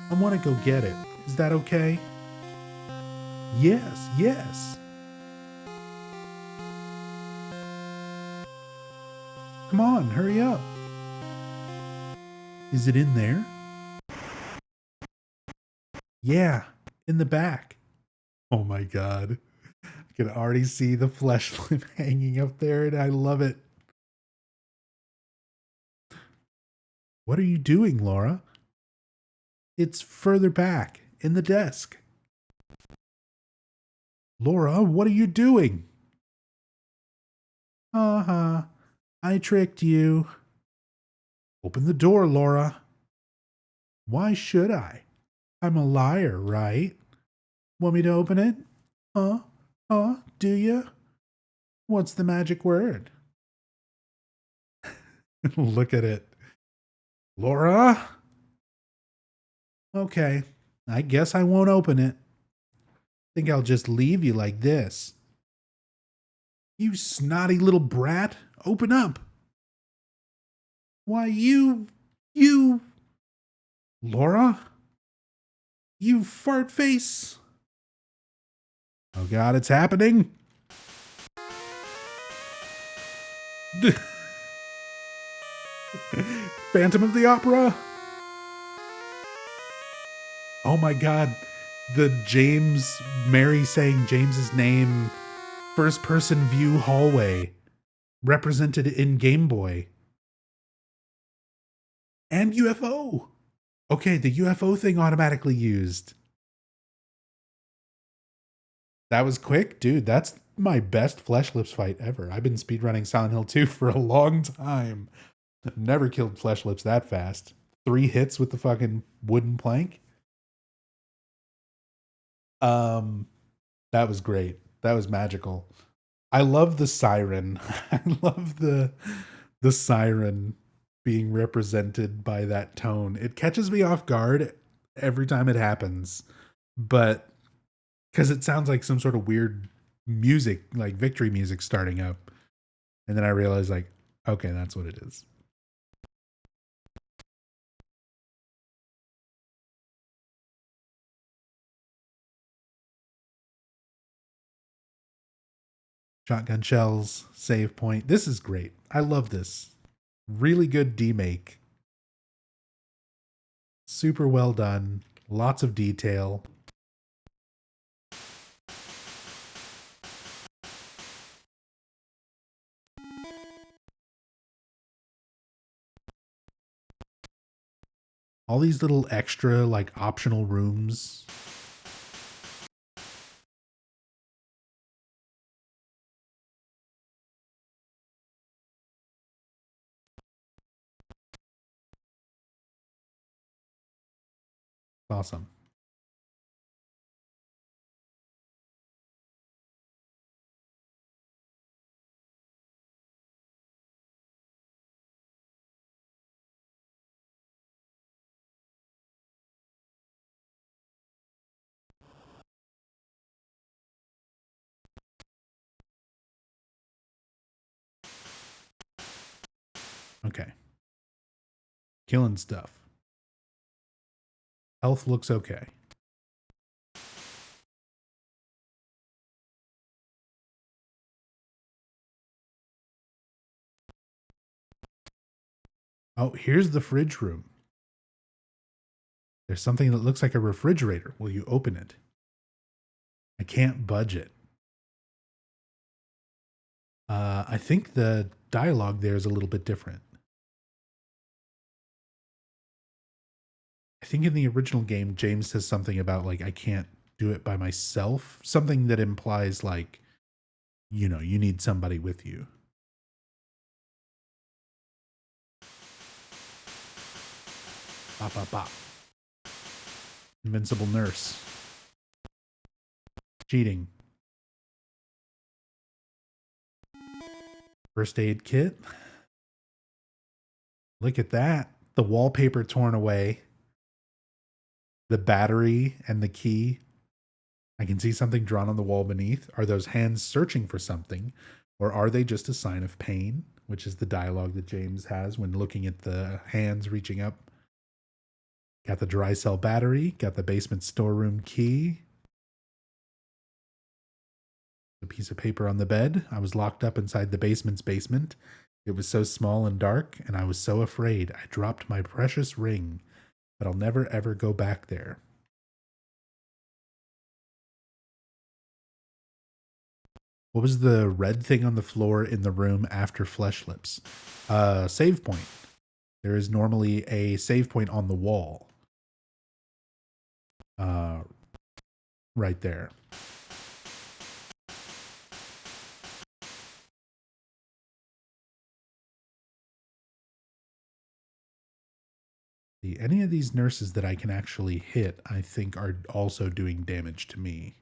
I want to go get it. Is that okay? Yes. Come on, hurry up. Is it in there? Yeah, in the back. Oh my god. I can already see the flesh lip hanging up there and I love it. What are you doing, Laura? It's further back, in the desk. Laura, what are you doing? Uh-huh. I tricked you. Open the door, Laura. Why should I? I'm a liar, right? Want me to open it? Do you? What's the magic word? Look at it. Laura? Okay, I guess I won't open it. Think I'll just leave you like this. You snotty little brat, open up. Why, you... Laura? You fart face. Oh god, it's happening. Phantom of the Opera. Oh my god, the Mary saying James's name, first person view hallway, represented in Game Boy. And UFO. Okay, the UFO thing automatically used. That was quick, dude. That's my best Flesh Lips fight ever. I've been speedrunning Silent Hill 2 for a long time. Never killed Flesh Lips that fast. 3 hits with the fucking wooden plank. Um, that was great. That was magical. I love the siren. I love the siren being represented by that tone. It catches me off guard every time it happens, but because it sounds like some sort of weird music, like victory music starting up, and then I realize, like, okay, that's what it is. Shotgun shells, save point. This is great. I love this. Really good demake. Super well done. Lots of detail. All these little extra, like, optional rooms. Awesome. Okay. Killing stuff. Health looks okay. Oh, here's the fridge room. There's something that looks like a refrigerator. Will you open it? I can't budge it. I think the dialogue there is a little bit different. I think in the original game, James says something about, like, I can't do it by myself. Something that implies, like, you know, you need somebody with you. Bop, bop, bop. Invincible nurse. Cheating. First aid kit. Look at that. The wallpaper torn away. The battery and the key. I can see something drawn on the wall beneath. Are those hands searching for something? Or are they just a sign of pain? Which is the dialogue that James has when looking at the hands reaching up. Got the dry cell battery. Got the basement storeroom key. A piece of paper on the bed. I was locked up inside the basement's basement. It was so small and dark, and I was so afraid I dropped my precious ring, but I'll never ever go back there. What was the red thing on the floor in the room after Flesh Lips? Save point. There is normally a save point on the wall. Right there. Any of these nurses that I can actually hit, I think, are also doing damage to me.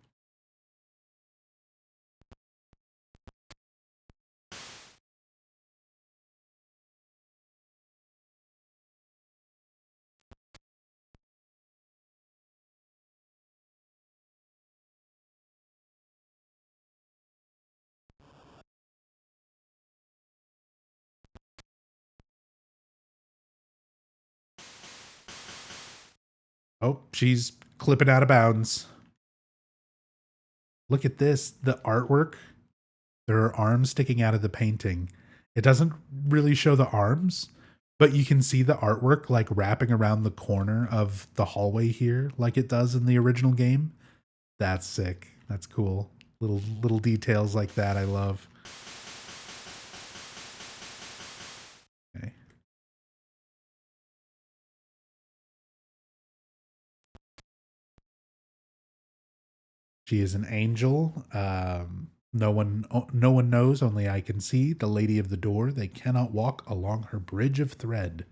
Oh, she's clipping out of bounds. Look at this. The artwork. There are arms sticking out of the painting. It doesn't really show the arms, but you can see the artwork, like, wrapping around the corner of the hallway here, like it does in the original game. That's sick. That's cool. Little details like that I love. Okay. She is an angel. No one knows, only I can see. The lady of the door, they cannot walk along her bridge of thread.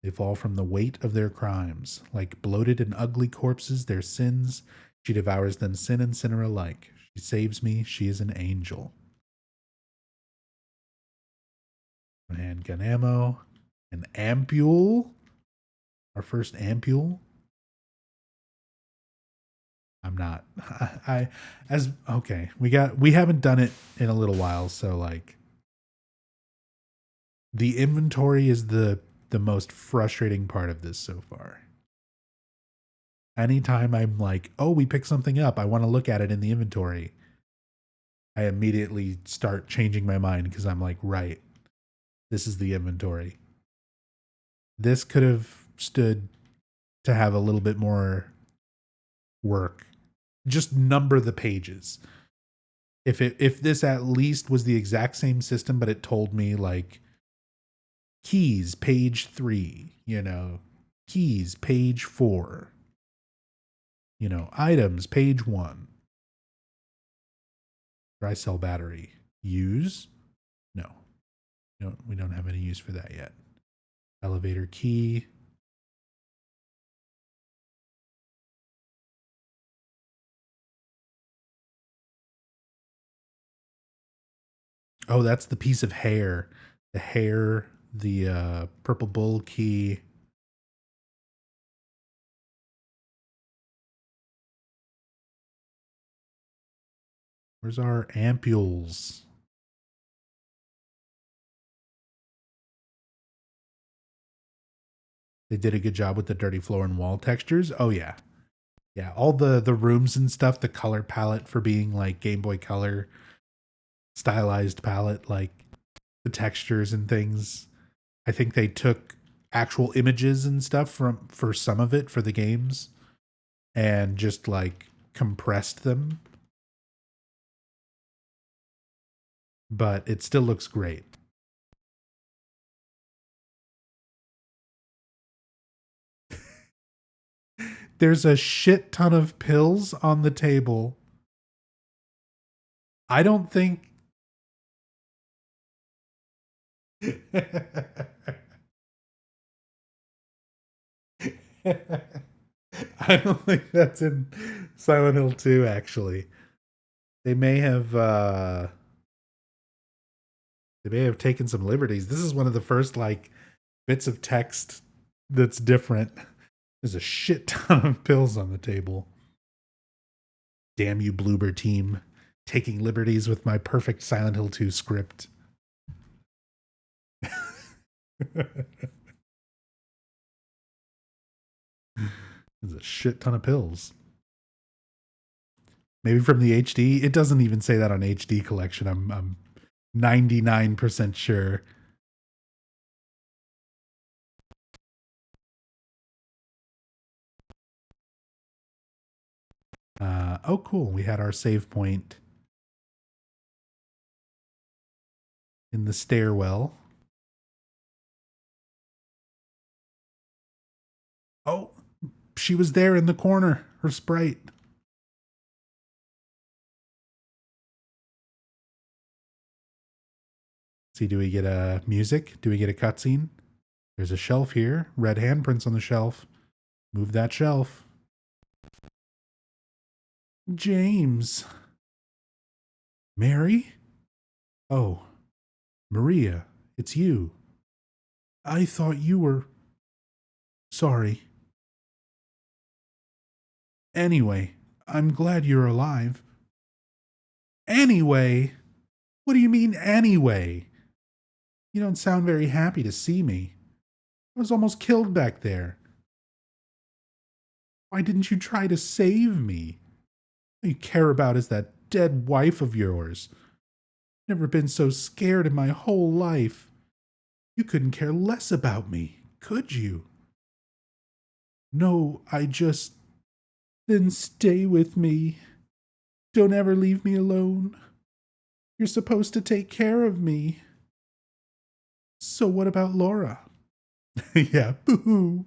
They fall from the weight of their crimes. Like bloated and ugly corpses, their sins, she devours them, sin and sinner alike. She saves me, she is an angel. Handgun ammo. An ampule. Our first ampule. I'm not. I as okay. We haven't done it in a little while, so like the inventory is the most frustrating part of this so far. Anytime I'm like, oh, we picked something up, I want to look at it in the inventory. I immediately start changing my mind because I'm like, right, this is the inventory. This could have stood to have a little bit more work. Just number the pages. If this at least was the exact same system, but it told me like keys page 3, keys page 4, items page 1. Dry cell battery. Use? No. No, we don't have any use for that yet. Elevator key. Oh, that's the piece of hair. The hair, the purple bull key. Where's our ampules? They did a good job with the dirty floor and wall textures. Oh yeah. Yeah, all the rooms and stuff, the color palette for being like Game Boy Color stylized palette, like the textures and things. I think they took actual images and stuff for some of it for the games and just like compressed them. But it still looks great. There's a shit ton of pills on the table. I don't think I don't think that's in Silent Hill 2 actually. They may have taken some liberties. This is one of the first like bits of text that's different. There's a shit ton of pills on the table. Damn you, Bloober team, taking liberties with my perfect Silent Hill 2 script. There's a shit ton of pills. Maybe from the HD. It doesn't even say that on HD collection. I'm 99% sure. Oh, cool. We had our save point in the stairwell. Oh, she was there in the corner, her sprite. See, do we get a music? Do we get a cutscene? There's a shelf here. Red handprints on the shelf. Move that shelf. James. Mary? Oh, Maria, it's you. I thought you were... Sorry. Anyway, I'm glad you're alive. Anyway? What do you mean, anyway? You don't sound very happy to see me. I was almost killed back there. Why didn't you try to save me? All you care about is that dead wife of yours. Never been so scared in my whole life. You couldn't care less about me, could you? No, I just... Then stay with me. Don't ever leave me alone. You're supposed to take care of me. So what about Laura? Yeah, boo-hoo.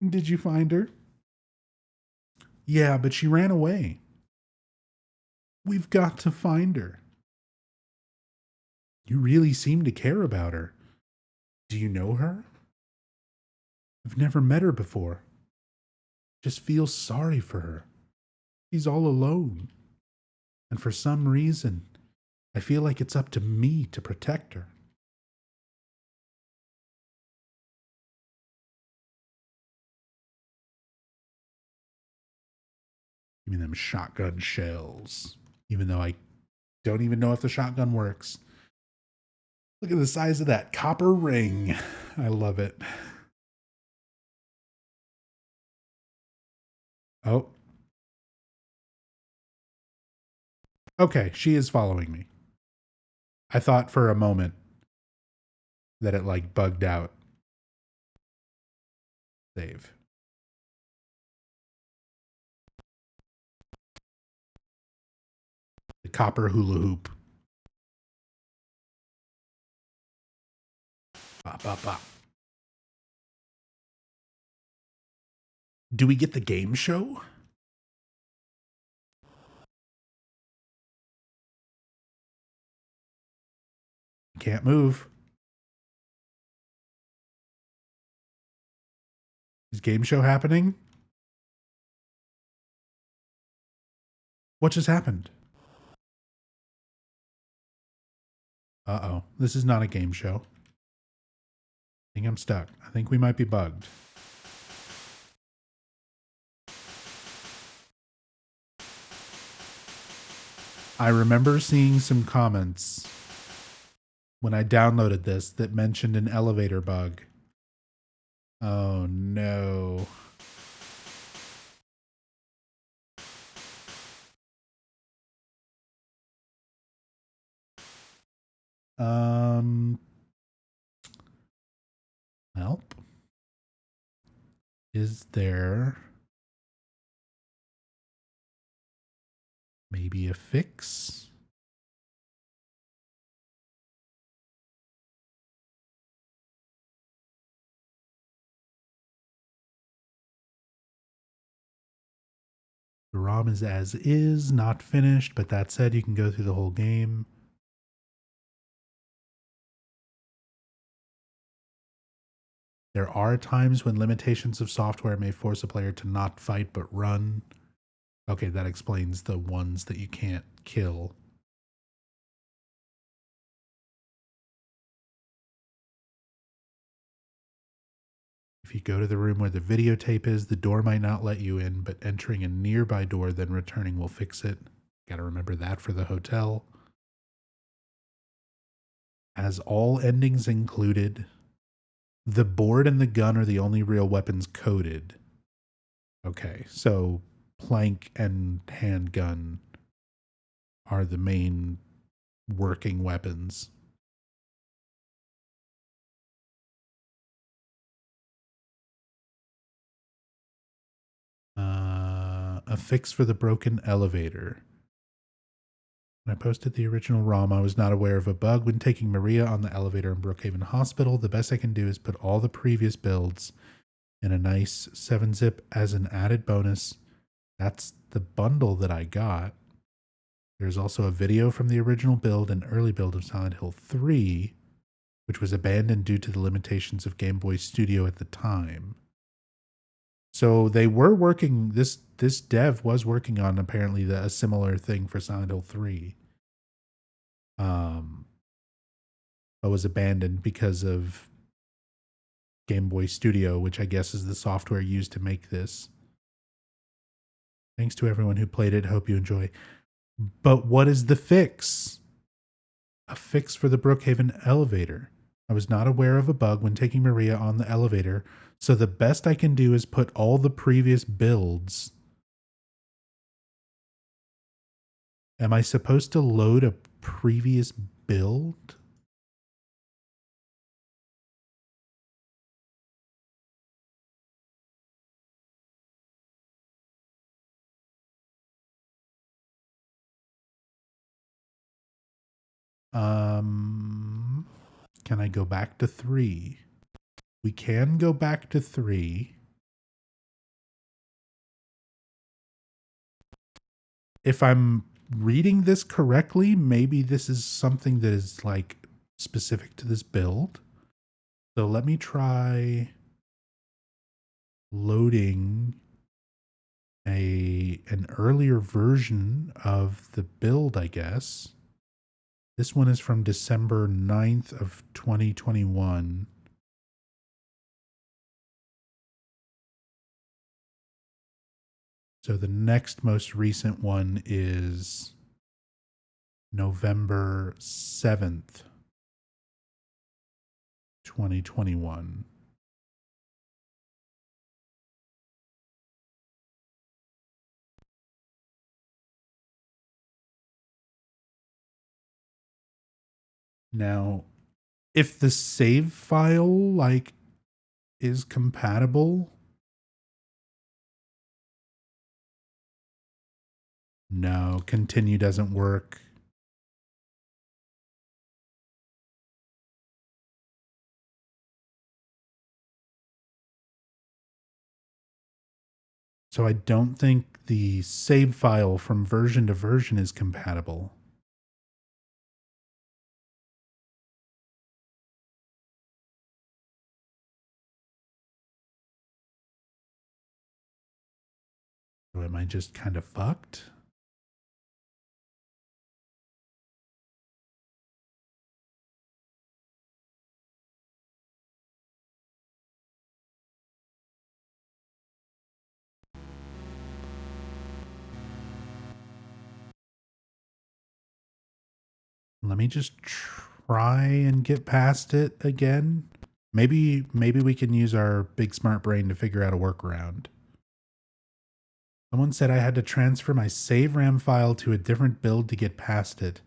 Did you find her? Yeah, but she ran away. We've got to find her. You really seem to care about her. Do you know her? I've never met her before. Just feel sorry for her. She's all alone. And for some reason, I feel like it's up to me to protect her. Give me them shotgun shells. Even though I don't even know if the shotgun works. Look at the size of that copper ring. I love it. Oh. Okay, she is following me. I thought for a moment that it like bugged out. Save. The copper hula hoop. Bop, bop, bop. Do we get the game show? Can't move. Is game show happening? What just happened? Uh-oh. This is not a game show. I think I'm stuck. I think we might be bugged. I remember seeing some comments when I downloaded this that mentioned an elevator bug. Oh no. Help. Is there maybe a fix? The ROM is as is, not finished, but that said, you can go through the whole game. There are times when limitations of software may force a player to not fight but run. Okay, that explains the ones that you can't kill. If you go to the room where the videotape is, the door might not let you in, but entering a nearby door, then returning will fix it. Gotta remember that for the hotel. Has all endings included. The board and the gun are the only real weapons coded. Okay, so plank and handgun are the main working weapons. A fix for the broken elevator. When I posted the original ROM, I was not aware of a bug when taking Maria on the elevator in Brookhaven Hospital. The best I can do is put all the previous builds in a nice 7-zip as an added bonus. That's the bundle that I got. There's also a video from the original build and early build of Silent Hill 3, which was abandoned due to the limitations of Gameboy Studio at the time. So they were working, this dev was working on apparently a similar thing for Silent Hill 3. But was abandoned because of Game Boy Studio, which I guess is the software used to make this. Thanks to everyone who played it. Hope you enjoy. But what is the fix? A fix for the Brookhaven elevator. I was not aware of a bug when taking Maria on the elevator, so the best I can do is put all the previous builds. Am I supposed to load a previous build? Can I go back to 3? We can go back to 3. if I'm reading this correctly, maybe this is something that is like specific to this build. So let me try loading an earlier version of the build, I guess. This one is from December 9th of 2021. So the next most recent one is November 7th, 2021. Now, if the save file like is compatible, no, continue doesn't work. So I don't think the save file from version to version is compatible. So am I just kind of fucked? Let me just try and get past it again. Maybe we can use our big smart brain to figure out a workaround. Someone said I had to transfer my save RAM file to a different build to get past it.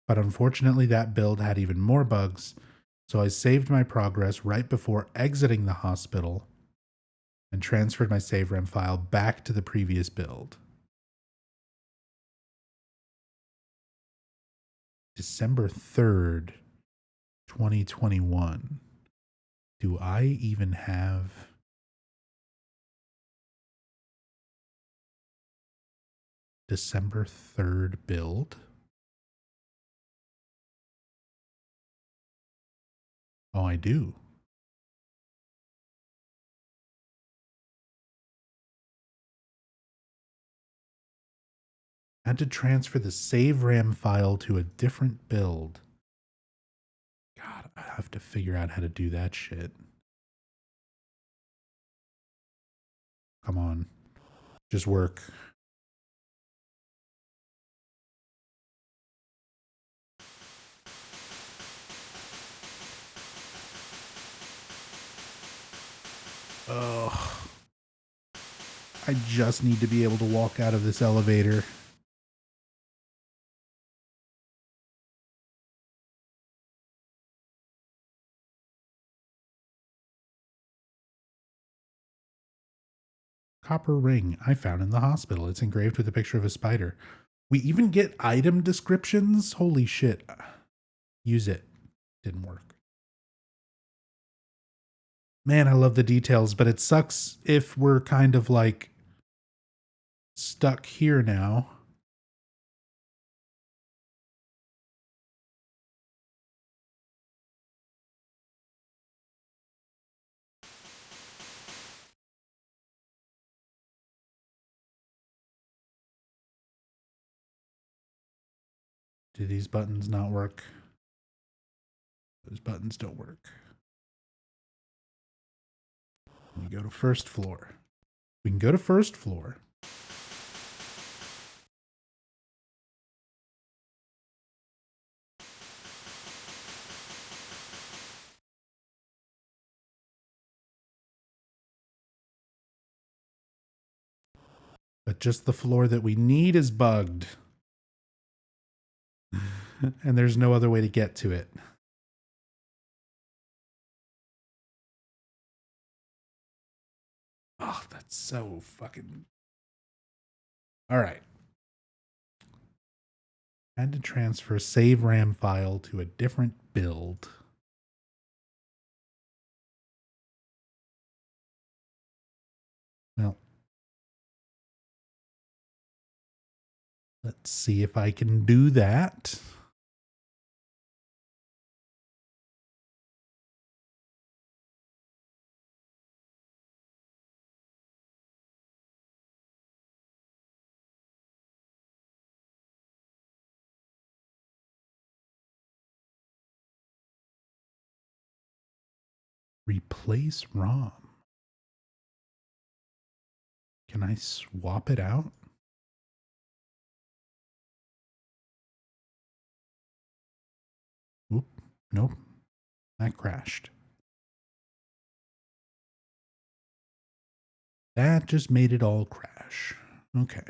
But unfortunately that build had even more bugs, so I saved my progress right before exiting the hospital and transferred my save RAM file back to the previous build. December 3rd, 2021. Do I even have December 3rd build? Oh, I do. I had to transfer the save RAM file to a different build. God, I have to figure out how to do that shit. Come on. Just work. Ugh. I just need to be able to walk out of this elevator. Copper ring I found in the hospital. It's engraved with a picture of a spider. We even get item descriptions? Holy shit. Use it. Didn't work. Man, I love the details, but it sucks if we're kind of like stuck here now. Do these buttons not work? Those buttons don't work. We go to first floor. We can go to first floor. But just the floor that we need is bugged. And there's no other way to get to it. Oh, that's so fucking... All right. Had to transfer save RAM file to a different build. Well, Let's see if I can do that. Replace ROM. Can I swap it out? Oop, nope. That crashed. That just made it all crash. Okay.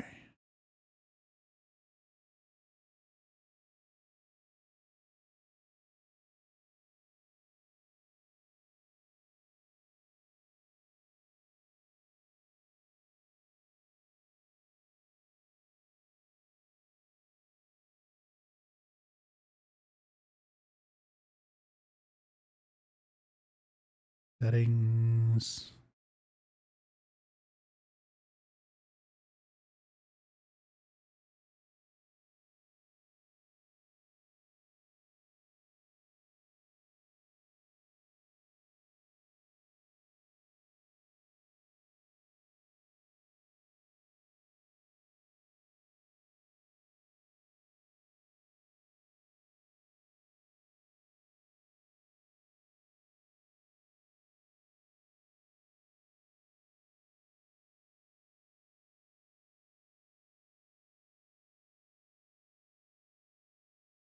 Settings.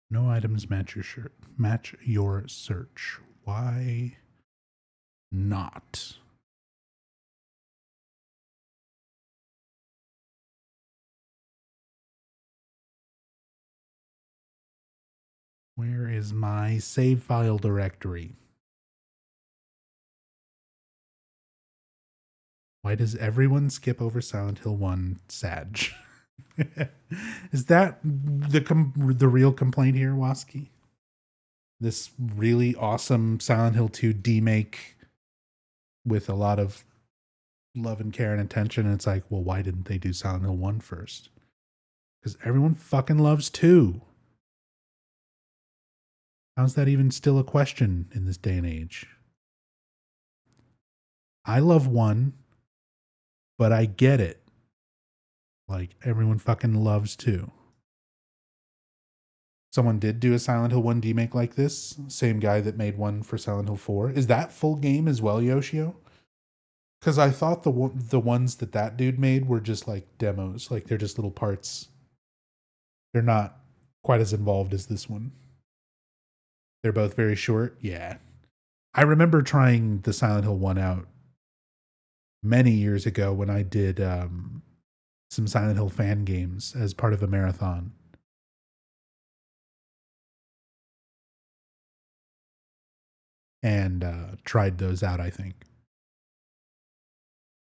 No items match your shirt. Match your search. Why not? Where is my save file directory? Why does everyone skip over Silent Hill 1 Sag? Is that the real complaint here, Waski? This really awesome Silent Hill 2 demake with a lot of love and care and attention. And it's like, well, why didn't they do Silent Hill 1 first? Because everyone fucking loves 2. How's that even still a question in this day and age? I love 1, but I get it. Like, everyone fucking loves 2. Someone did do a Silent Hill 1 remake like this. Same guy that made one for Silent Hill 4. Is that full game as well, Yoshio? Because I thought the ones that dude made were just like demos. Like, they're just little parts. They're not quite as involved as this one. They're both very short. Yeah. I remember trying the Silent Hill 1 out many years ago when I did some Silent Hill fan games as part of a marathon. And tried those out, I think.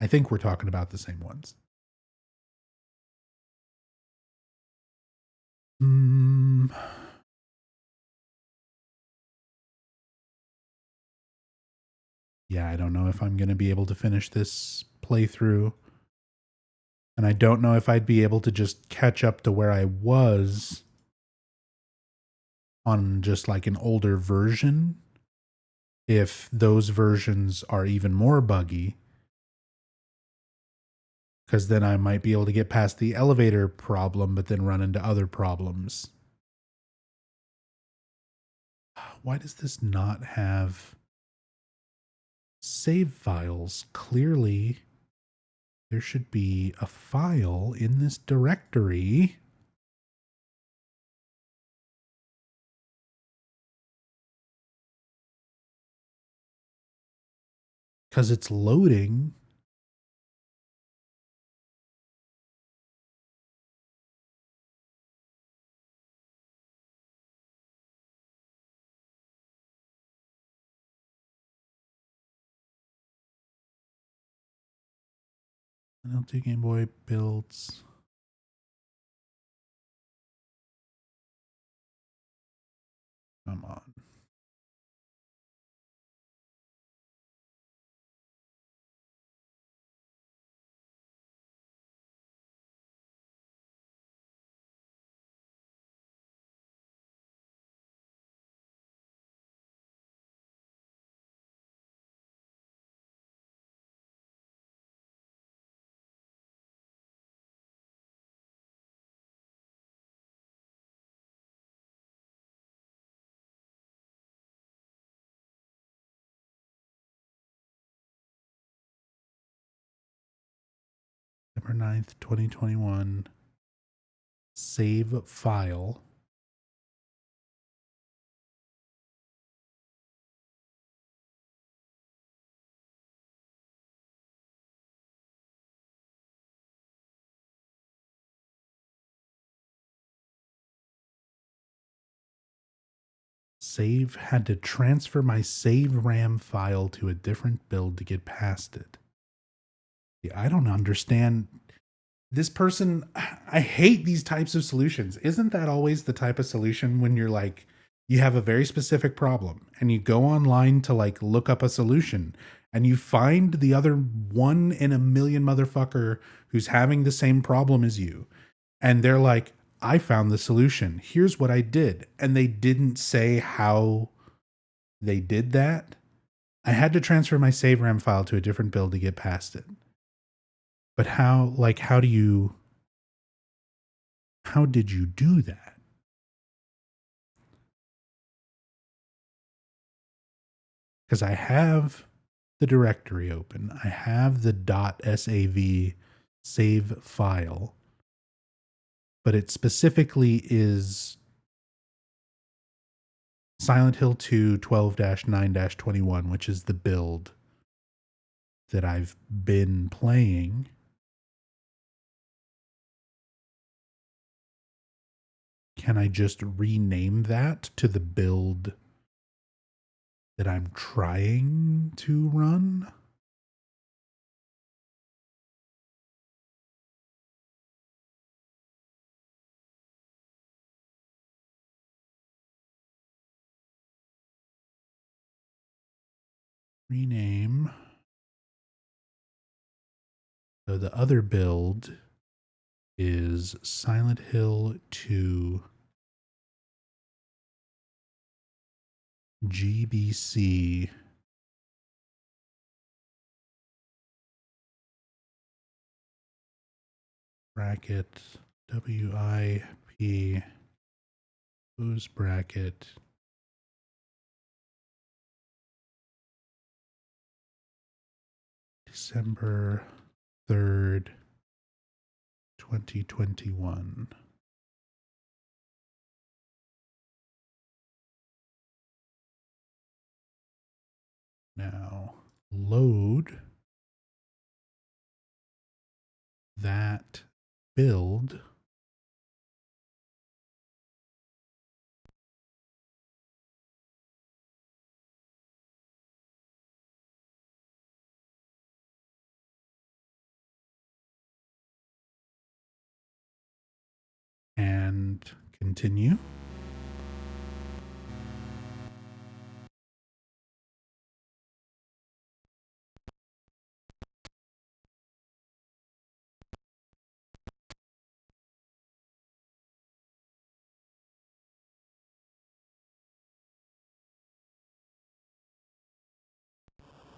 I think we're talking about the same ones. Yeah, I don't know if I'm going to be able to finish this playthrough. And I don't know if I'd be able to just catch up to where I was on just like an older version. If those versions are even more buggy. Because then I might be able to get past the elevator problem, but then run into other problems. Why does this not have save files? Clearly, there should be a file in this directory. Because it's loading. L2 Gameboy builds. Come on. 9th, 2021. Save file. Save had to transfer my save RAM file to a different build to get past it. Yeah, I don't understand. This person, I hate these types of solutions. Isn't that always the type of solution when you're like, you have a very specific problem and you go online to like look up a solution and you find the other one in a million motherfucker who's having the same problem as you. And they're like, I found the solution. Here's what I did. And they didn't say how they did that. I had to transfer my save RAM file to a different build to get past it. But how did you do that? Because I have the directory open. I have the .sav save file. But it specifically is Silent Hill 2 12-9-21, which is the build that I've been playing. Can I just rename that to the build that I'm trying to run? Rename. So the other build is Silent Hill 2 GBC bracket WIP close bracket December 3rd, 2021. Now load that build and continue.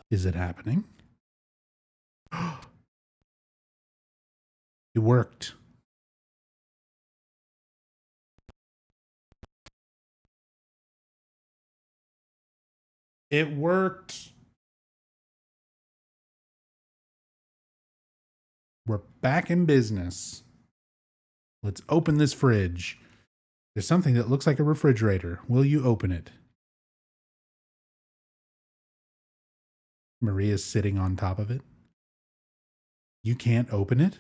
Is it happening? It worked. It worked. We're back in business. Let's open this fridge. There's something that looks like a refrigerator. Will you open it? Maria's sitting on top of it. You can't open it?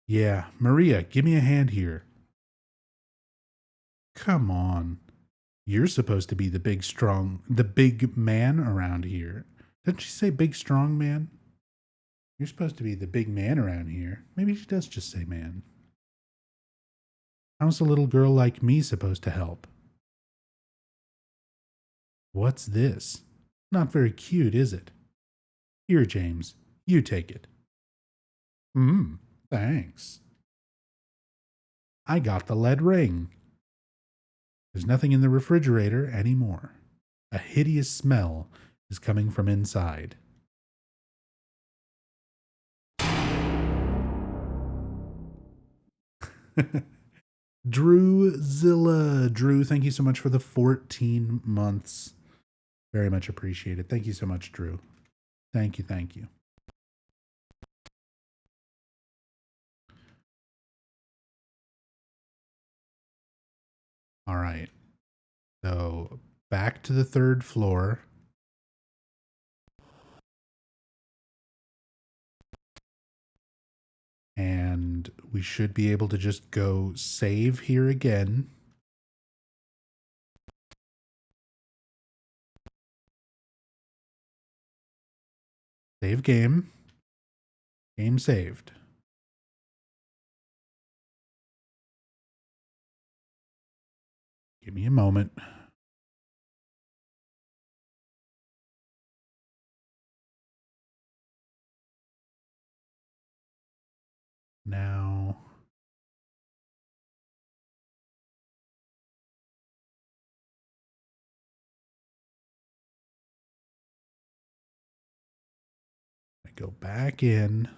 Yeah, Maria, give me a hand here. Come on. You're supposed to be the big man around here. Didn't she say big strong man? You're supposed to be the big man around here. Maybe she does just say man. How's a little girl like me supposed to help? What's this? Not very cute, is it? Here, James, you take it. Thanks. I got the lead ring. There's nothing in the refrigerator anymore. A hideous smell is coming from inside. Drewzilla. Drew, thank you so much for the 14 months. Very much appreciated. Thank you so much, Drew. Thank you. All right. So back to the third floor. And we should be able to just go save here again. Save game. Game saved. Give me a moment. Now, I go back in,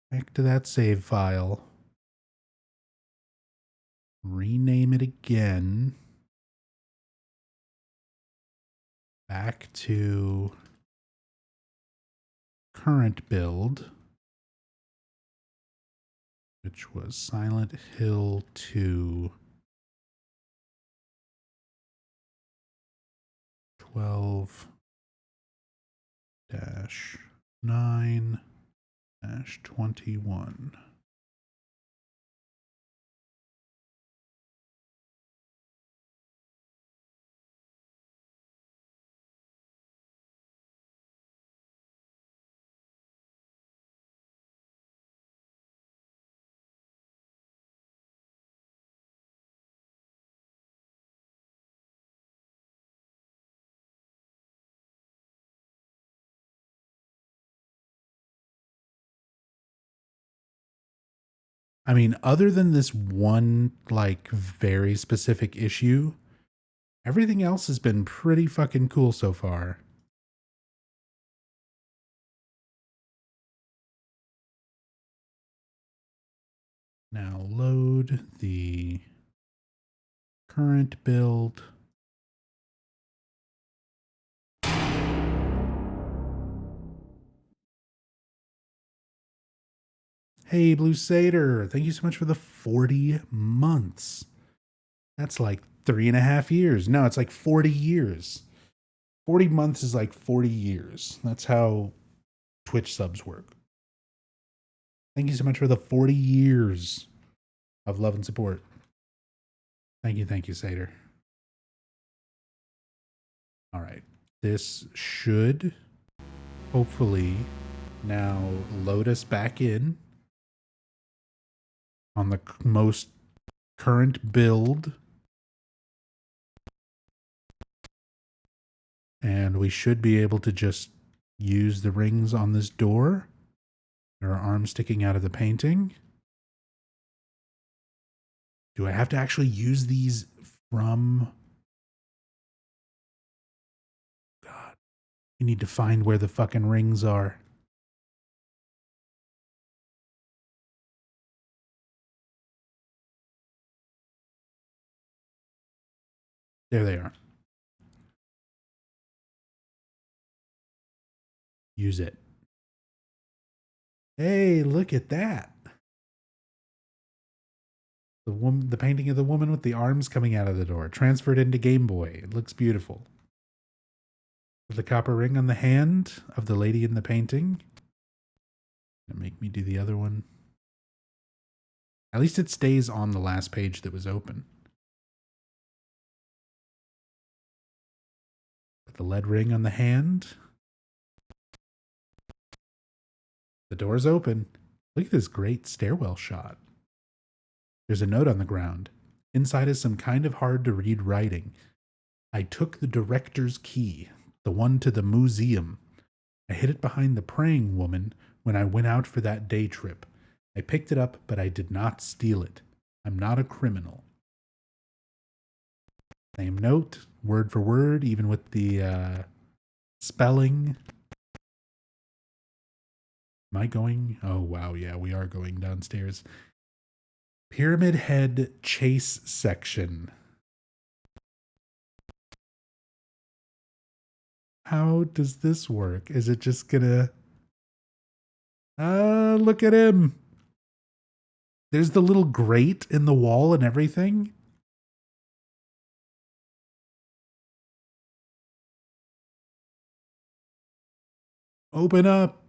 back to that save file, rename it again, back to current build, which was Silent Hill 2 12-9-21. I mean, other than this one, like, very specific issue, everything else has been pretty fucking cool so far. Now load the current build. Hey, Blue Satyr, thank you so much for the 40 months. That's like 3.5 years. No, it's like 40 years. 40 months is like 40 years. That's how Twitch subs work. Thank you so much for the 40 years of love and support. Thank you, Satyr. All right. This should hopefully now load us back in on the most current build. And we should be able to just use the rings on this door. There are arms sticking out of the painting. Do I have to actually use these from... God. You need to find where the fucking rings are. There they are. Use it. Hey, look at that. The painting of the woman with the arms coming out of the door, transferred into Gameboy. It looks beautiful. The copper ring on the hand of the lady in the painting. Make me do the other one. At least it stays on the last page that was open. Put the lead ring on the hand. The door's open. Look at this great stairwell shot. There's a note on the ground. Inside is some kind of hard to read writing. I took the director's key, the one to the museum. I hid it behind the praying woman when I went out for that day trip. I picked it up, but I did not steal it. I'm not a criminal. Same note, word for word, even with the spelling. Am I going? Oh, wow. Yeah, we are going downstairs. Pyramid Head Chase section. How does this work? Is it just gonna... look at him. There's the little grate in the wall and everything. Open up.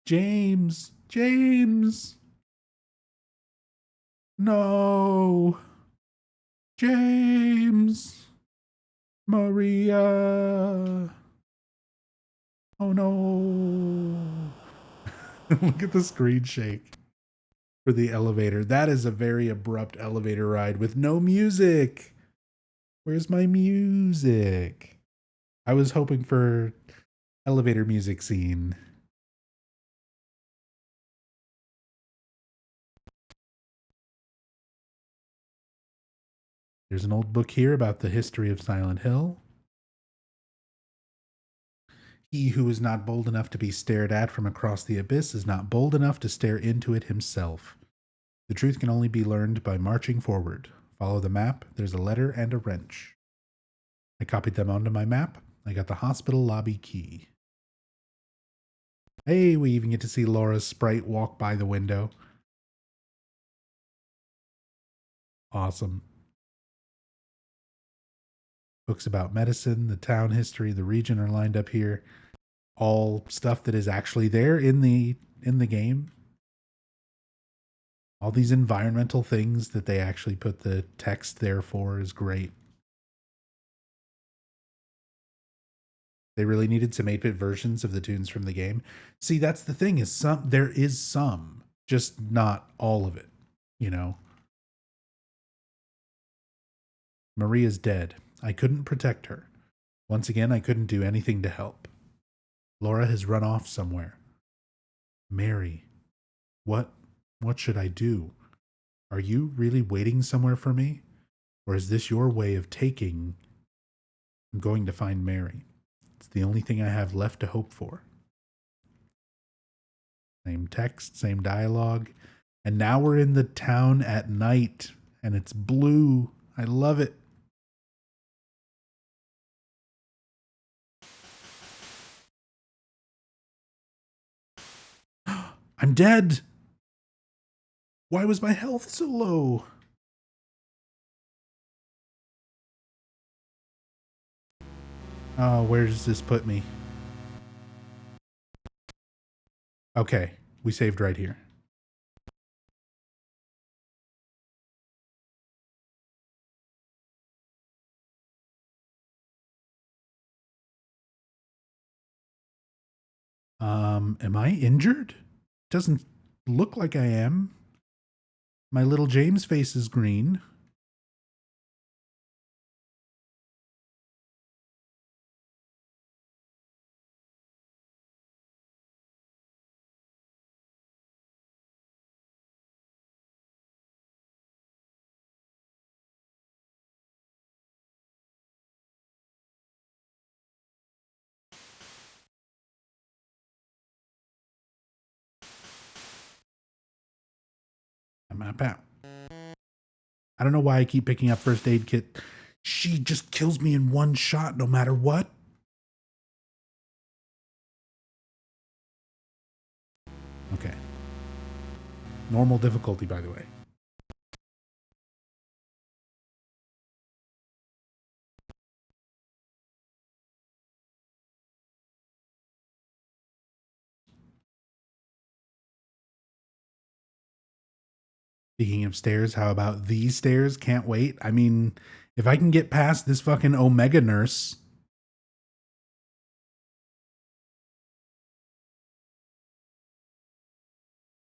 James. James. No. James. Maria. Oh no. Look at the screen shake for the elevator. That is a very abrupt elevator ride with no music. Where's my music? I was hoping for elevator music scene. There's an old book here about the history of Silent Hill. He who is not bold enough to be stared at from across the abyss is not bold enough to stare into it himself. The truth can only be learned by marching forward. Follow the map. There's a letter and a wrench. I copied them onto my map. I got the hospital lobby key. Hey, we even get to see Laura's sprite walk by the window. Awesome. Books about medicine, the town history, the region are lined up here. All stuff that is actually there in the game. All these environmental things that they actually put the text there for is great. They really needed some 8-bit versions of the tunes from the game. See, that's the thing, is there is some, just not all of it, you know. Maria's dead. I couldn't protect her. Once again, I couldn't do anything to help. Laura has run off somewhere. Mary, what should I do? Are you really waiting somewhere for me? Or is this your way of taking? I'm going to find Mary. It's the only thing I have left to hope for. Same text, same dialogue. And now we're in the town at night, and it's blue. I love it. I'm dead. Why was my health so low? Oh, where does this put me? Okay, we saved right here. Am I injured? Doesn't look like I am. My little James face is green. I'm out. I don't know why I keep picking up first aid kit. She just kills me in one shot no matter what. Okay. Normal difficulty, by the way. Speaking of stairs, how about these stairs? Can't wait. I mean, if I can get past this fucking Omega nurse.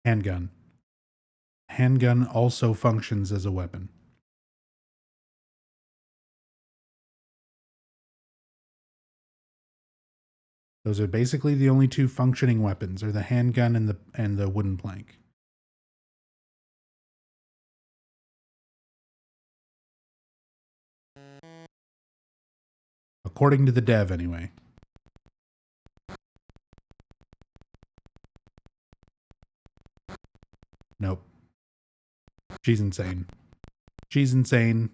Handgun. Handgun also functions as a weapon. Those are basically the only two functioning weapons, are the handgun and the wooden plank. According to the dev, anyway. Nope. She's insane. She's insane.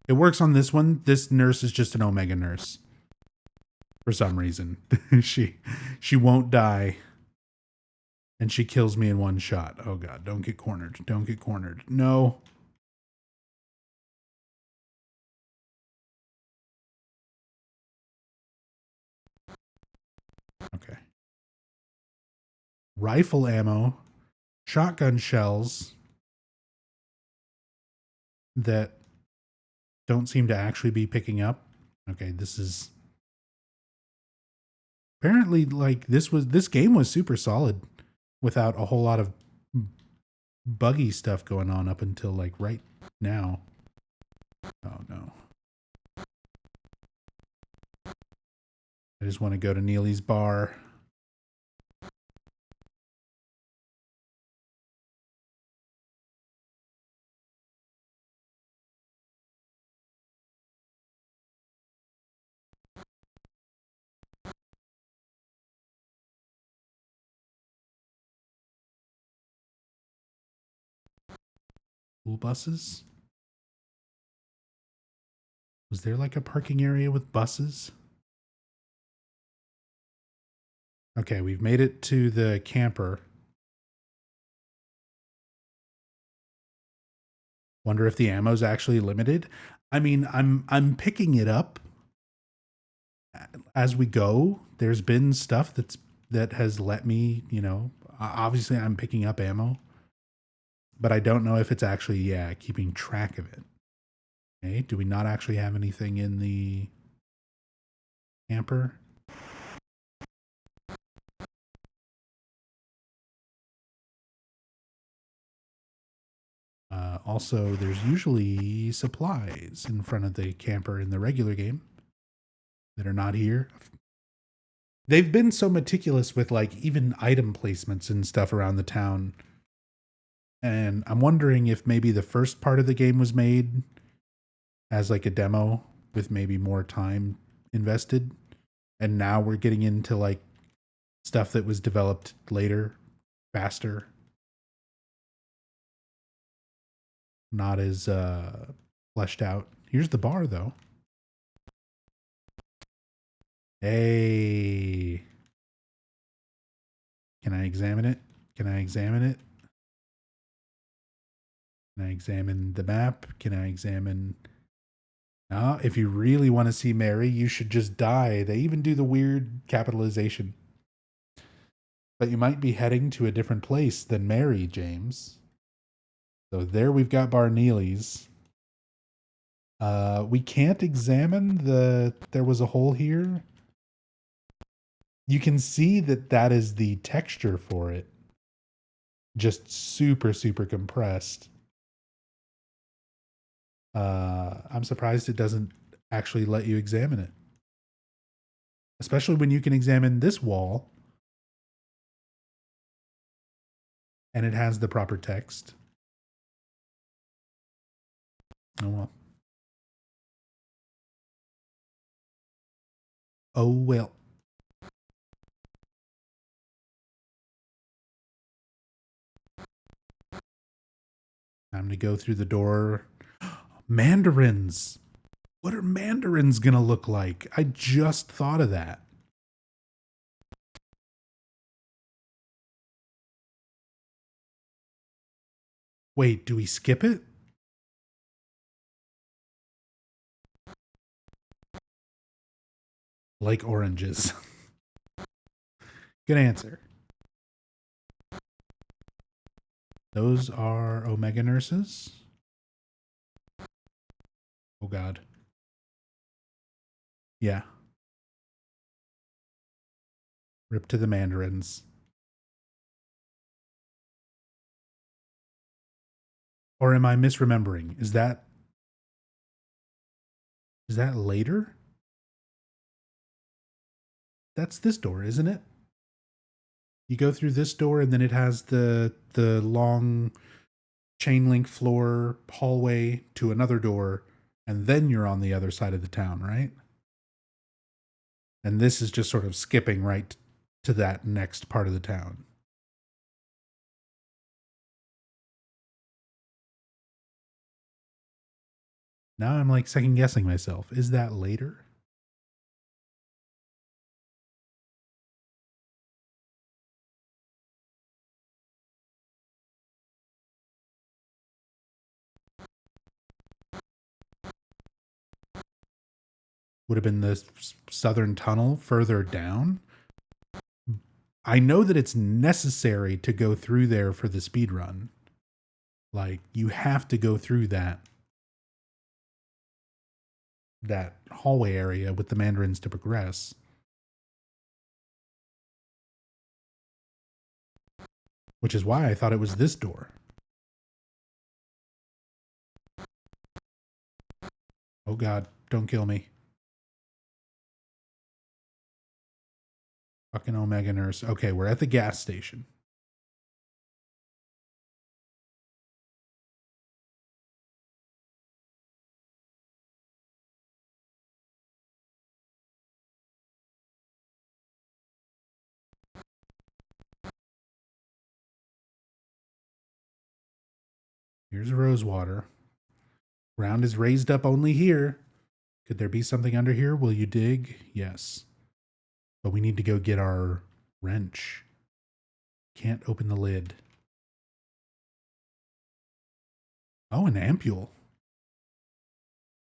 It works on this one. This nurse is just an Omega nurse. For some reason. she won't die. And she kills me in one shot. Oh god, don't get cornered. Don't get cornered. No. Okay. Rifle ammo, shotgun shells that don't seem to actually be picking up. Okay, this is apparently like this game was super solid without a whole lot of buggy stuff going on up until like right now. Oh no. I just want to go to Neely's bar. School buses? Was there like a parking area with buses? Okay, we've made it to the camper. Wonder if the ammo's actually limited. I mean, I'm picking it up as we go. There's been stuff that has let me, obviously I'm picking up ammo, but I don't know if it's actually keeping track of it. Okay, do we not actually have anything in the camper? Also, there's usually supplies in front of the camper in the regular game that are not here. They've been so meticulous with like even item placements and stuff around the town. And I'm wondering if maybe the first part of the game was made as like a demo with maybe more time invested. And now we're getting into like stuff that was developed later, faster. Not as fleshed out. Here's the bar though. Hey. Can I examine it? Can I examine it? Can I examine the map? Can I examine... if you really want to see Mary, you should just die. They even do the weird capitalization. But you might be heading to a different place than Mary, James. So there we've got Barneely's. We can't examine there was a hole here. You can see that is the texture for it. Just super, super compressed. I'm surprised it doesn't actually let you examine it. Especially when you can examine this wall and it has the proper text. Oh well. Oh well. Time to go through the door. Mandarins. What are mandarins gonna look like? I just thought of that. Wait, do we skip it? Like oranges. Good answer. Those are Omega nurses. Oh God. Yeah. Rip to the mandarins. Or am I misremembering? Is that later? That's this door, isn't it? You go through this door and then it has the long chain link floor hallway to another door, and then you're on the other side of the town, right? And this is just sort of skipping right to that next part of the town. Now I'm like second guessing myself. Is that later? would have been the southern tunnel further down. I know that it's necessary to go through there for the speed run. Like, you have to go through that hallway area with the mandarins to progress. Which is why I thought it was this door. Oh god, don't kill me. Fucking Omega Nurse. Okay, we're at the gas station. Here's Rosewater. Ground is raised up only here. Could there be something under here? Will you dig? Yes. But we need to go get our wrench. Can't open the lid. Oh, an ampule.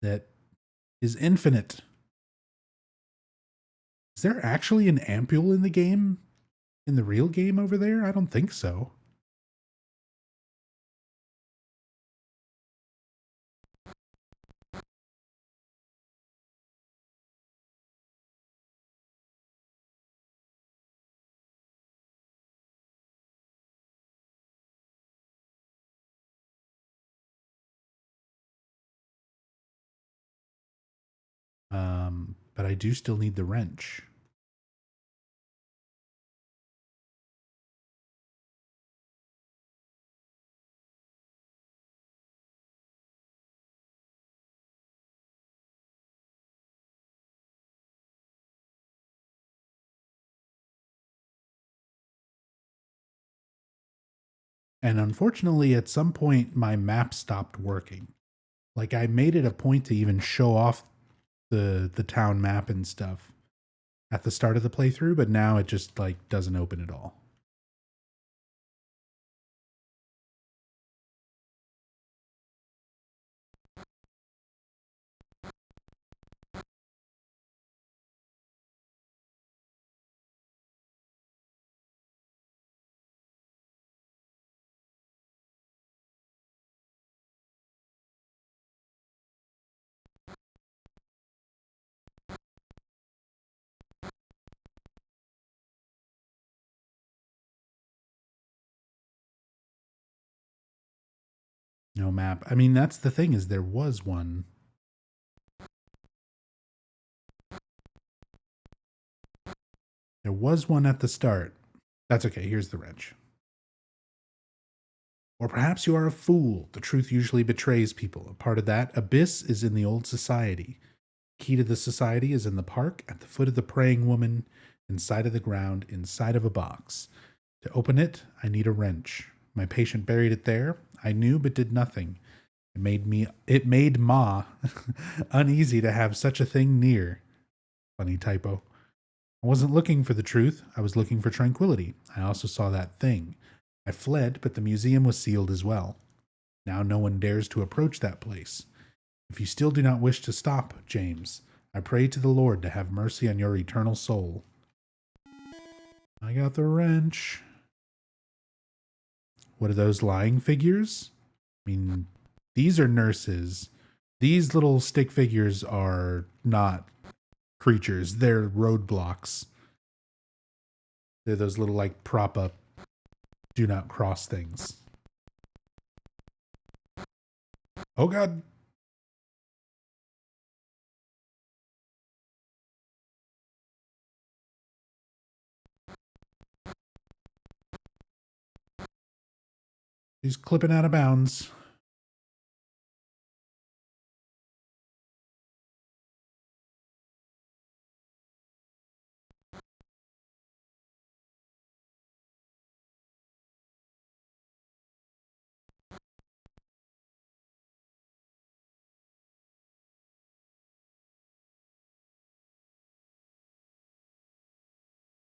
That is infinite. Is there actually an ampule in the game? In the real game over there? I don't think so. But I do still need the wrench. And unfortunately, at some point, my map stopped working. Like, I made it a point to even show off the town map and stuff at the start of the playthrough, but now it just like doesn't open at all. No map. I mean, that's the thing, is there was one. There was one at the start. That's okay. Here's the wrench. Or perhaps you are a fool. The truth usually betrays people. A part of that abyss is in the old society. Key to the society is in the park, at the foot of the praying woman, inside of the ground, inside of a box. To open it, I need a wrench. My patient buried it there. I knew but did nothing. It made Ma uneasy to have such a thing near. Funny typo. I wasn't looking for the truth. I was looking for tranquility. I also saw that thing. I fled, but the museum was sealed as well. Now no one dares to approach that place. If you still do not wish to stop, James, I pray to the Lord to have mercy on your eternal soul. I got the wrench. What are those lying figures? I mean, these are nurses. These little stick figures are not creatures. They're roadblocks. They're those little, like, prop up, do not cross things. Oh, God. He's clipping out of bounds.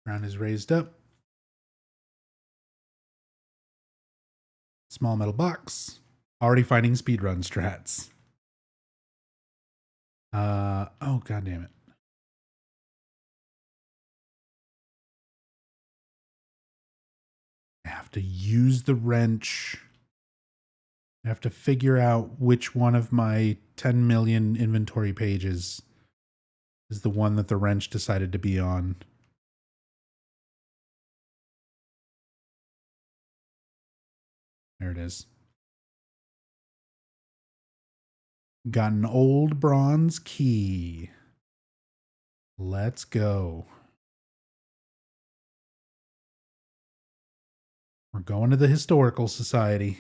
Ground is raised up. Small metal box. Already finding speedrun strats. Oh, god damn it. I have to use the wrench. I have to figure out which one of my 10 million inventory pages is the one that the wrench decided to be on. There it is. Got an old bronze key. Let's go. We're going to the Historical Society.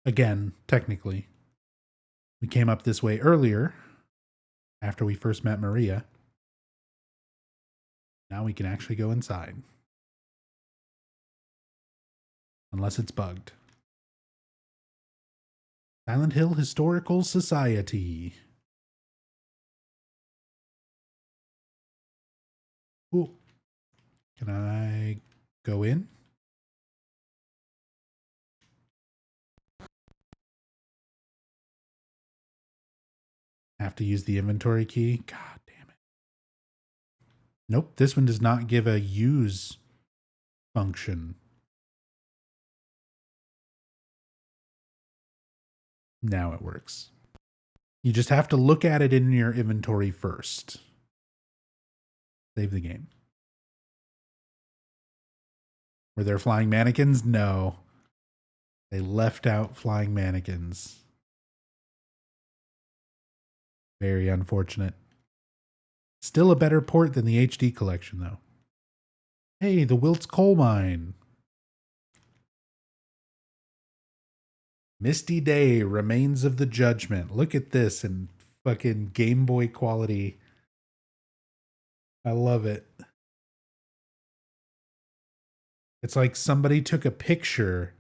Again, technically. We came up this way earlier, after we first met Maria. Now we can actually go inside. Unless it's bugged. Silent Hill Historical Society. Ooh. Can I go in? Have to use the inventory key? God damn it. Nope, this one does not give a use function. Now it works. You just have to look at it in your inventory first. Save the game. Were there flying mannequins? No. They left out flying mannequins. Very unfortunate. Still a better port than the HD collection, though. Hey, the Wilt's coal mine. Misty Day, Remains of the Judgment. Look at this in fucking Game Boy quality. I love it. It's like somebody took a picture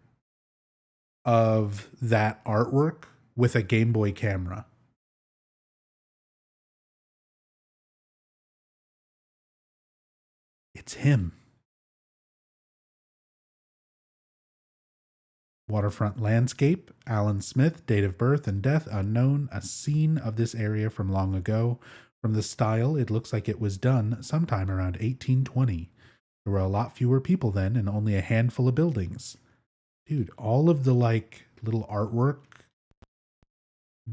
of that artwork with a Game Boy camera. It's him. Waterfront landscape, Alan Smith, date of birth and death unknown, a scene of this area from long ago. From the style, it looks like it was done sometime around 1820. There were a lot fewer people then and only a handful of buildings. Dude, all of the like little artwork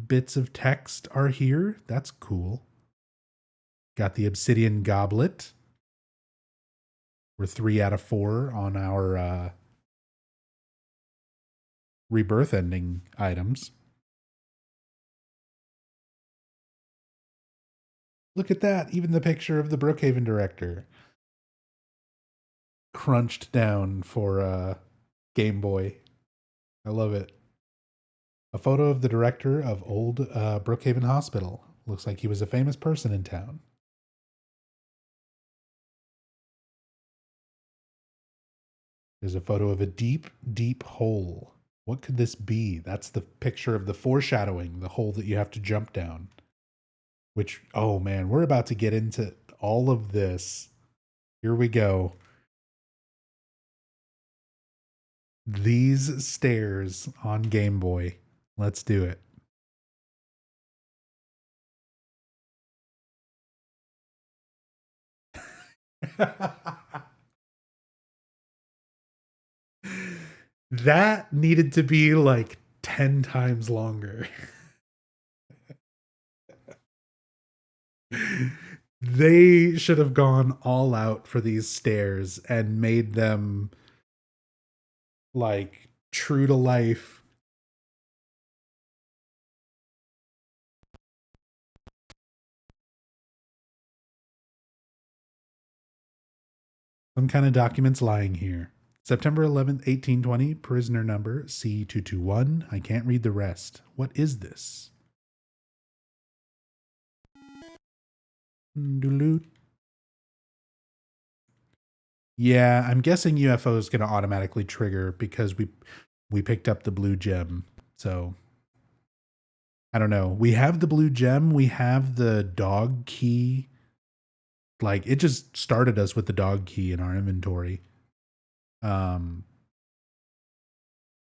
bits of text are here. That's cool. Got the obsidian goblet. We're 3 out of 4 on our rebirth ending items. Look at that. Even the picture of the Brookhaven director. Crunched down for Game Boy. I love it. A photo of the director of old Brookhaven Hospital. Looks like he was a famous person in town. There's a photo of a deep, deep hole. What could this be? That's the picture of the foreshadowing, the hole that you have to jump down. Which, oh man, we're about to get into all of this. Here we go. These stairs on Game Boy. Let's do it. That needed to be like 10 times longer. They should have gone all out for these stairs and made them like true to life. Some kind of documents lying here. September 11th, 1820, prisoner number C221. I can't read the rest. What is this? Duluth. Yeah, I'm guessing UFO is going to automatically trigger because we picked up the blue gem. So I don't know. We have the blue gem. We have the dog key. Like it just started us with the dog key in our inventory.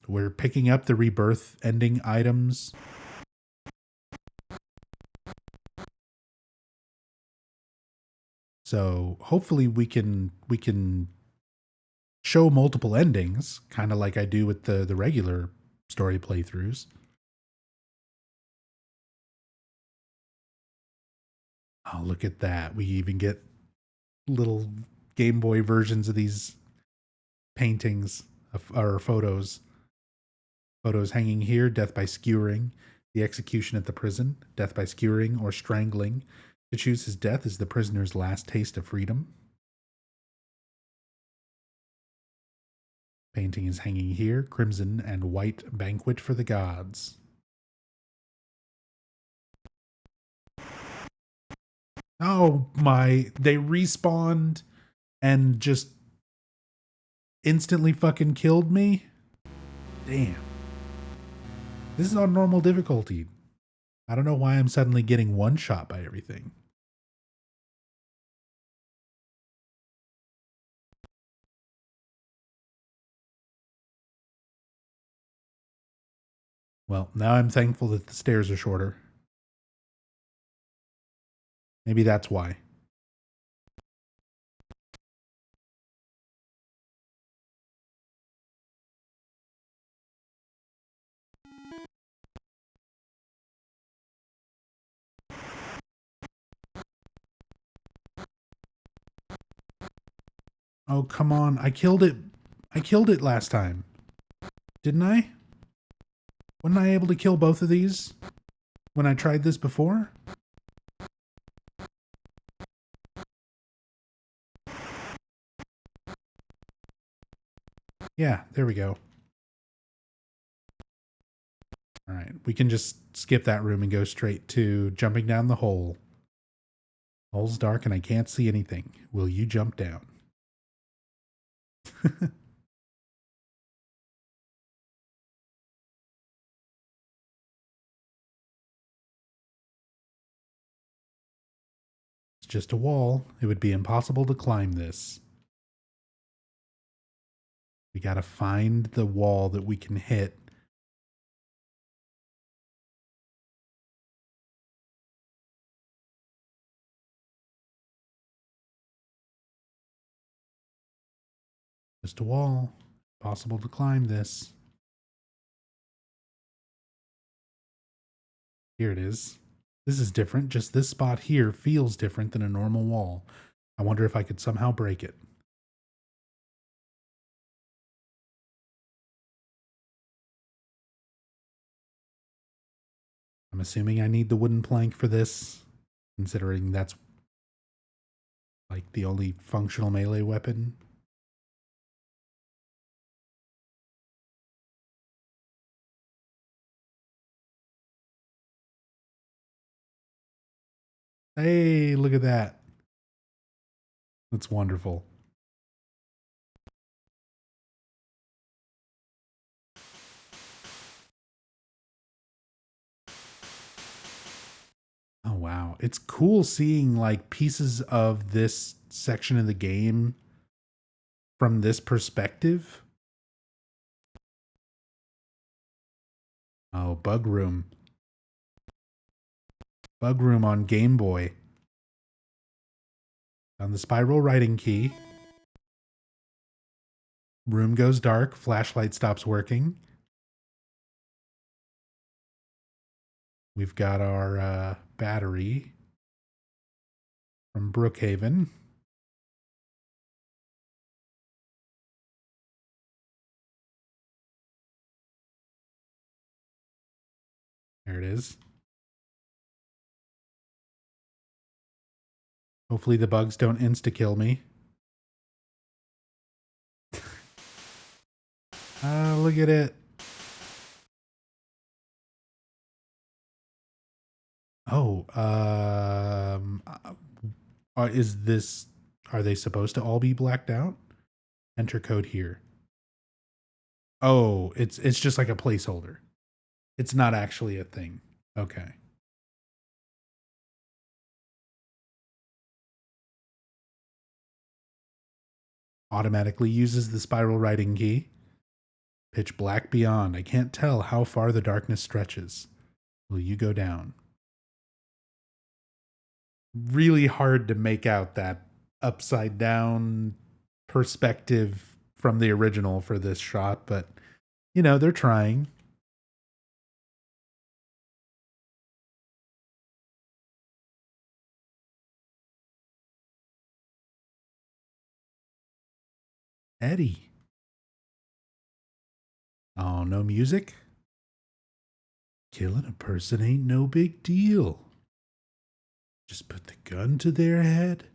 We're picking up the rebirth ending items. So hopefully we can show multiple endings, kind of like I do with the regular story playthroughs. Oh, look at that. We even get little Game Boy versions of these paintings or photos. Photos hanging here, death by skewering. The execution at the prison, death by skewering or strangling. To choose his death is the prisoner's last taste of freedom. Painting is hanging here, crimson and white banquet for the gods. Oh my, they respawned and just instantly fucking killed me? Damn. This is on normal difficulty. I don't know why I'm suddenly getting one shot by everything. Well, now I'm thankful that the stairs are shorter. Maybe that's why. Oh, come on. I killed it. I killed it last time. Didn't I? Wasn't I able to kill both of these when I tried this before? Yeah, there we go. All right, we can just skip that room and go straight to jumping down the hole. Hole's dark and I can't see anything. Will you jump down? It's just a wall. It would be impossible to climb this. We gotta find the wall that we can hit. Just a wall. Possible to climb this. Here it is. This is different. Just this spot here feels different than a normal wall. I wonder if I could somehow break it. I'm assuming I need the wooden plank for this, considering that's like the only functional melee weapon. Hey, look at that. That's wonderful. Oh, wow. It's cool seeing like pieces of this section of the game from this perspective. Oh, bug room. Bug room on Game Boy. On the spiral writing key. Room goes dark. Flashlight stops working. We've got our battery from Brookhaven. There it is. Hopefully the bugs don't insta-kill me. Look at it. Oh, is this, are they supposed to all be blacked out? Enter code here. Oh, it's just like a placeholder. It's not actually a thing. Okay. Automatically uses the spiral writing key. Pitch black beyond. I can't tell how far the darkness stretches. Will you go down? Really hard to make out that upside down perspective from the original for this shot, but you know, they're trying. Eddie. Oh, no music? Killing a person ain't no big deal. Just put the gun to their head.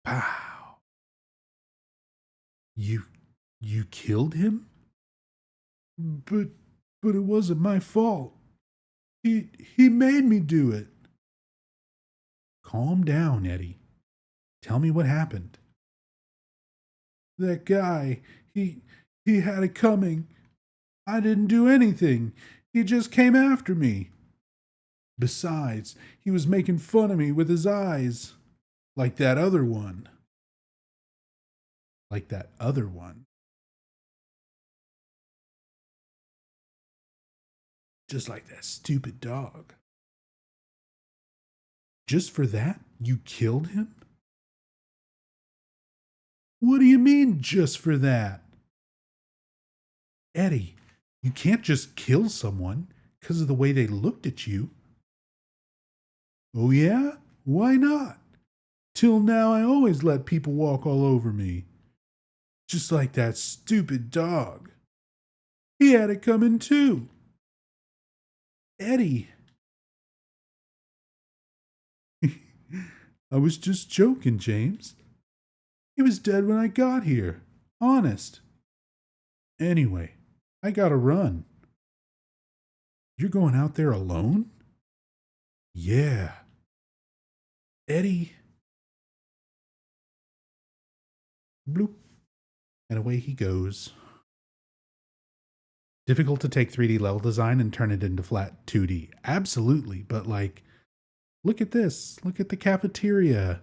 Pow. You you killed him? But it wasn't my fault. He made me do it. Calm down, Eddie. Tell me what happened. That guy, he had it coming. I didn't do anything. He just came after me. Besides, he was making fun of me with his eyes. Like that other one. Like that other one. Just like that stupid dog. Just for that, you killed him? What do you mean, just for that? Eddie, you can't just kill someone because of the way they looked at you. Oh, yeah? Why not? Till now, I always let people walk all over me. Just like that stupid dog. He had it coming too. Eddie. I was just joking, James. He was dead when I got here. Honest. Anyway, I gotta run. You're going out there alone? Yeah. Eddie. Bloop. And away he goes. Difficult to take 3D level design and turn it into flat 2D. Absolutely, but like, look at this. Look at the cafeteria.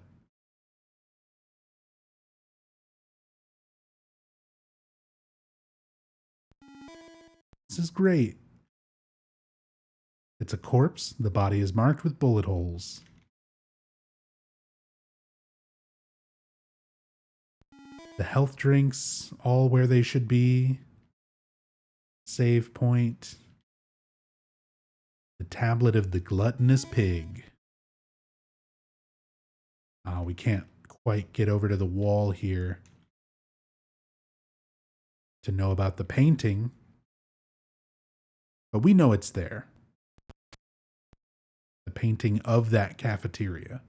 This is great. It's a corpse. The body is marked with bullet holes. The health drinks all where they should be. Save point. The tablet of the gluttonous pig. We can't quite get over to the wall here to know about the painting, but we know it's there. The painting of that cafeteria.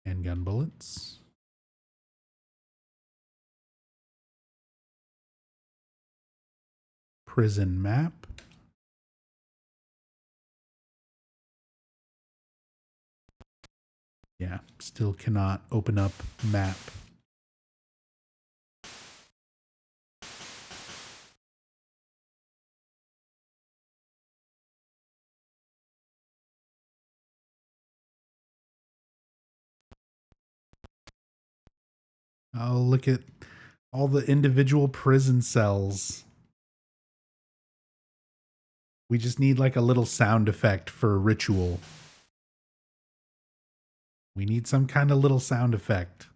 Handgun bullets. Prison map. Yeah, still cannot open up map. Oh, look at all the individual prison cells. We just need like a little sound effect for a ritual. We need some kind of little sound effect.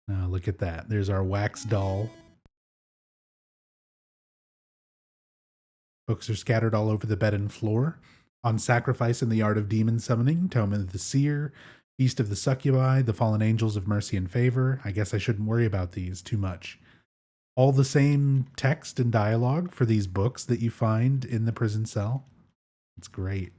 Oh, look at that. There's our wax doll. Books are scattered all over the bed and floor. On Sacrifice and the Art of Demon Summoning, Tome of the Seer, Feast of the Succubi, The Fallen Angels of Mercy and Favor. I guess I shouldn't worry about these too much. All the same text and dialogue for these books that you find in the prison cell. It's great.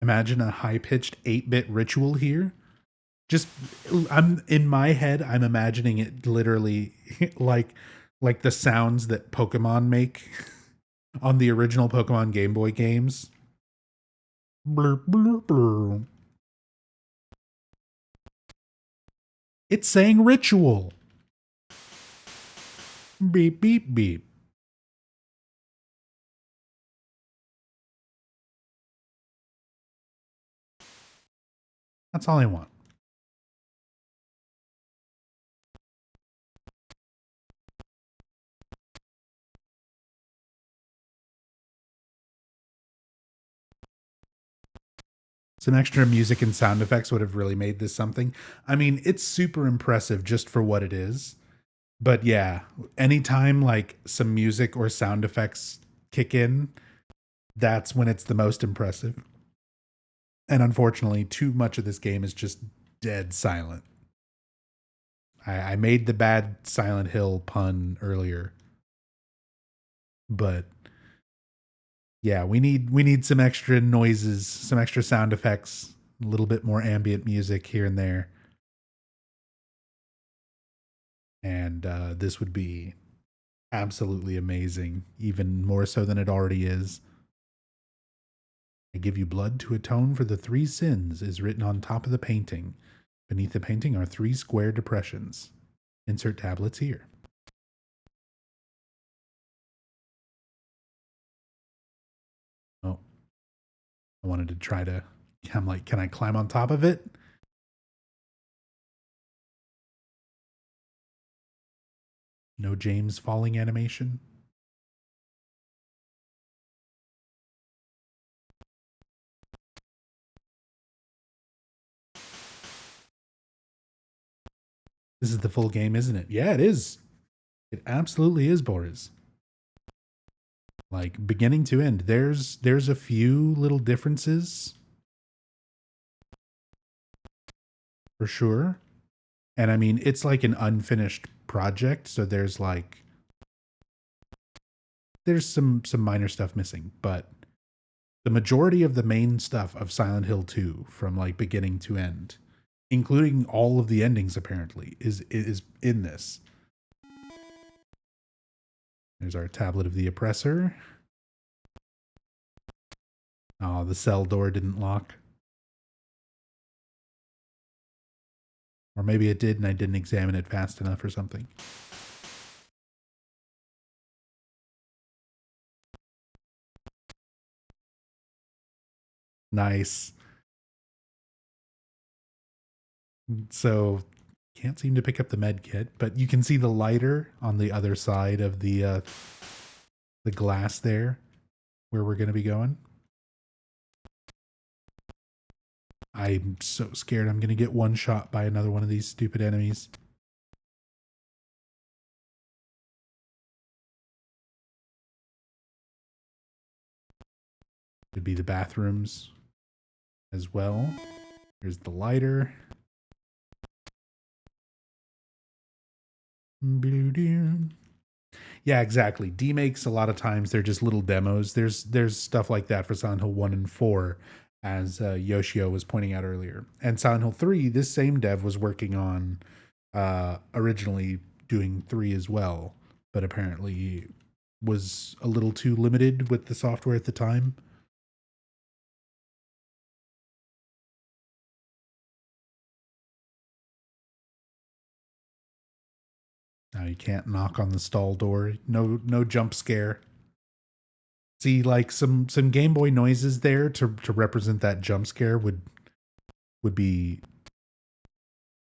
Imagine a high-pitched 8-bit ritual here. Just I'm in my head, I'm imagining it literally like the sounds that Pokemon make on the original Pokemon Game Boy games. Blur, blur, blur. It's saying ritual. Beep, beep, beep. That's all I want. Some extra music and sound effects would have really made this something. I mean, it's super impressive just for what it is. But yeah, anytime like some music or sound effects kick in, that's when it's the most impressive. And unfortunately, too much of this game is just dead silent. I made the bad Silent Hill pun earlier, but yeah, we need some extra noises, some extra sound effects, a little bit more ambient music here and there, and this would be absolutely amazing, even more so than it already is. I give you blood to atone for the three sins is written on top of the painting. Beneath the painting are three square depressions. Insert tablets here. Oh, I wanted to try to. I'm like, can I climb on top of it? No James falling animation. This is the full game, isn't it? Yeah, it is. It absolutely is, Boris. Like beginning to end. There's a few little differences for sure. And I mean, it's like an unfinished project, so there's some minor stuff missing, but the majority of the main stuff of Silent Hill 2 from like beginning to end, including all of the endings apparently, is in this. There's our tablet of the oppressor. Oh, the cell door didn't lock. Or maybe it did and I didn't examine it fast enough or something. Nice. So can't seem to pick up the med kit, but you can see the lighter on the other side of the glass there where we're going to be going. I'm so scared I'm going to get one shot by another one of these stupid enemies. Could be the bathrooms as well. There's the lighter. Yeah, exactly. Demakes a lot of times they're just little demos. There's stuff like that for Silent Hill 1 and 4, as Yoshio was pointing out earlier. And Silent Hill 3, this same dev was working on originally doing 3 as well, but apparently was a little too limited with the software at the time. Now you can't knock on the stall door. No jump scare. See, like some Game Boy noises there to represent that jump scare would be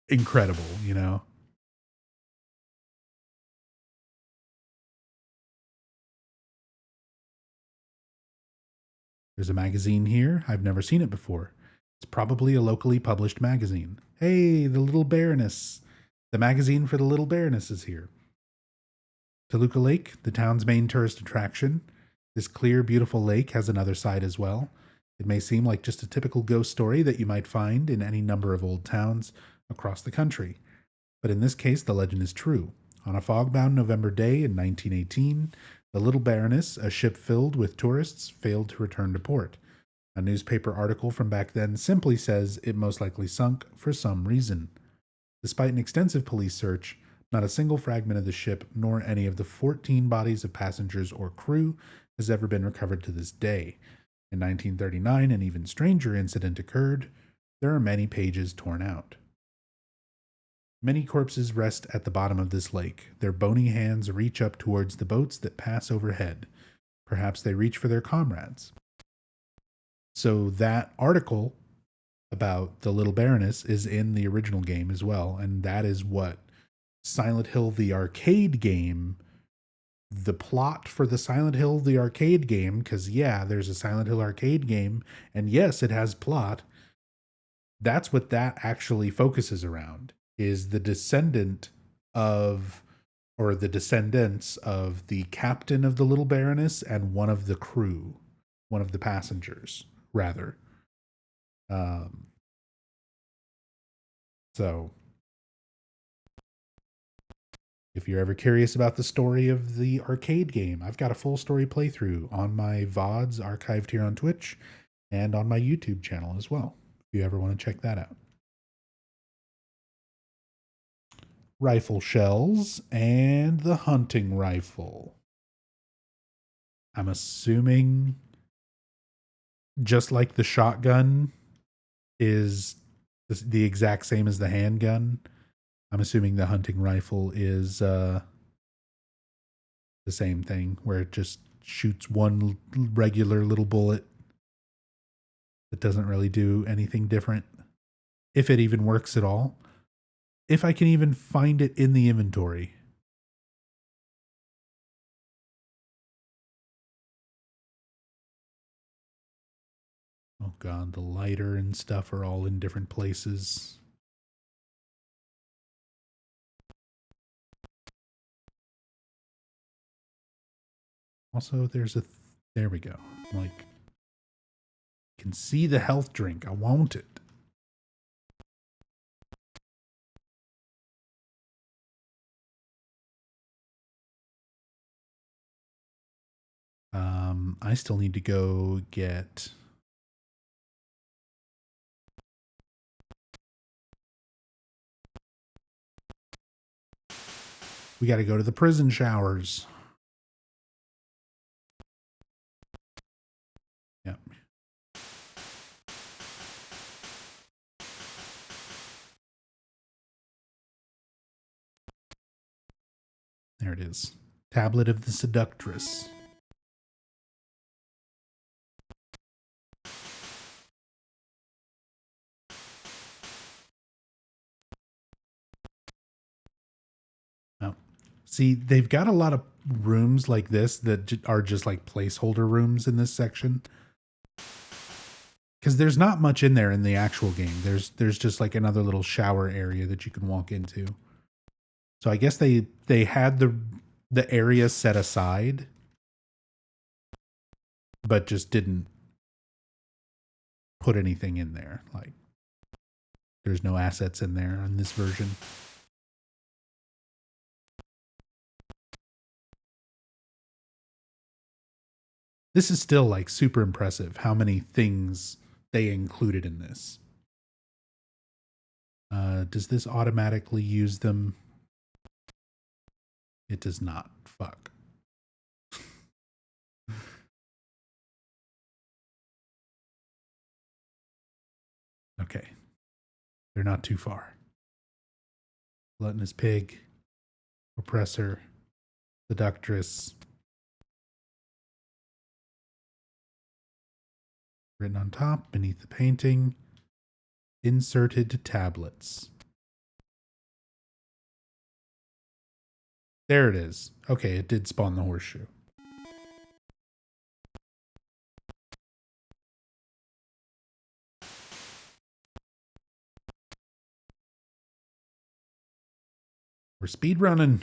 incredible, you know? There's a magazine here. I've never seen it before. It's probably a locally published magazine. Hey, the Little Baroness. The magazine for the Little Baroness is here. Toluca Lake, the town's main tourist attraction. This clear, beautiful lake has another side as well. It may seem like just a typical ghost story that you might find in any number of old towns across the country. But in this case, the legend is true. On a fog-bound November day in 1918, the Little Baroness, a ship filled with tourists, failed to return to port. A newspaper article from back then simply says it most likely sunk for some reason. Despite an extensive police search, not a single fragment of the ship, nor any of the 14 bodies of passengers or crew, has ever been recovered to this day. In 1939, an even stranger incident occurred. There are many pages torn out. Many corpses rest at the bottom of this lake. Their bony hands reach up towards the boats that pass overhead. Perhaps they reach for their comrades. So that article about the Little Baroness is in the original game as well, and that is what Silent Hill the arcade game, the plot for the Silent Hill the arcade game, because yeah, there's a Silent Hill arcade game, and yes, it has plot. That's what that actually focuses around, is the descendant of, or the descendants of the captain of the Little Baroness and one of the crew, one of the passengers, rather. So if you're ever curious about the story of the arcade game, I've got a full story playthrough on my VODs archived here on Twitch and on my YouTube channel as well, if you ever want to check that out. Rifle shells and the hunting rifle. I'm assuming just like the shotgun is the exact same as the handgun, I'm assuming the hunting rifle is the same thing, where it just shoots one regular little bullet that doesn't really do anything different, if it even works at all. If I can even find it in the inventory. Oh god, the lighter and stuff are all in different places. Also, there's a... there we go. Like, I can see the health drink. I want it. I still need to go get... we got to go to the prison showers. Yep. There it is. Tablet of the Seductress. Oh. See, they've got a lot of rooms like this that are just like placeholder rooms in this section. Because there's not much in there in the actual game. There's just like another little shower area that you can walk into. So I guess they had the area set aside, but just didn't put anything in there. Like, there's no assets in there in this version. This is still like super impressive how many things they included in this. Does this automatically use them? It does not. Fuck. Okay. They're not too far. Gluttonous pig, oppressor, seductress. Written on top, beneath the painting, inserted tablets. There it is. Okay, it did spawn the horseshoe. We're speed running.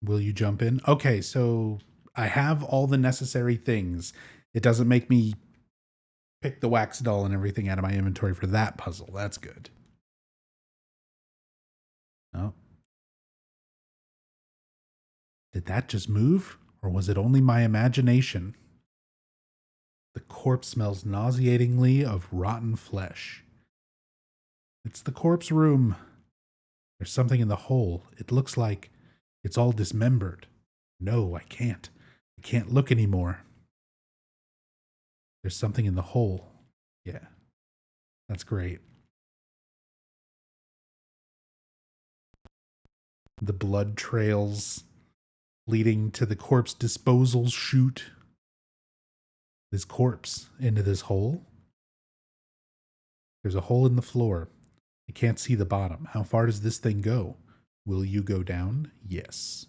Will you jump in? Okay, so I have all the necessary things. It doesn't make me pick the wax doll and everything out of my inventory for that puzzle. That's good. Oh. Did that just move? Or was it only my imagination? The corpse smells nauseatingly of rotten flesh. It's the corpse room. There's something in the hole. It looks like It's all dismembered. No, I can't. I can't look anymore. There's something in the hole. Yeah, that's great. The blood trails leading to the corpse disposal chute. This corpse into this hole. There's a hole in the floor. I can't see the bottom. How far does this thing go? Will you go down? Yes.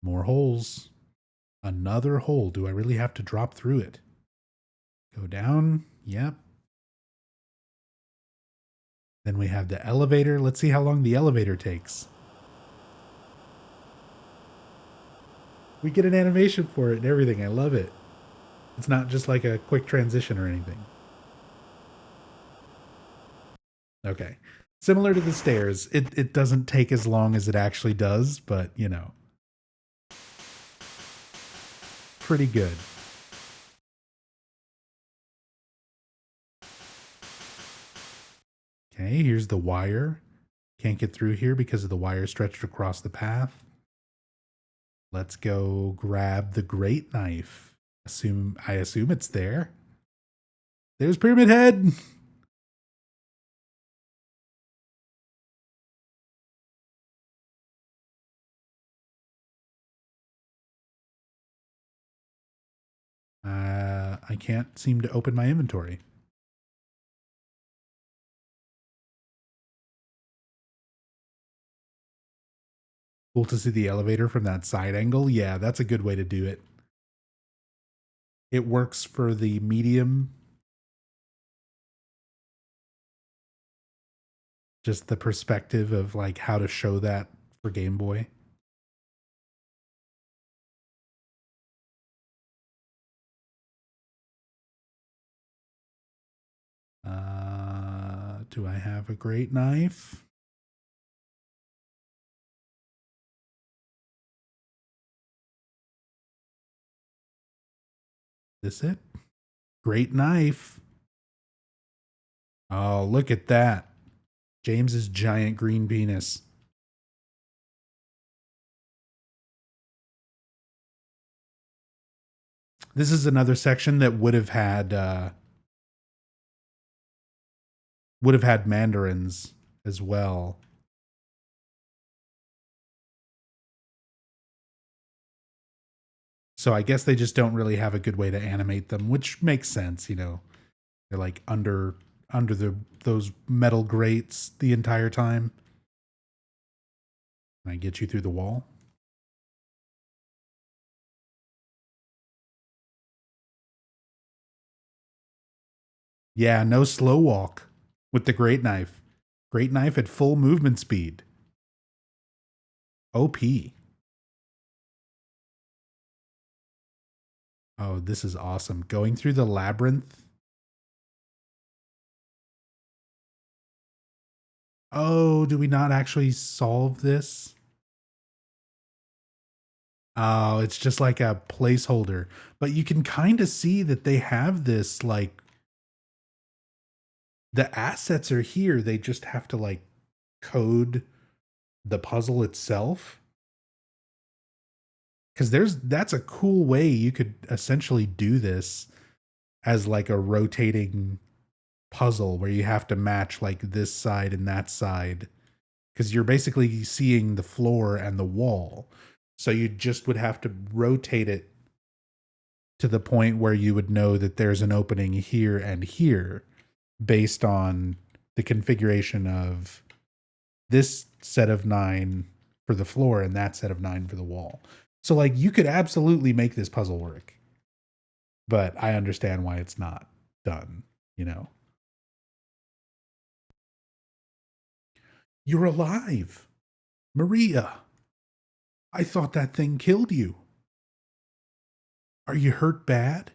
More holes. Another hole. Do I really have to drop through it? Go down. Yep. Then we have the elevator. Let's see how long the elevator takes. We get an animation for it and everything. I love it. It's not just like a quick transition or anything. Okay. Similar to the stairs, it doesn't take as long as it actually does, but you know, pretty good. Okay, here's the wire. Can't get through here because of the wire stretched across the path. Let's go grab the great knife. I assume it's there. There's Pyramid Head. I can't seem to open my inventory. Cool to see the elevator from that side angle. Yeah, that's a good way to do it. It works for the medium. Just the perspective of like how to show that for Game Boy. Do I have a great knife? This it? Great knife. Oh, look at that. James's giant green penis. This is another section that would have had mandarins as well. So I guess they just don't really have a good way to animate them, which makes sense, you know. They're like under those metal grates the entire time. Can I get you through the wall? Yeah, no slow walk with the great knife. Great knife at full movement speed. OP. Oh, this is awesome. Going through the labyrinth. Oh, do we not actually solve this? Oh, it's just like a placeholder. But you can kind of see that they have this, like, the assets are here. They just have to, like, code the puzzle itself. Because that's a cool way you could essentially do this as, like, a rotating puzzle where you have to match, like, this side and that side. Because you're basically seeing the floor and the wall. So you just would have to rotate it to the point where you would know that there's an opening here and here based on the configuration of this set of 9 for the floor and that set of 9 for the wall. So like you could absolutely make this puzzle work. But I understand why it's not done, you know. You're alive. Maria. I thought that thing killed you. Are you hurt bad?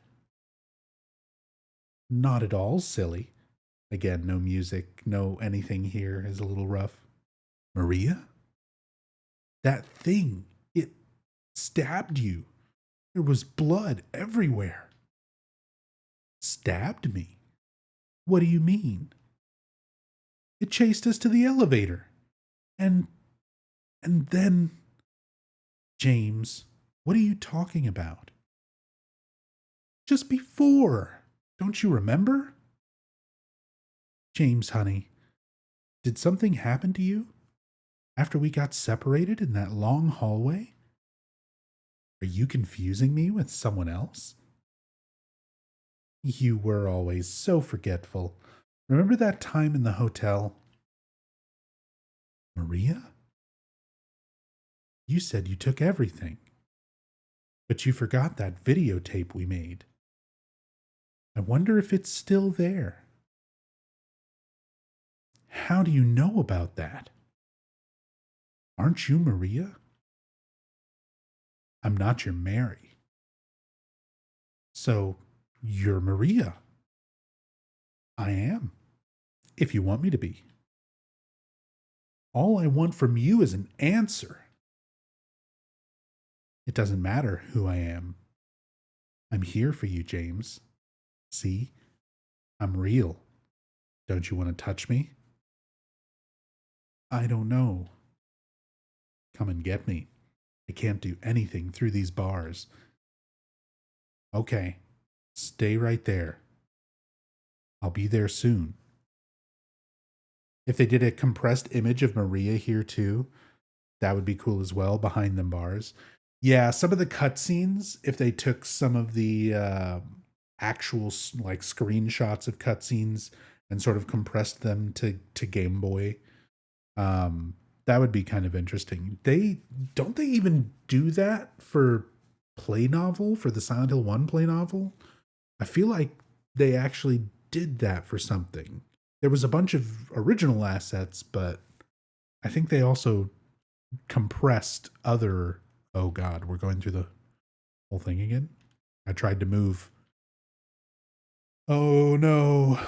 Not at all, silly. Again, no music, no anything here is a little rough. Maria? That thing, it stabbed you. There was blood everywhere. Stabbed me? What do you mean? It chased us to the elevator. And and then James, what are you talking about? Just before. Don't you remember? James, honey, did something happen to you after we got separated in that long hallway? Are you confusing me with someone else? You were always so forgetful. Remember that time in the hotel? Maria? You said you took everything. But you forgot that videotape we made. I wonder if it's still there. How do you know about that? Aren't you Maria? I'm not your Mary. So, you're Maria. I am, if you want me to be. All I want from you is an answer. It doesn't matter who I am. I'm here for you, James. See? I'm real. Don't you want to touch me? I don't know. Come and get me. I can't do anything through these bars. Okay, stay right there. I'll be there soon. If they did a compressed image of Maria here too, that would be cool as well, behind them bars. Yeah, some of the cutscenes, if they took some of the actual like screenshots of cutscenes and sort of compressed them to Game Boy, that would be kind of interesting. They don't they even do that for play novel, for the Silent Hill 1 play novel? I feel like they actually did that for something. There was a bunch of original assets, but I think they also compressed other. Oh God, we're going through the whole thing again. I tried to move. Oh no.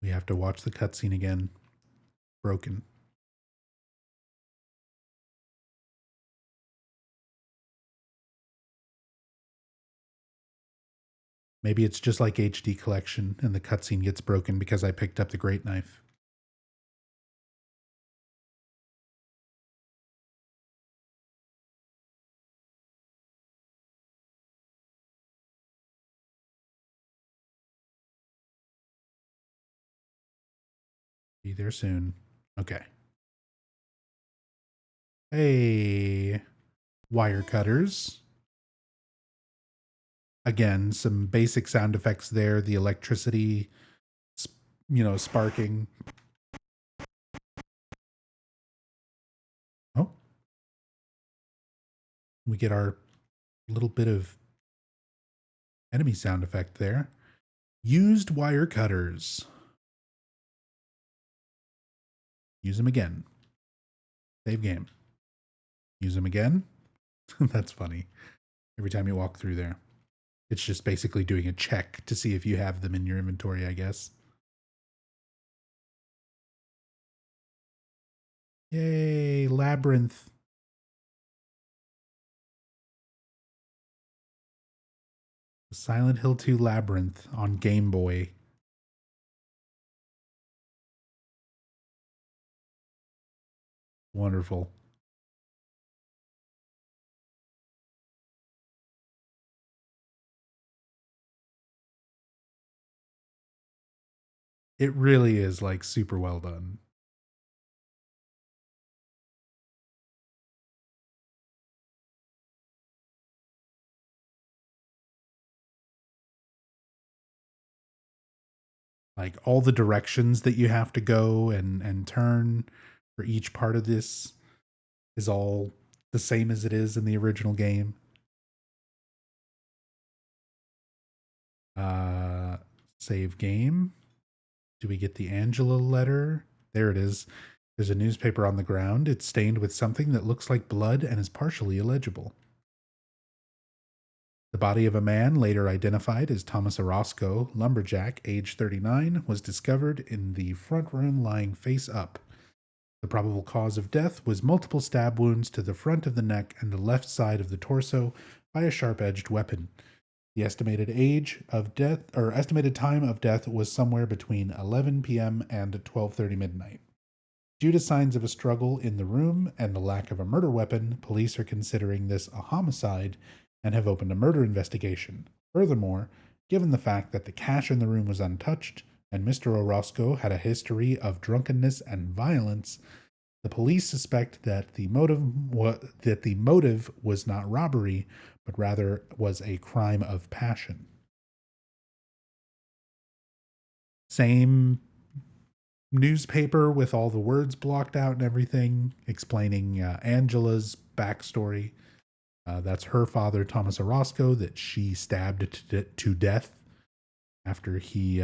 We have to watch the cutscene again. Broken. Maybe it's just like HD collection and the cutscene gets broken because I picked up the great knife. Be there soon. Okay. Hey, wire cutters. Again, some basic sound effects there. The electricity, sparking. Oh, we get our little bit of enemy sound effect there. Used wire cutters. Use them again. Save game. Use them again. That's funny. Every time you walk through there. It's just basically doing a check to see if you have them in your inventory, I guess. Yay, Labyrinth. Silent Hill 2 Labyrinth on Game Boy. Wonderful. It really is like super well done. Like all the directions that you have to go and turn for each part of this is all the same as it is in the original game. Uh Save game. Do we get the Angela letter? There it is. There's a newspaper on the ground. It's stained with something that looks like blood and is partially illegible. The body of a man, later identified as Thomas Orozco, lumberjack, age 39, was discovered in the front room lying face up. The probable cause of death was multiple stab wounds to the front of the neck and the left side of the torso by a sharp-edged weapon. The estimated age of death, or estimated time of death, was somewhere between 11 p.m. and 12:30 midnight. Due to signs of a struggle in the room and the lack of a murder weapon, police are considering this a homicide and have opened a murder investigation. Furthermore, given the fact that the cash in the room was untouched and Mr. Orozco had a history of drunkenness and violence, the police suspect that the motive was not robbery, but rather was a crime of passion. Same newspaper with all the words blocked out and everything, explaining Angela's backstory. That's her father, Thomas Orozco, that she stabbed to death after he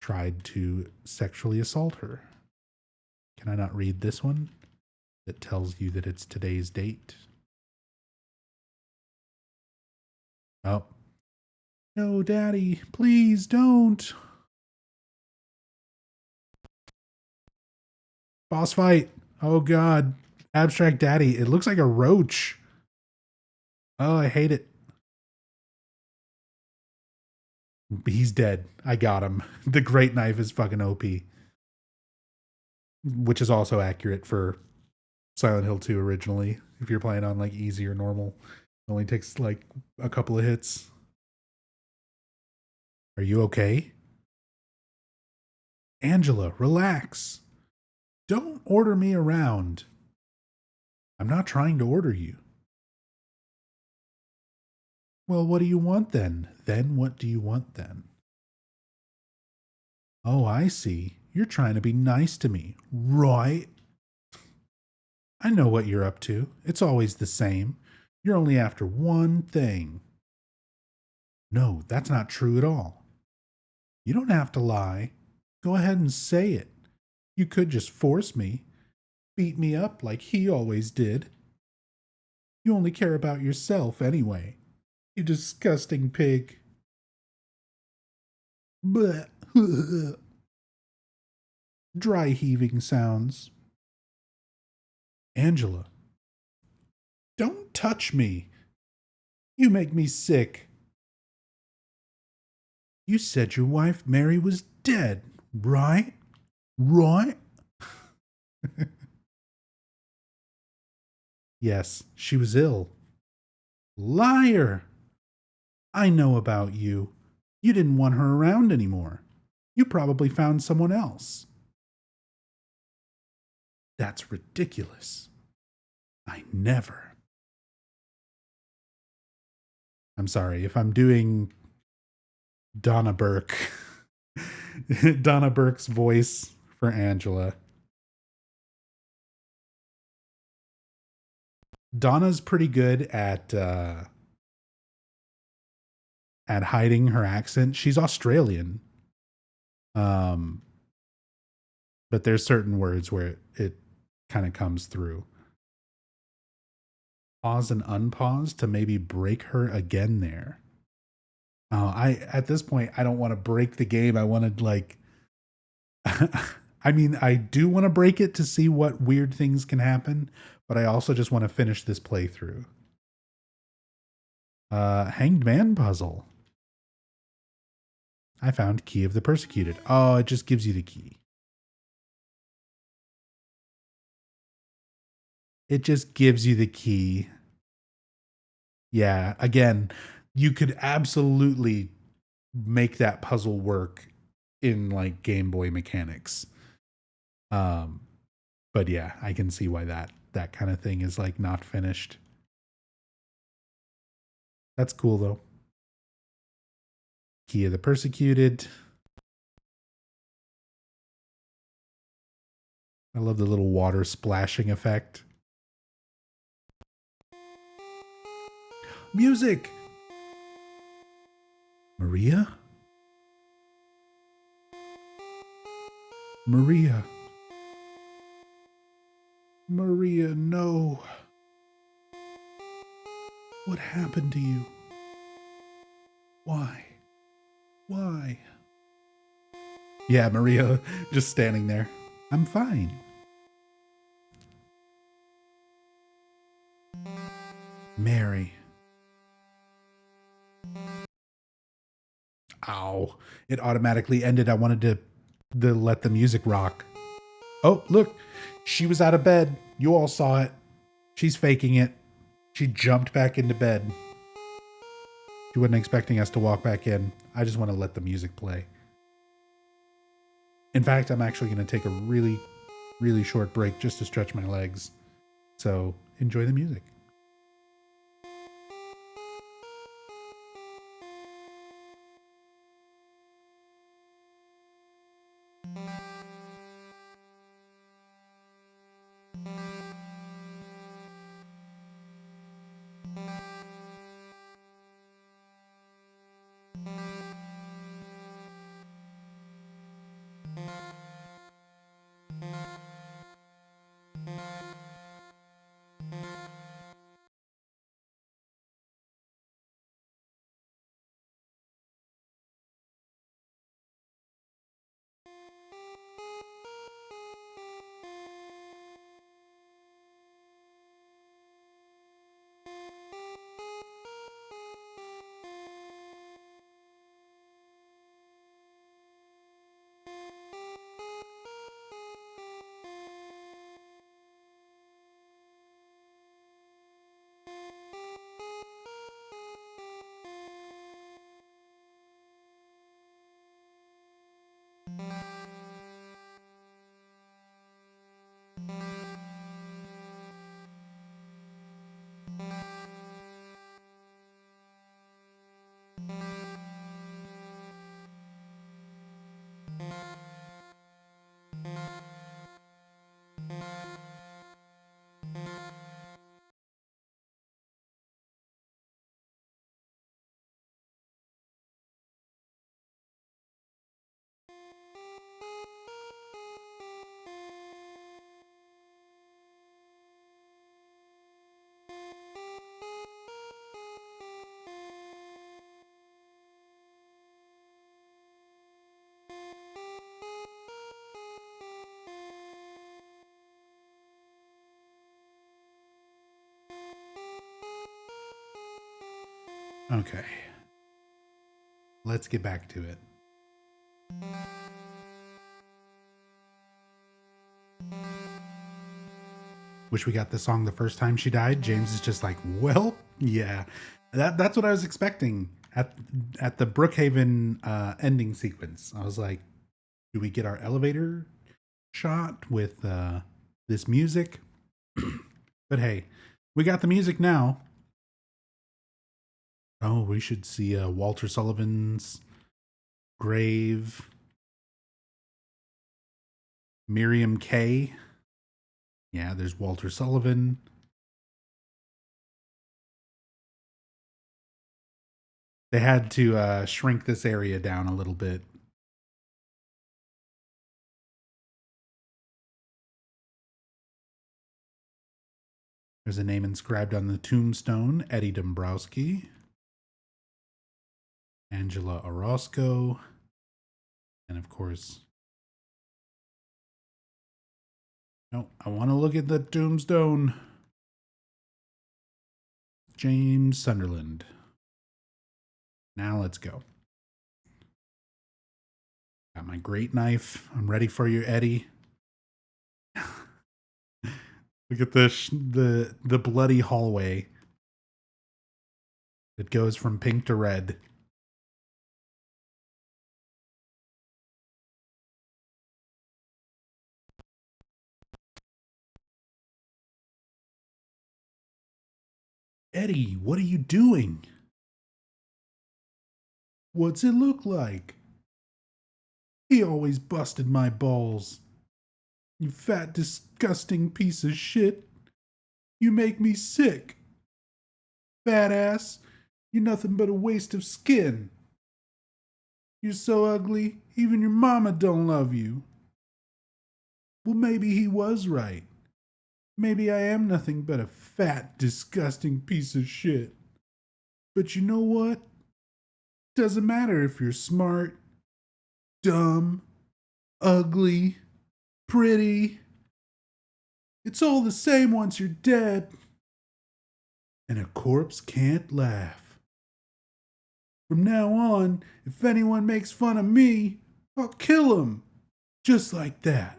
tried to sexually assault her. Can I not read this one that tells you that it's today's date? Oh. No, Daddy, please don't. Boss fight. Oh, God. Abstract Daddy. It looks like a roach. Oh, I hate it. He's dead. I got him. The great knife is fucking OP. Which is also accurate for Silent Hill 2 originally. If you're playing on like easy or normal, it only takes like a couple of hits. Are you okay? Angela, relax. Don't order me around. I'm not trying to order you. Well, what do you want then? Then what do you want then? Oh, I see. You're trying to be nice to me, right? I know what you're up to. It's always the same. You're only after one thing. No, that's not true at all. You don't have to lie. Go ahead and say it. You could just force me. Beat me up like he always did. You only care about yourself anyway. You disgusting pig. Blech. Dry heaving sounds. Angela. Don't touch me. You make me sick. You said your wife Mary was dead, right? Right? Yes, she was ill. Liar! I know about you. You didn't want her around anymore. You probably found someone else. That's ridiculous. I never. I'm sorry if I'm doing Donna Burke. Donna Burke's voice for Angela. Donna's pretty good at hiding her accent. She's Australian. But there's certain words where it kind of comes through. Pause and unpause to maybe break her again there. At this point, I don't want to break the game. I want to like, I mean, I do want to break it to see what weird things can happen, but I also just want to finish this playthrough. Hanged Man puzzle. I found Key of the Persecuted. Oh, it just gives you the key. It just gives you the key. Yeah, again, you could absolutely make that puzzle work in like Game Boy mechanics. But yeah, I can see why that kind of thing is like not finished. That's cool though. Key of the Persecuted. I love the little water splashing effect. Music! Maria? Maria. Maria, no. What happened to you? Why? Why? Yeah, Maria just standing there. I'm fine. Mary. Ow. It automatically ended. I wanted to let the music rock. Oh, look. She was out of bed. You all saw it. She's faking it. She jumped back into bed. She wasn't expecting us to walk back in. I just want to let the music play. In fact, I'm actually going to take a really, really short break just to stretch my legs. So enjoy the music. Okay. Let's get back to it. Wish we got the song the first time she died. James is just like, well, yeah. That's what I was expecting at the Brookhaven ending sequence. I was like, do we get our elevator shot with this music? But hey, we got the music now. Oh, we should see Walter Sullivan's grave. Miriam K. Yeah, there's Walter Sullivan. They had to shrink this area down a little bit. There's a name inscribed on the tombstone, Eddie Dombrowski, Angela Orozco, and of course, no, I want to look at the tombstone. James Sunderland. Now let's go. Got my great knife. I'm ready for you, Eddie. Look at this, the bloody hallway. It goes from pink to red. Eddie, what are you doing? What's it look like? He always busted my balls. You fat, disgusting piece of shit. You make me sick. Fat ass, you're nothing but a waste of skin. You're so ugly, even your mama don't love you. Well, maybe he was right. Maybe I am nothing but a fat, disgusting piece of shit. But you know what? Doesn't matter if you're smart, dumb, ugly, pretty. It's all the same once you're dead. And a corpse can't laugh. From now on, if anyone makes fun of me, I'll kill him. Just like that.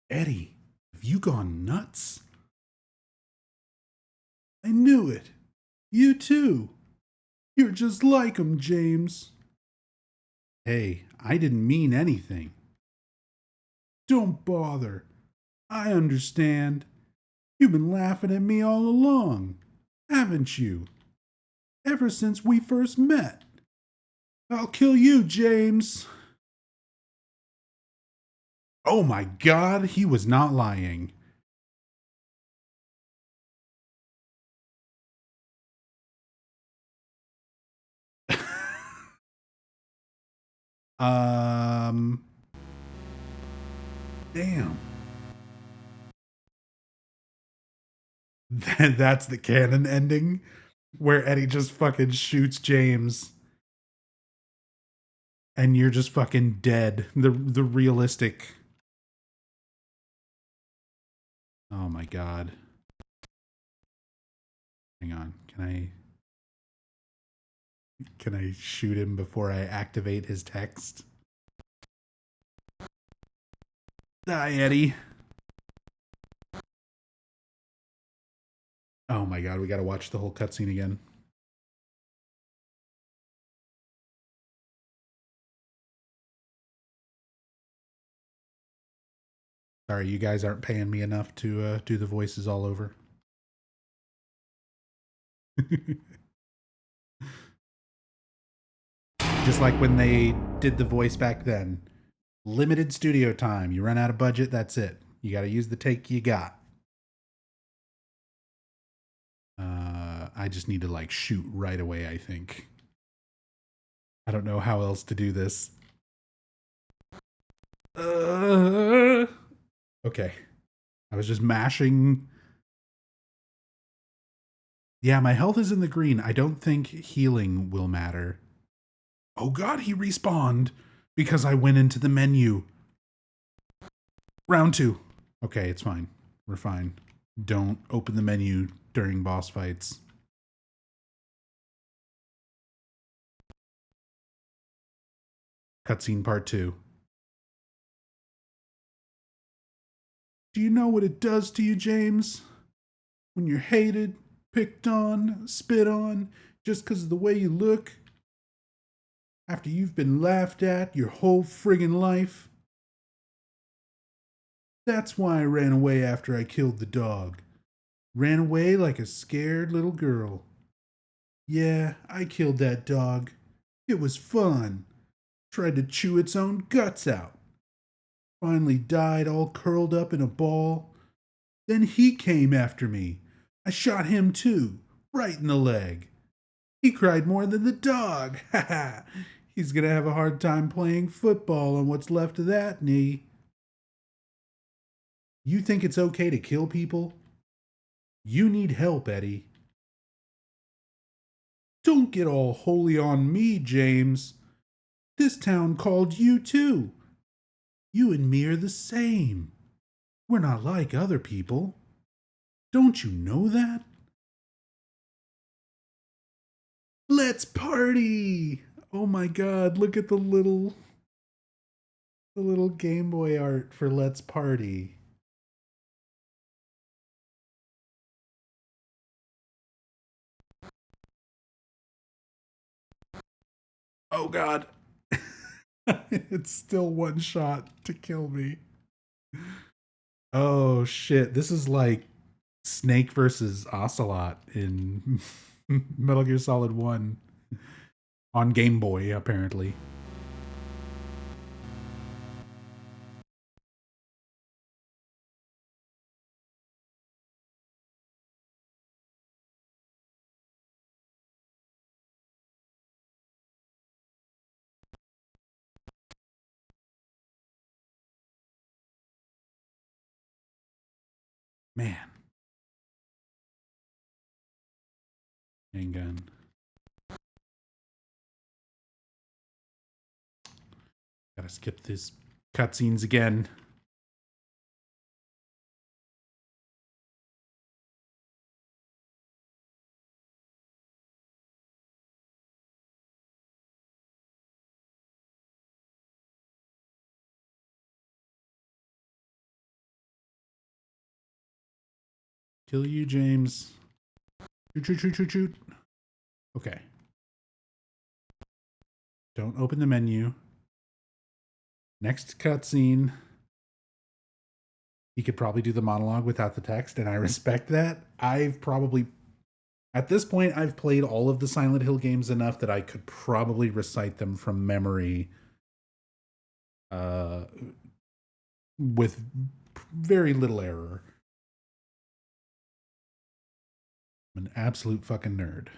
Eddie, have you gone nuts? I knew it. You too. You're just like him, James. Hey, I didn't mean anything. Don't bother. I understand. You've been laughing at me all along, haven't you? Ever since we first met. I'll kill you, James. Oh my god, he was not lying. um Damn. That's the canon ending where Eddie just fucking shoots James and you're just fucking dead. The realistic. Oh my god. Hang on. Can I shoot him before I activate his text? Die, Eddie. Oh my god, we gotta watch the whole cutscene again. Sorry, you guys aren't paying me enough to do the voices all over. Just like when they did the voice back then. Limited studio time. You run out of budget, that's it. You gotta use the take you got. I just need to like shoot right away, I think. I don't know how else to do this. Okay. I was just mashing. Yeah, my health is in the green. I don't think healing will matter. Oh god, he respawned because I went into the menu. Round 2. Okay, it's fine. We're fine. Don't open the menu during boss fights. Cutscene part 2. Do you know what it does to you, James? When you're hated, picked on, spit on, just because of the way you look? After you've been laughed at your whole friggin' life? That's why I ran away after I killed the dog. Ran away like a scared little girl. Yeah, I killed that dog. It was fun. Tried to chew its own guts out. Finally died all curled up in a ball. Then he came after me. I shot him too, right in the leg. He cried more than the dog. Ha ha. He's gonna have a hard time playing football on what's left of that knee. You think it's okay to kill people? You need help, Eddie. Don't get all holy on me, James. This town called you too. You and me are the same. We're not like other people. Don't you know that? Let's party! Oh my god, look at the little Gameboy art for Let's Party. Oh god. It's still one shot to kill me. Oh shit. This is like Snake versus Ocelot in Metal Gear Solid 1 on Game Boy, apparently. Man. Handgun. Gotta skip these cutscenes again. Kill you, James. Shoot, shoot, shoot, shoot, shoot. Okay. Don't open the menu. Next cutscene. He could probably do the monologue without the text, and I respect that. At this point, I've played all of the Silent Hill games enough that I could probably recite them from memory with very little error. I'm an absolute fucking nerd.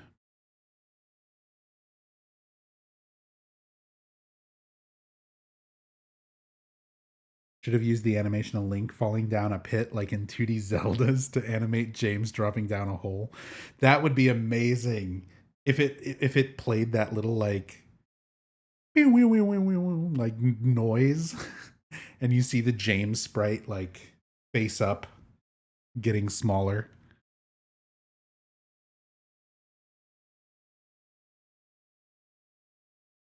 Should have used the animation of Link falling down a pit like in 2D Zeldas to animate James dropping down a hole. That would be amazing if it played that little like like noise and you see the James sprite like face up getting smaller.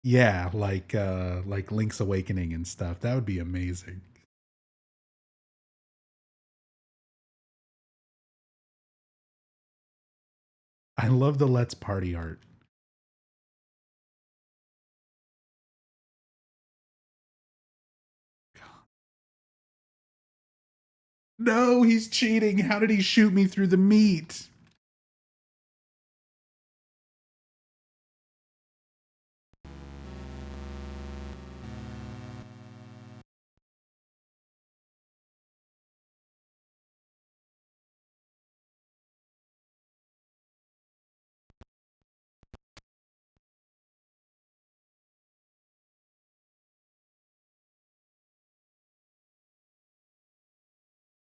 Yeah, like Link's Awakening and stuff. That would be amazing. I love the Let's Party art. No, he's cheating. How did he shoot me through the meat?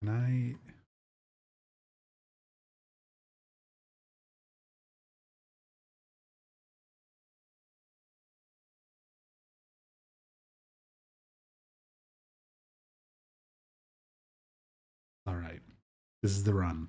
Can I? All right. This is the run.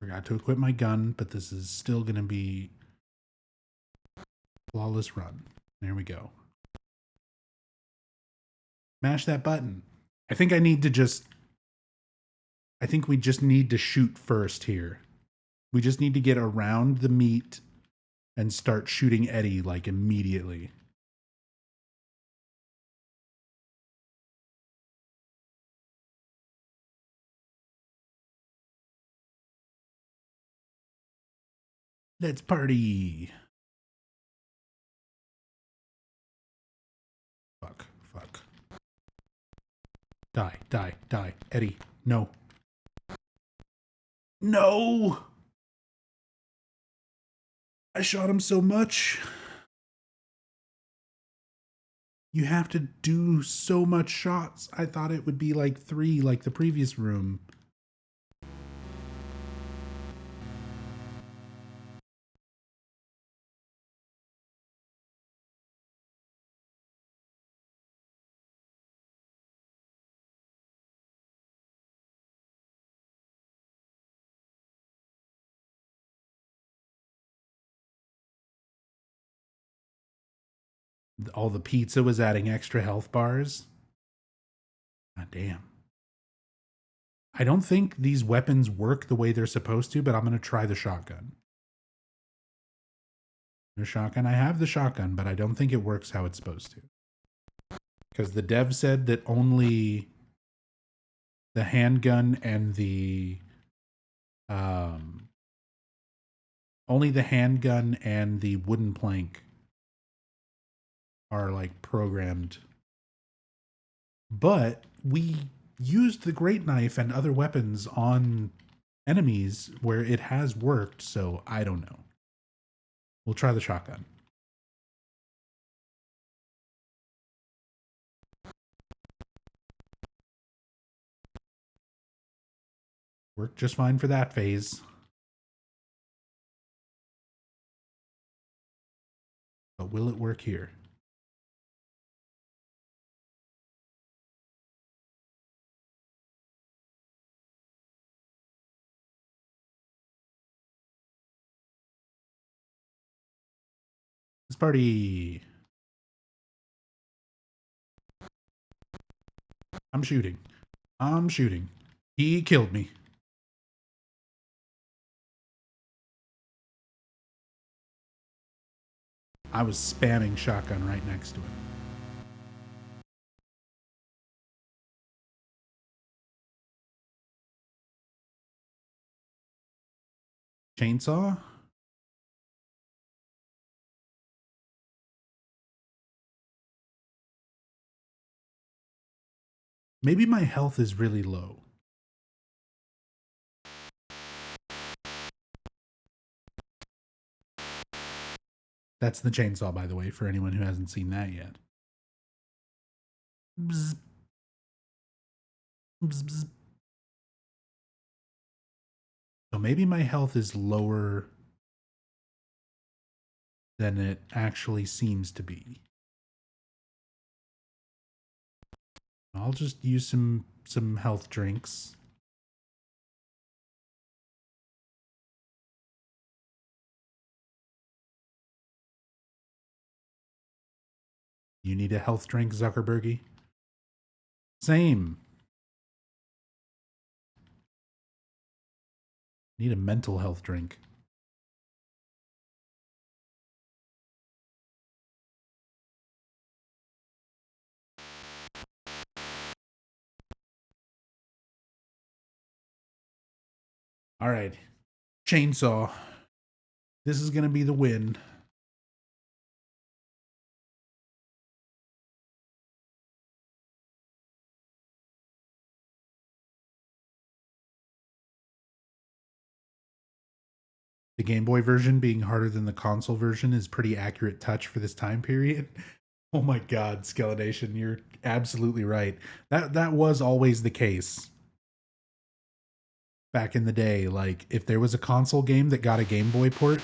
Forgot to equip my gun, but this is still going to be flawless run. There we go. Mash that button. I think we just need to shoot first here. We just need to get around the meat and start shooting Eddie like immediately. Let's party. Fuck, fuck. Die, die, die. Eddie, no. No! I shot him so much. You have to do so much shots. I thought it would be like 3 like the previous room. All the pizza was adding extra health bars. God damn. I don't think these weapons work the way they're supposed to, but I'm going to try the shotgun. The shotgun, I have the shotgun, but I don't think it works how it's supposed to. Because the dev said that only the handgun and the wooden plank are like programmed. But we used the great knife and other weapons on enemies where it has worked, so I don't know. We'll try the shotgun. Worked just fine for that phase. But will it work here? This party. I'm shooting. I'm shooting. He killed me. I was spamming shotgun right next to him. Chainsaw? Maybe my health is really low. That's the chainsaw, by the way, for anyone who hasn't seen that yet. Bzz. Bzz, bzz. So maybe my health is lower than it actually seems to be. I'll just use some health drinks. You need a health drink, Zuckerbergy? Same. Need a mental health drink. All right. Chainsaw. This is going to be the win. The Game Boy version being harder than the console version is pretty accurate touch for this time period. Oh my god, Skelination, you're absolutely right. That was always the case. Back in the day, like if there was a console game that got a Game Boy port,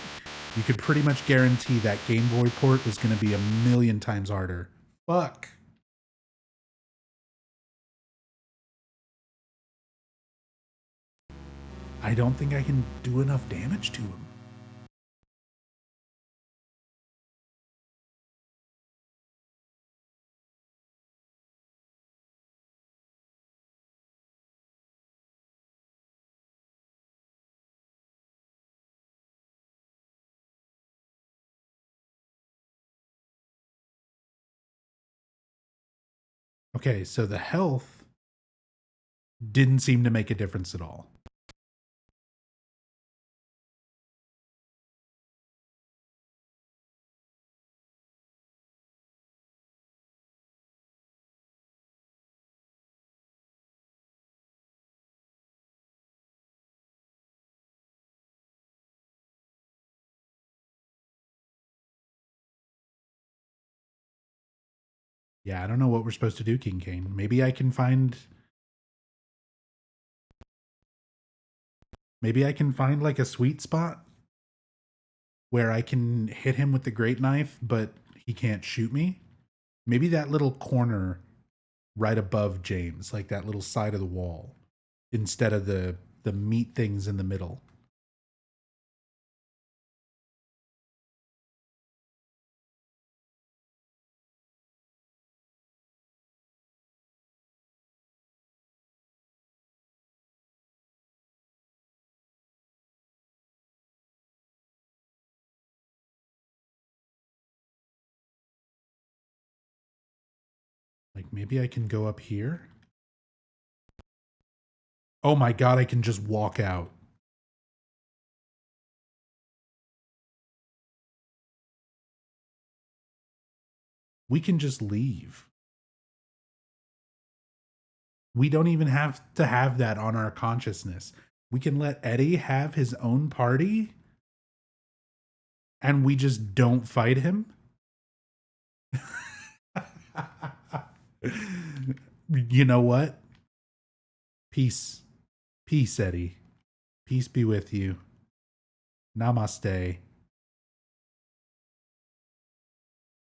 you could pretty much guarantee that Game Boy port was going to be a million times harder. Fuck. I don't think I can do enough damage to him. Okay, so the health didn't seem to make a difference at all. Yeah, I don't know what we're supposed to do, King Kane. Maybe I can find like a sweet spot where I can hit him with the great knife, but he can't shoot me. Maybe that little corner right above James, like that little side of the wall, instead of the meat things in the middle. Like maybe I can go up here. Oh my god, I can just walk out. We can just leave. We don't even have to have that on our consciousness. We can let Eddie have his own party and we just don't fight him. You know what? Peace. Peace, Eddie. Peace be with you. Namaste.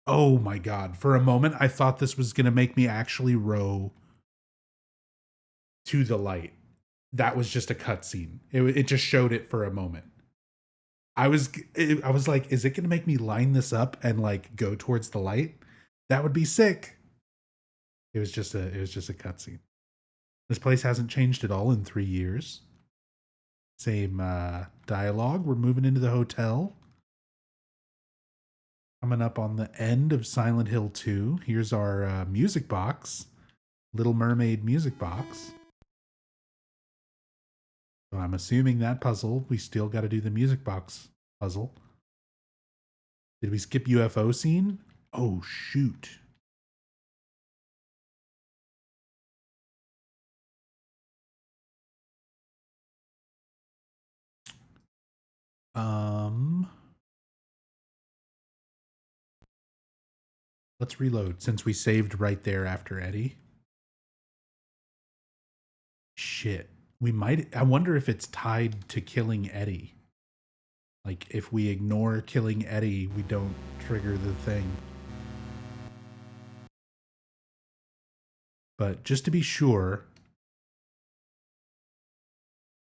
Oh my god. For a moment, I thought this was going to make me actually row to the light. That was just a cutscene. It just showed it for a moment. I was like, is it going to make me line this up and like go towards the light? That would be sick. It was just a cutscene. This place hasn't changed at all in 3 years. Same dialogue. We're moving into the hotel. Coming up on the end of Silent Hill 2. Here's our music box. Little Mermaid music box. So I'm assuming that puzzle, we still got to do the music box puzzle. Did we skip UFO scene? Oh, shoot. Let's reload since we saved right there after Eddie. Shit. We might, I wonder if it's tied to killing Eddie. Like, if we ignore killing Eddie, we don't trigger the thing. But just to be sure,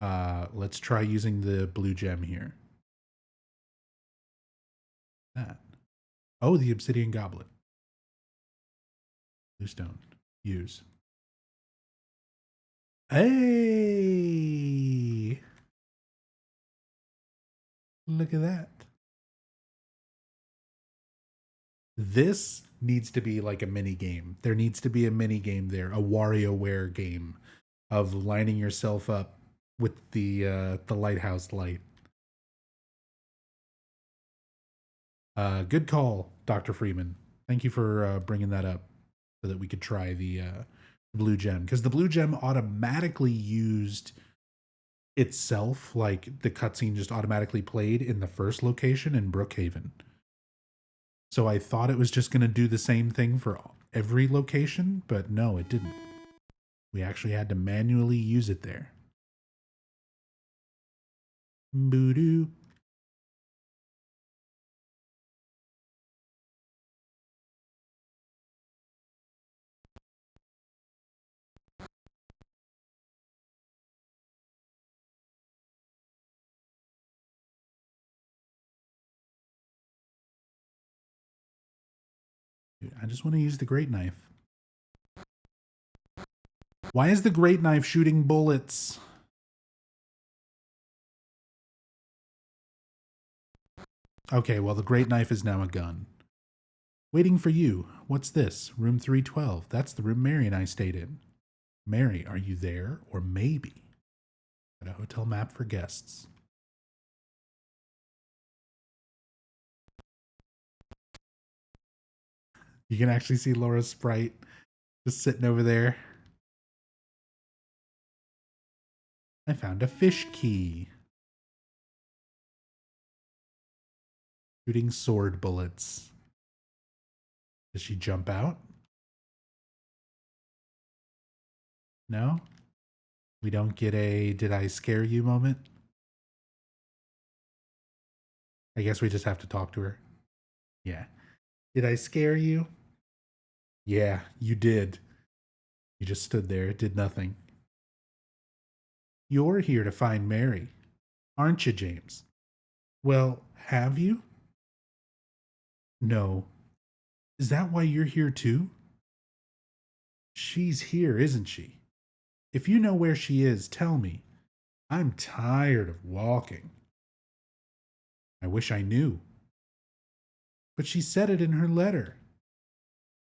let's try using the blue gem here. That. Oh, the obsidian goblet. Blue stone. Use. Hey! Look at that. This needs to be like a mini game. There needs to be a mini game there, a WarioWare game of lining yourself up with the lighthouse light. Good call, Dr. Freeman. Thank you for bringing that up so that we could try the blue gem, because the blue gem automatically used itself, like the cutscene just automatically played in the first location in Brookhaven. So I thought it was just going to do the same thing for every location, but no, it didn't. We actually had to manually use it there. Boo-doo. I just want to use the great knife. Why is the great knife shooting bullets? Okay, well, the great knife is now a gun. Waiting for you. What's this? Room 312. That's the room Mary and I stayed in. Mary, are you there? Or maybe? Got a hotel map for guests. You can actually see Laura's sprite just sitting over there. I found a fish key. Shooting sword bullets. Does she jump out? No? We don't get a did I scare you moment? I guess we just have to talk to her. Yeah. Did I scare you? Yeah, you did. You just stood there, did nothing. You're here to find Mary, aren't you, James? Well, have you? No. Is that why you're here too? She's here, isn't she? If you know where she is, tell me. I'm tired of walking. I wish I knew. But she said it in her letter.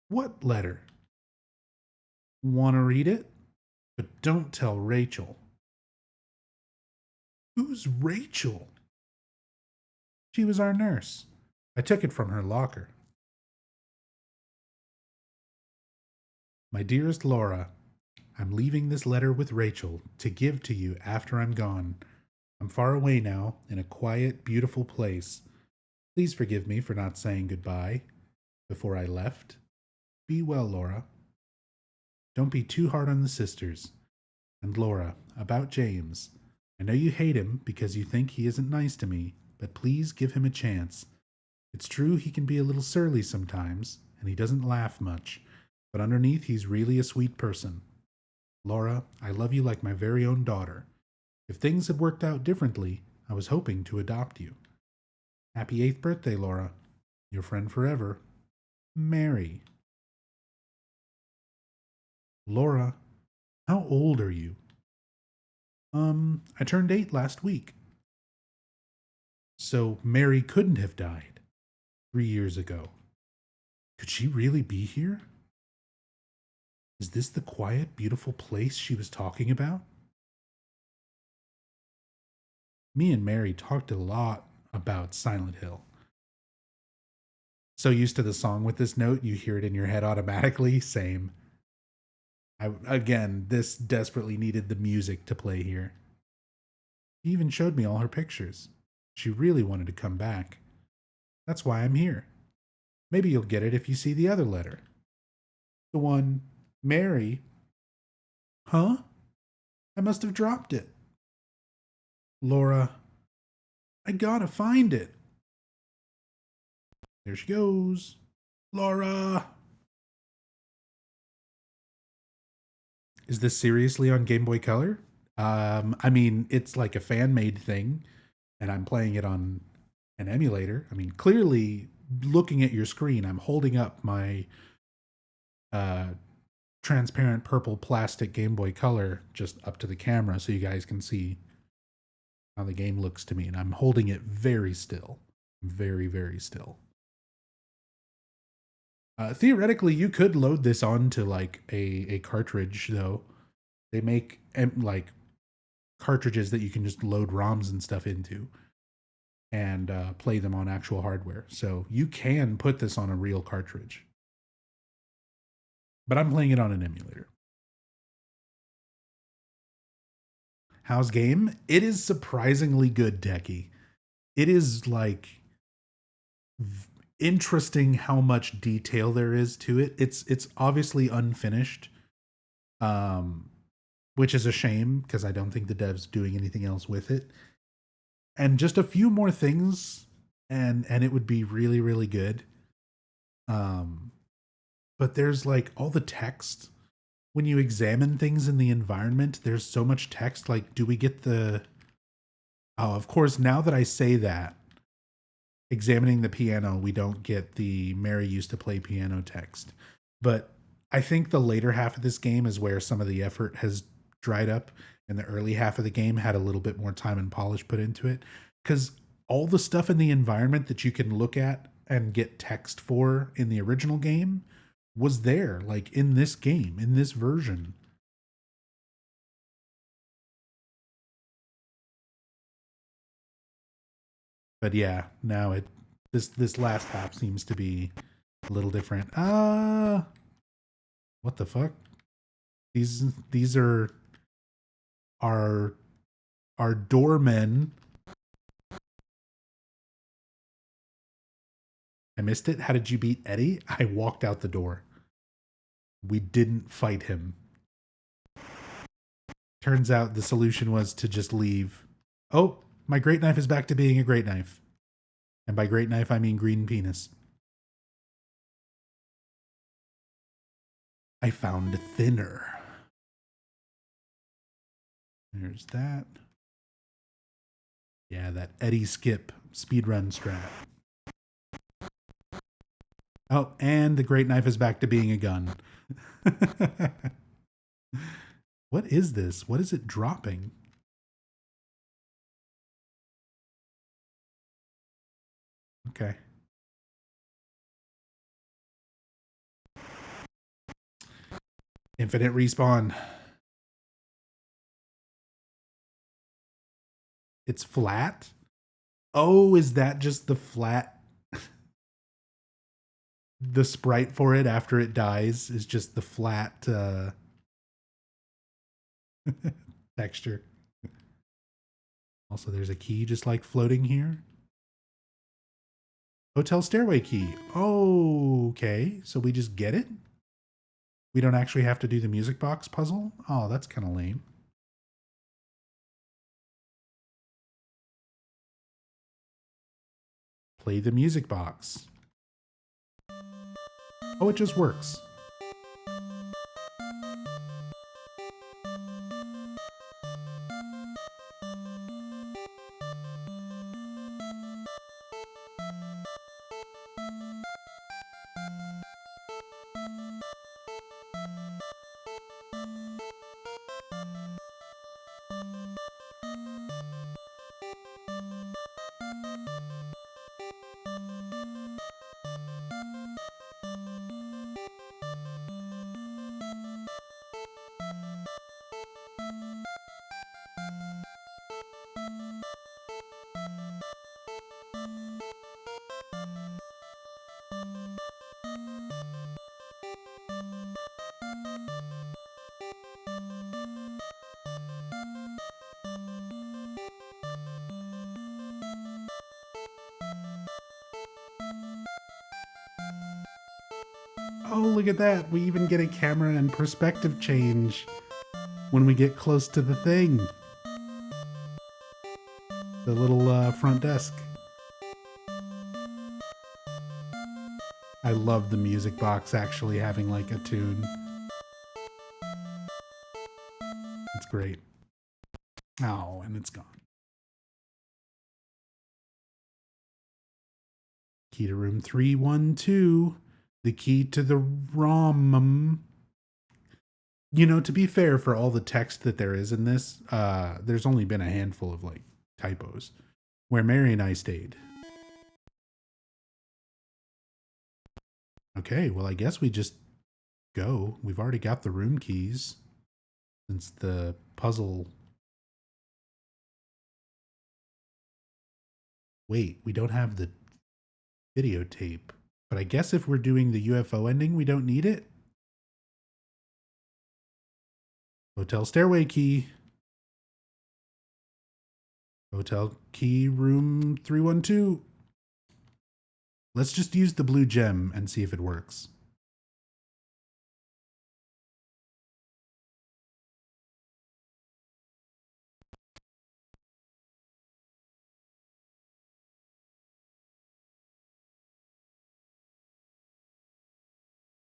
What letter? Want to read it? But don't tell Rachel. Who's Rachel? She was our nurse. I took it from her locker. My dearest Laura, I'm leaving this letter with Rachel to give to you after I'm gone. I'm far away now, in a quiet, beautiful place. Please forgive me for not saying goodbye before I left. Be well, Laura. Don't be too hard on the sisters. And Laura, about James. I know you hate him because you think he isn't nice to me, but please give him a chance. It's true he can be a little surly sometimes, and he doesn't laugh much, but underneath he's really a sweet person. Laura, I love you like my very own daughter. If things had worked out differently, I was hoping to adopt you. Happy 8th birthday, Laura. Your friend forever, Mary. Laura, how old are you? I turned 8 last week. So Mary couldn't have died 3 years ago. Could she really be here? Is this the quiet, beautiful place she was talking about? Me and Mary talked a lot about Silent Hill. So used to the song with this note, you hear it in your head automatically. Same. Again, this desperately needed the music to play here. She even showed me all her pictures. She really wanted to come back. That's why I'm here. Maybe you'll get it if you see the other letter. The one, Mary. Huh? I must have dropped it. Laura, I gotta find it. There she goes. Laura! Is this seriously on Game Boy Color? I mean, it's like a fan-made thing, and I'm playing it on an emulator. I mean, clearly, looking at your screen, I'm holding up my transparent purple plastic Game Boy Color just up to the camera so you guys can see how the game looks to me, and I'm holding it very still. Very, very still. Theoretically, you could load this onto like a cartridge, though. They make like cartridges that you can just load ROMs and stuff into and play them on actual hardware. So you can put this on a real cartridge. But I'm playing it on an emulator. How's game? It is surprisingly good, Decky. It is like interesting how much detail there is to it. It's obviously unfinished, which is a shame because I don't think the dev's doing anything else with it. And just a few more things, and it would be really, really good. But there's like all the text. When you examine things in the environment, there's so much text. Like, do we get the... Oh, of course, now that I say that, examining the piano, we don't get the Mary used to play piano text. But I think the later half of this game is where some of the effort has dried up, and the early half of the game had a little bit more time and polish put into it. Because all the stuff in the environment that you can look at and get text for in the original game was there, like in this game, in this version. But yeah, now this last half seems to be a little different. What the fuck? These are our doormen. I missed it. How did you beat Eddie? I walked out the door. We didn't fight him. Turns out the solution was to just leave. Oh, my great knife is back to being a great knife. And by great knife, I mean green penis. I found thinner. There's that. Yeah, that Eddie Skip speedrun strat. Oh, and the great knife is back to being a gun. What is this? What is it dropping? Okay. Infinite respawn. It's flat? Oh, is that just the flat? The sprite for it after it dies is just the flat texture. Also, there's a key just like floating here. Hotel stairway key. Okay, so we just get it? We don't actually have to do the music box puzzle? Oh, that's kind of lame. Play the music box. Oh, it just works. Oh, look at that. We even get a camera and perspective change when we get close to the thing. The little front desk. I love the music box actually having like a tune. It's great. Oh, and it's gone. Key to room 312. The key to the ROM. You know, to be fair, for all the text that there is in this, there's only been a handful of like typos. Where Mary and I stayed. Okay, well, I guess we just go. We've already got the room keys. Since the puzzle... Wait, we don't have the videotape. But I guess if we're doing the UFO ending, we don't need it? Hotel stairway key. Hotel key room 312. Let's just use the blue gem and see if it works.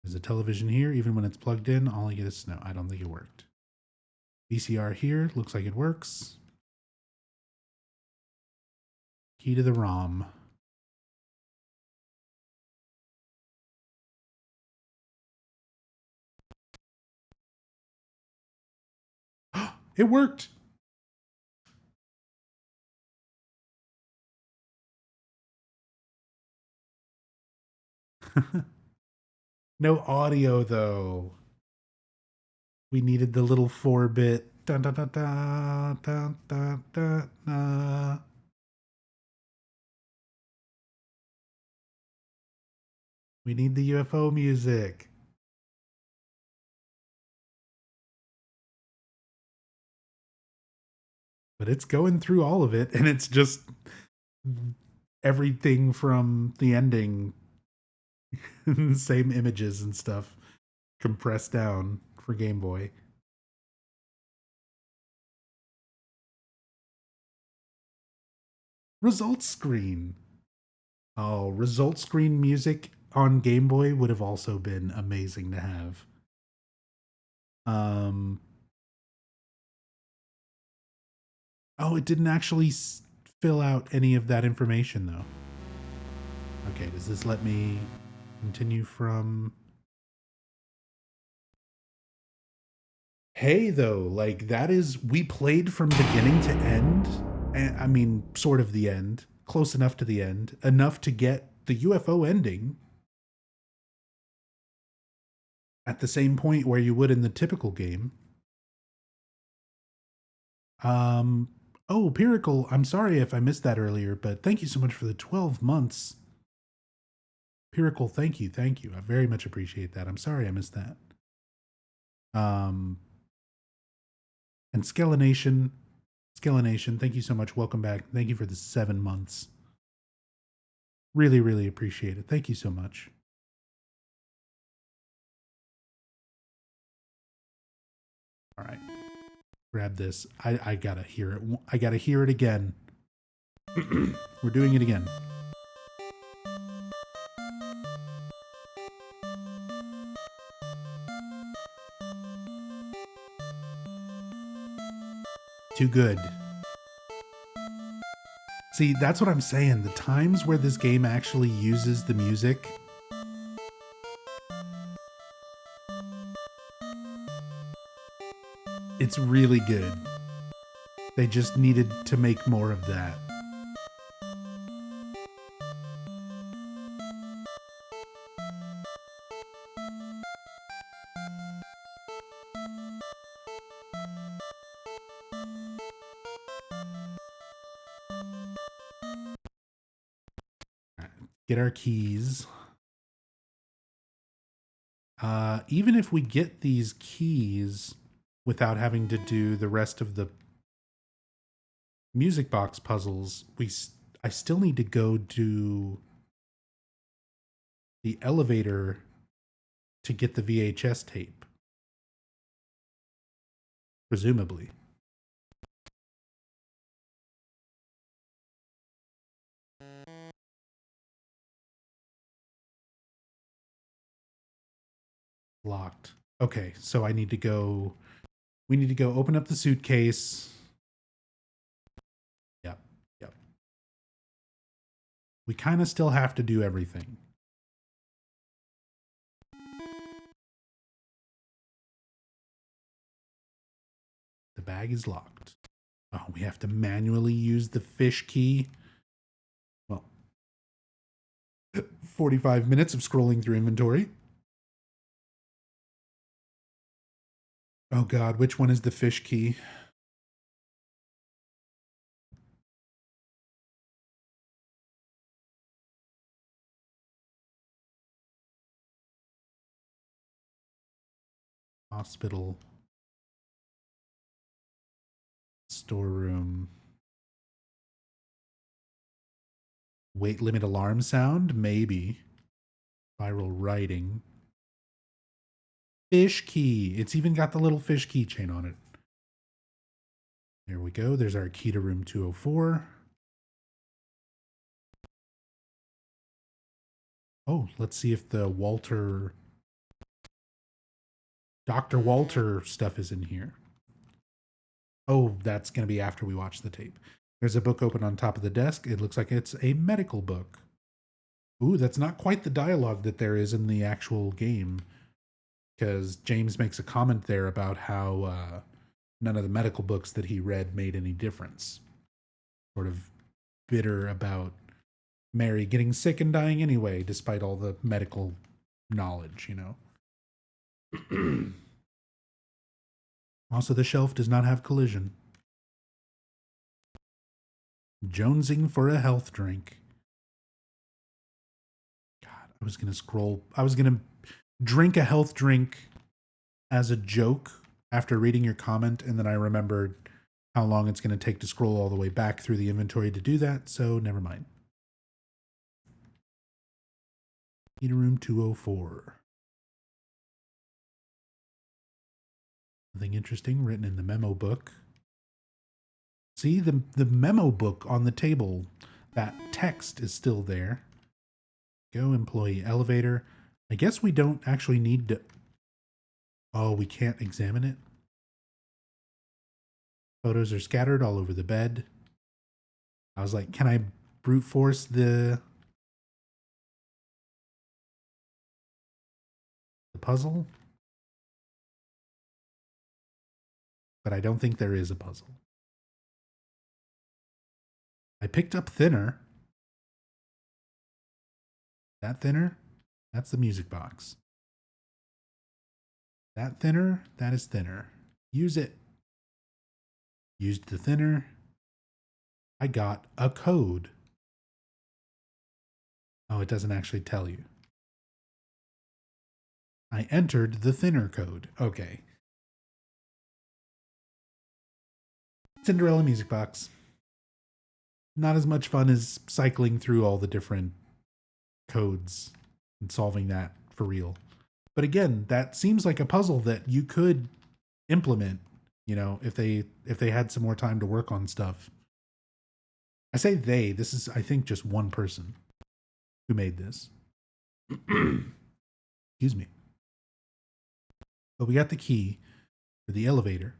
There's a television here. Even when it's plugged in, all I get is snow. I don't think it worked. VCR here. Looks like it works. Key to the ROM. It worked! No audio, though. We needed the little 4-bit. Dun, dun, dun, dun, dun, dun, dun, dun. We need the UFO music. But it's going through all of it, and it's just everything from the ending. Same images and stuff compressed down for Game Boy. Results screen. Oh, results screen music on Game Boy would have also been amazing to have. Oh, it didn't actually fill out any of that information though. Okay, does this let me continue from... Hey, though, like that is, we played from beginning to end. And I mean, sort of the end, close enough to the end, enough to get the UFO ending at the same point where you would in the typical game. Oh, Piracle, I'm sorry if I missed that earlier, but thank you so much for the 12 months. Piracle, thank you. I very much appreciate that. I'm sorry I missed that. And Skelination, thank you so much. Welcome back. Thank you for the 7 months. Really, really appreciate it. Thank you so much. All right. Grab this. I gotta hear it. I gotta hear it again. We're doing it again. Too good. See, that's what I'm saying. The times where this game actually uses the music It's really good. They just needed to make more of that. Get our keys. Even if we get these keys without having to do the rest of the music box puzzles, I still need to go to the elevator to get the VHS tape. Presumably. Locked. Okay, so I need to go. We need to go open up the suitcase. Yep, yep. We kind of still have to do everything. The bag is locked. Oh, we have to manually use the fish key. Well, 45 minutes of scrolling through inventory. Oh God, which one is the fish key? Hospital. Storeroom. Weight limit alarm sound? Maybe. Viral writing. Fish key. It's even got the little fish keychain on it. There we go. There's our key to room 204. Oh, let's see if the Dr. Walter stuff is in here. Oh, that's going to be after we watch the tape. There's a book open on top of the desk. It looks like it's a medical book. Ooh, that's not quite the dialogue that there is in the actual game. Because James makes a comment there about how none of the medical books that he read made any difference. Sort of bitter about Mary getting sick and dying anyway, despite all the medical knowledge, you know. Also, the shelf does not have collision. Jonesing for a health drink. God, I was going to scroll. I was going to drink a health drink as a joke after reading your comment, and then I remembered how long it's going to take to scroll all the way back through the inventory to do that, so never mind. Key to room 204. Nothing interesting written in the memo book. See, the memo book on the table, that text is still there. Go employee elevator. I guess we don't actually need to... Oh, we can't examine it? Photos are scattered all over the bed. I was like, can I brute force the puzzle? But I don't think there is a puzzle. I picked up thinner. That thinner? That's the music box. That thinner? That is thinner. Use it. Used the thinner. I got a code. Oh, it doesn't actually tell you. I entered the thinner code. Okay. Cinderella music box. Not as much fun as cycling through all the different codes and solving that for real. But again, that seems like a puzzle that you could implement, you know, if they had some more time to work on stuff. I say they, this is I think just one person who made this. Excuse me. But we got the key for the elevator.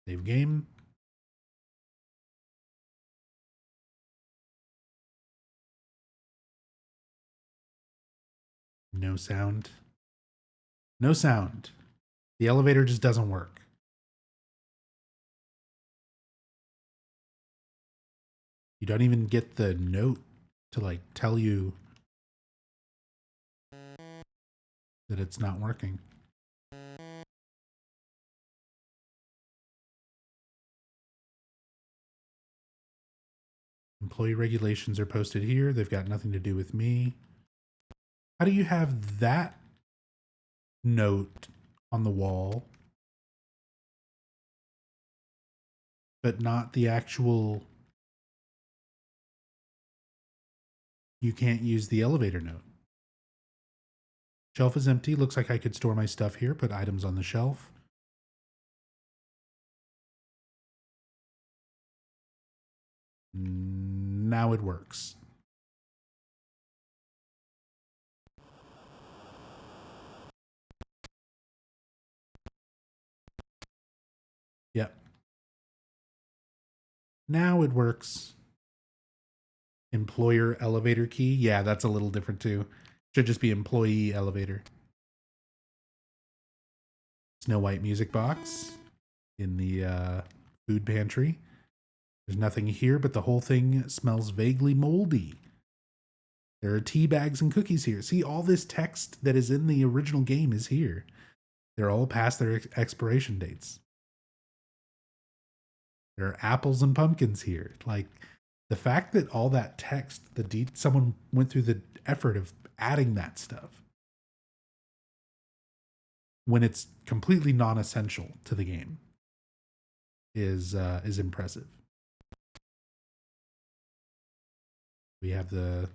Save game. no sound. No sound. The elevator just doesn't work. You don't even get the note to like tell you that it's not working. Employee regulations are posted here. They've got nothing to do with me. How do you have that note on the wall, but not the actual... You can't use the elevator note. Shelf is empty. Looks like I could store my stuff here. Put items on the shelf. Now it works. Yep. Now it works. Employer elevator key. Yeah, that's a little different too. Should just be employee elevator. Snow White music box in the food pantry. There's nothing here, but the whole thing smells vaguely moldy. There are tea bags and cookies here. See, all this text that is in the original game is here. They're all past their expiration dates. There are apples and pumpkins here. Like, the fact that all that text, someone went through the effort of adding that stuff when it's completely non-essential to the game is impressive. We have the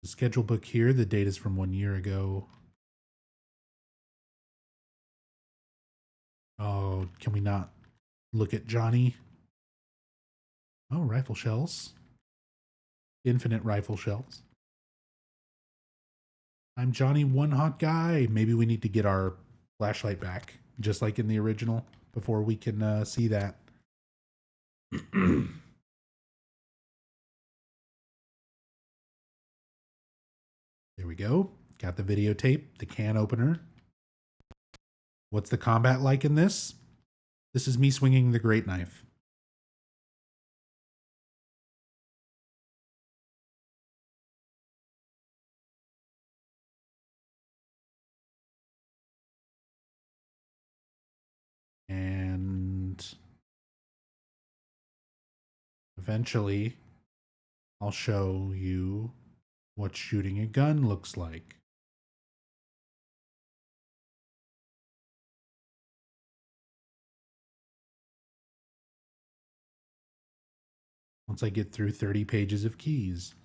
schedule book here. The date is from 1 year ago. Oh, can we not look at Johnny? Oh, rifle shells. Infinite rifle shells. I'm Johnny One Hot Guy. Maybe we need to get our flashlight back, just like in the original, before we can see that. There we go. Got the videotape, the can opener. What's the combat like in this? This is me swinging the great knife. And eventually I'll show you what shooting a gun looks like. Once I get through 30 pages of keys.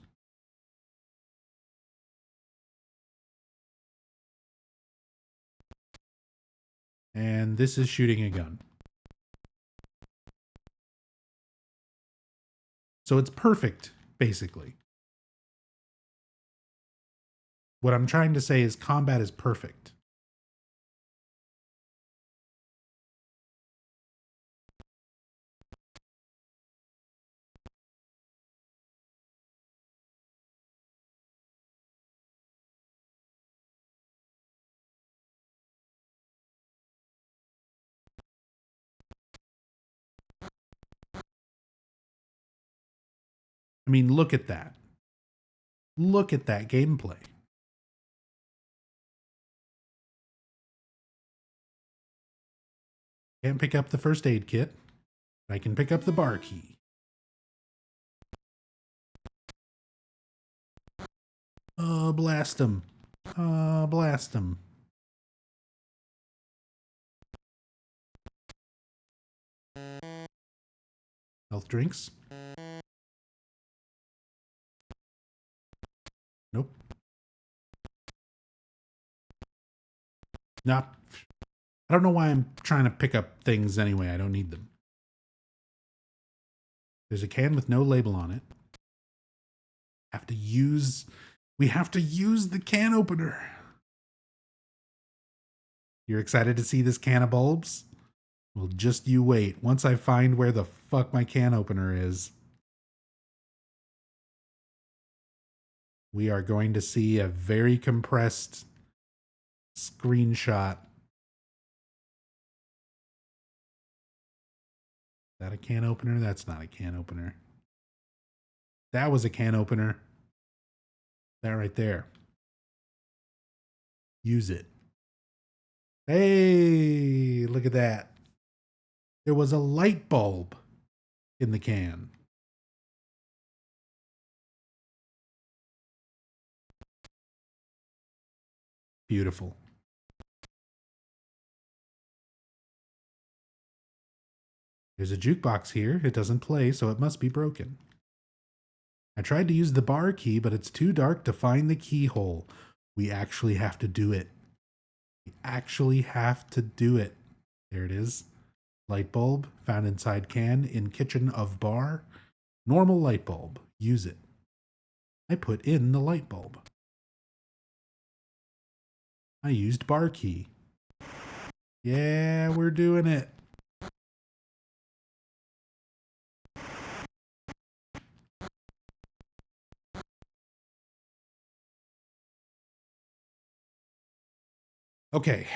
And this is shooting a gun. So it's perfect, basically. What I'm trying to say is combat is perfect. I mean, look at that. Look at that gameplay. Can't pick up the first aid kit, but I can pick up the bar key. Oh, blast him. Oh, blast him. Health drinks. Nope. Nah. I don't know why I'm trying to pick up things anyway. I don't need them. There's a can with no label on it. We have to use the can opener. You're excited to see this can of bulbs? Well, just you wait. Once I find where the fuck my can opener is. We are going to see a very compressed screenshot. Is that a can opener? That's not a can opener. That was a can opener. That right there. Use it. Hey, look at that. There was a light bulb in the can. Beautiful. There's a jukebox here. It doesn't play, so it must be broken. I tried to use the bar key, but it's too dark to find the keyhole. We actually have to do it. We actually have to do it. There it is. Light bulb found inside can in kitchen of bar. Normal light bulb. Use it. I put in the light bulb. I used bar key. Yeah, we're doing it. Okay.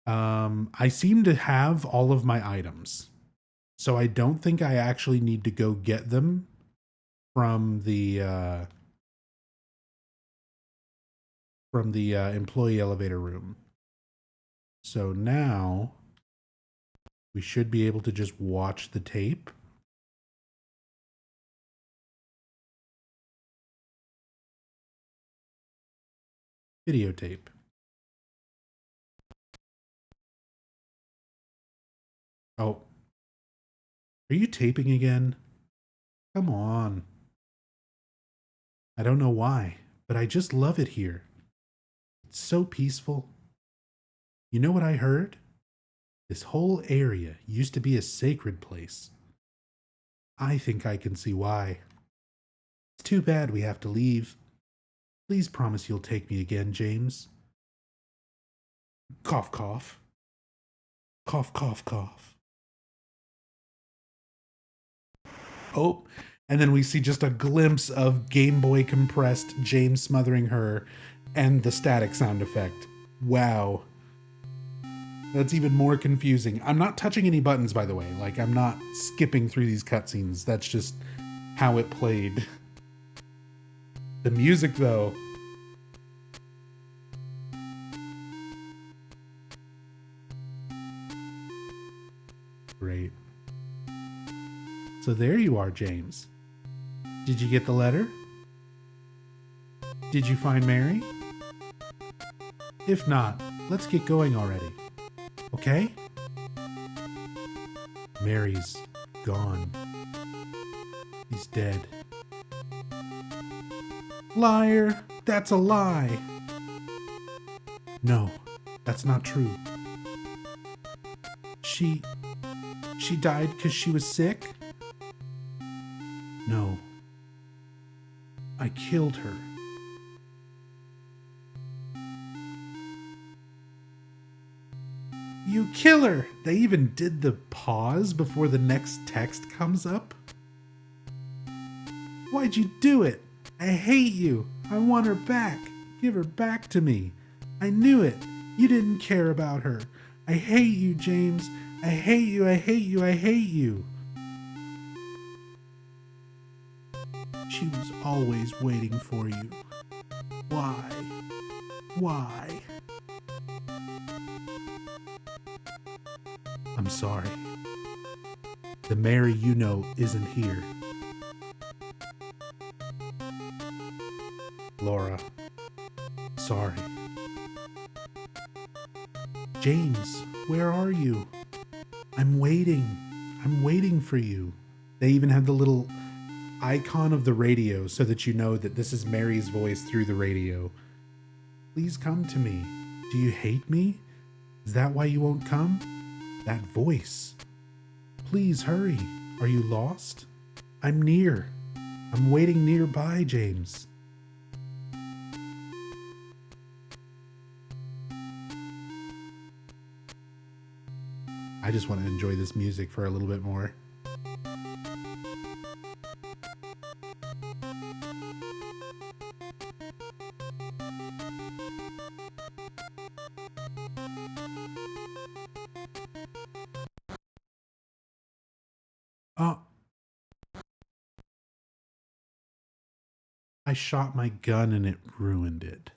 I seem to have all of my items. So I don't think I actually need to go get them from the employee elevator room. So now we should be able to just watch the tape. Videotape. Oh. Are you taping again? Come on. I don't know why, but I just love it here. It's so peaceful. You know what I heard? This whole area used to be a sacred place. I think I can see why. It's too bad we have to leave. Please promise you'll take me again, James. Cough, cough. Cough, cough, cough. Oh, and then we see just a glimpse of Gameboy compressed James smothering her and the static sound effect. Wow. That's even more confusing. I'm not touching any buttons, by the way. Like, I'm not skipping through these cutscenes. That's just how it played. The music, though. Great. So there you are, James. Did you get the letter? Did you find Mary? If not, let's get going already. Okay? Mary's gone. He's dead. Liar! That's a lie! No, that's not true. She died because she was sick? No. I killed her. You killer! They even did the pause before the next text comes up? Why'd you do it? I hate you. I want her back. Give her back to me. I knew it. You didn't care about her. I hate you, James. I hate you, I hate you, I hate you. She was always waiting for you. Why? Why? I'm sorry. The Mary you know isn't here. Laura. Sorry. James, where are you? I'm waiting. I'm waiting for you. They even have the little icon of the radio so that you know that this is Mary's voice through the radio. Please come to me. Do you hate me? Is that why you won't come? That voice. Please hurry. Are you lost? I'm near. I'm waiting nearby, James. I just want to enjoy this music for a little bit more. Oh, I shot my gun and it ruined it.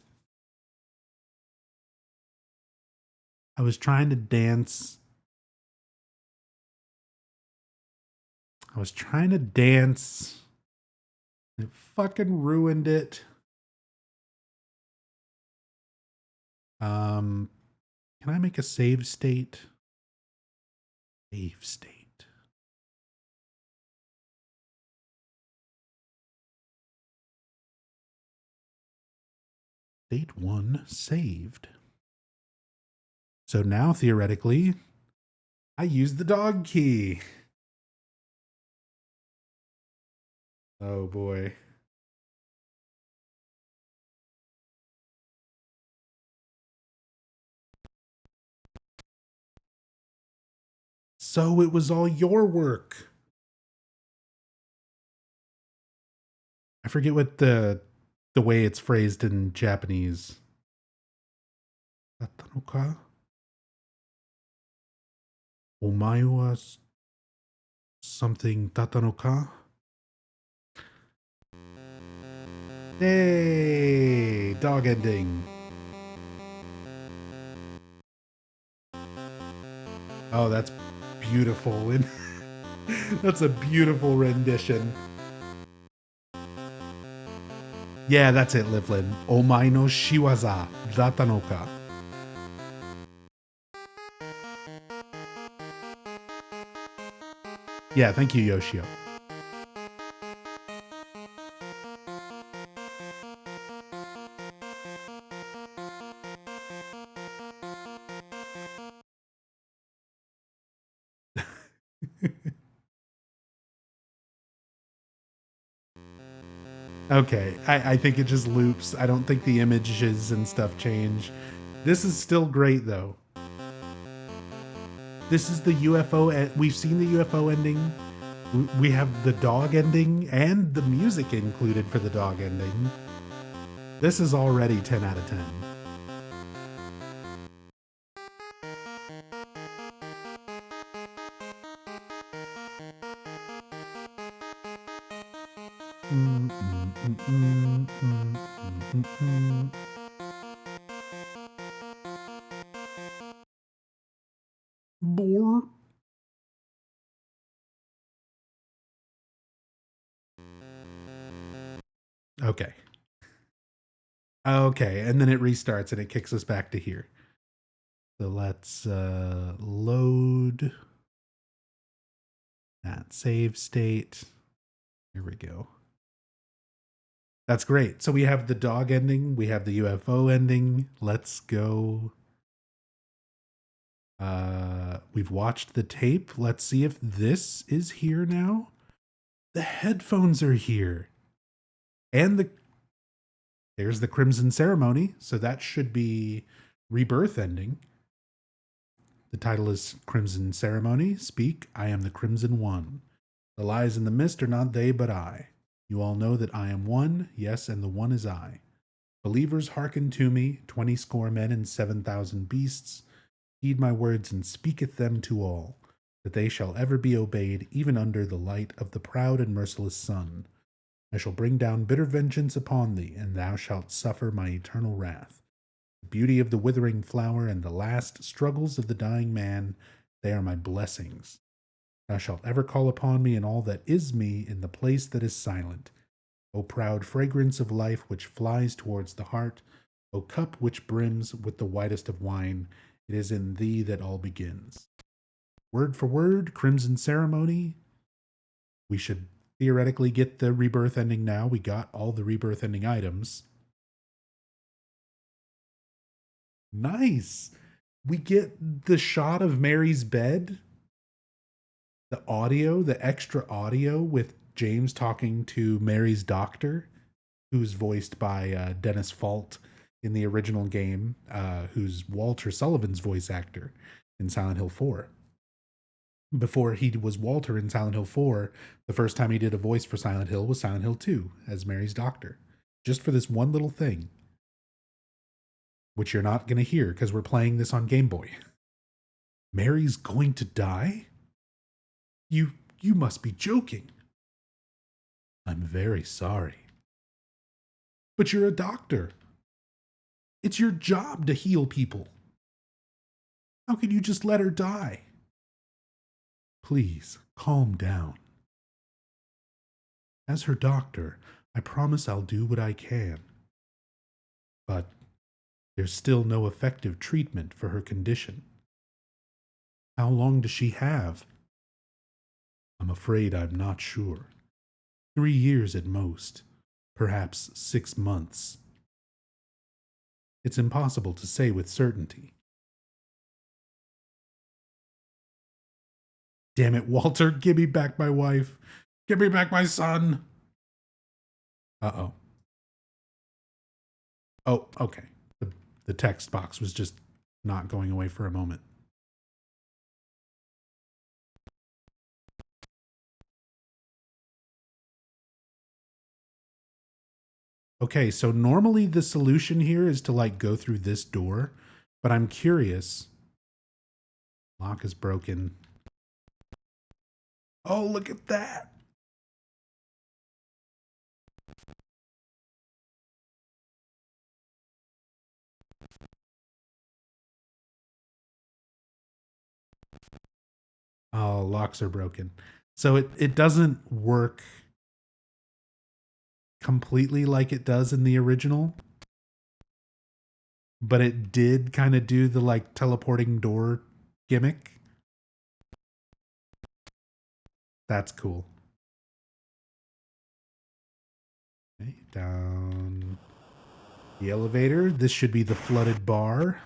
I was trying to dance. It fucking ruined it. Can I make a save state? Save state. State 1 saved. So now theoretically, I use the dog key. Oh boy. So it was all your work. I forget what the way it's phrased in Japanese. Tatanoka? Omae wa something tatanoka? Hey, dog ending. Oh, that's beautiful. That's a beautiful rendition. Yeah, that's it, Livlin. Omae no shiwaza datanoka. Yeah, thank you, Yoshio. Okay, I think it just loops. I don't think the images and stuff change. This is still great, though. This is the UFO. We've seen the UFO ending. We have the dog ending and the music included for the dog ending. This is already 10 out of 10. Bore. Okay. Okay, and then it restarts and it kicks us back to here. So let's load that save state. Here we go. That's great. So we have the dog ending. We have the UFO ending. Let's go. We've watched the tape. Let's see if this is here now. The headphones are here. And there's the Crimson Ceremony. So that should be Rebirth ending. The title is Crimson Ceremony. Speak, I am the Crimson One. The lies in the mist are not they, but I. You all know that I am one, yes, and the one is I. Believers, hearken to me, 20 score men and 7,000 beasts. Heed my words and speaketh them to all, that they shall ever be obeyed, even under the light of the proud and merciless sun. I shall bring down bitter vengeance upon thee, and thou shalt suffer my eternal wrath. The beauty of the withering flower and the last struggles of the dying man, they are my blessings. Thou shalt ever call upon me in all that is me in the place that is silent. O proud fragrance of life which flies towards the heart, O cup which brims with the whitest of wine, it is in thee that all begins. Word for word, Crimson Ceremony. We should theoretically get the Rebirth ending now. We got all the Rebirth ending items. Nice. We get the shot of Mary's bed, the audio, the extra audio with James talking to Mary's doctor, who's voiced by Dennis Fault in the original game, who's Walter Sullivan's voice actor in Silent Hill 4. Before he was Walter in Silent Hill 4, the first time he did a voice for Silent Hill was Silent Hill 2 as Mary's doctor. Just for this one little thing, which you're not going to hear because we're playing this on Game Boy. Mary's going to die? You You must be joking. I'm very sorry. But you're a doctor. It's your job to heal people. How could you just let her die? Please, calm down. As her doctor, I promise I'll do what I can. But there's still no effective treatment for her condition. How long does she have? I'm afraid I'm not sure. 3 years at most, perhaps 6 months. It's impossible to say with certainty. Damn it, Walter, give me back my wife. Give me back my son. Uh-oh. Oh, okay. The text box was just not going away for a moment. Okay, so normally the solution here is to like go through this door, but I'm curious. Lock is broken. Oh, look at that. Oh, locks are broken. So it doesn't work completely like it does in the original, but it did kind of do the like teleporting door gimmick. That's cool. Okay, down the elevator. This should be the flooded bar.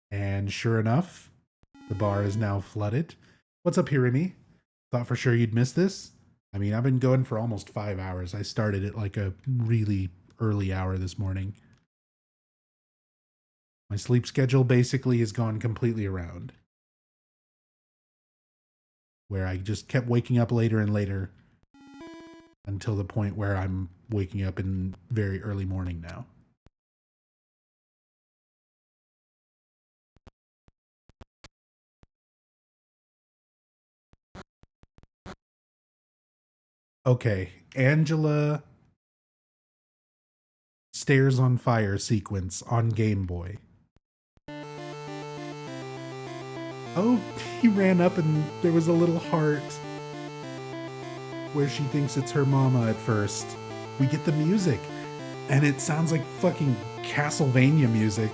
And sure enough, the bar is now flooded. What's up, Hirimi? Thought for sure you'd miss this? I mean, I've been going for almost 5 hours. I started at like a really early hour this morning. My sleep schedule basically has gone completely around, where I just kept waking up later and later until the point where I'm waking up in very early morning now. Okay, Angela stairs on fire sequence on Game Boy. Oh, he ran up and there was a little heart where she thinks it's her mama at first. We get the music, and it sounds like fucking Castlevania music.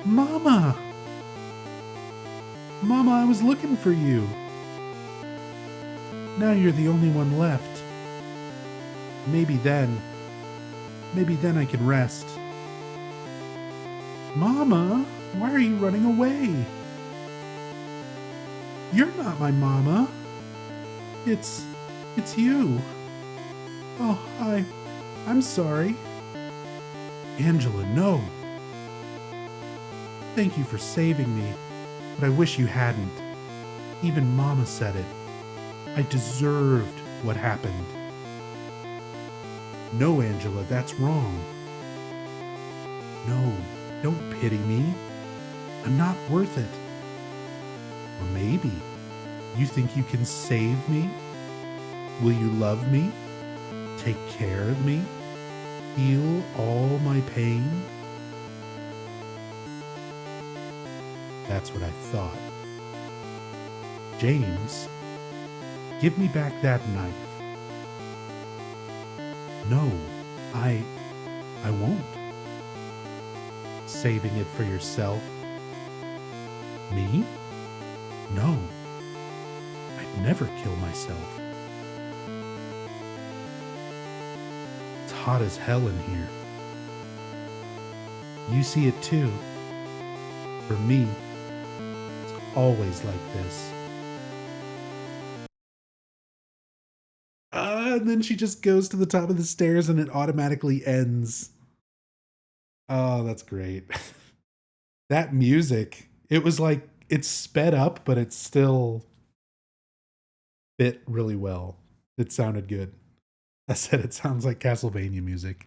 Mama! Mama, I was looking for you. Now you're the only one left. Maybe then I can rest. Mama, why are you running away? You're not my mama. It's you. Oh, I'm sorry. Angela, no. Thank you for saving me, but I wish you hadn't. Even Mama said it. I deserved what happened. No, Angela, that's wrong. No, don't pity me. I'm not worth it. Or maybe you think you can save me? Will you love me? Take care of me? Heal all my pain? That's what I thought. James, give me back that knife. No, I won't. Saving it for yourself? Me? No. I'd never kill myself. It's hot as hell in here. You see it too. For me, it's always like this. And then she just goes to the top of the stairs and it automatically ends. Oh, that's great. That music, it was like, it's sped up, but it's still fit really well. It sounded good. I said it sounds like Castlevania music.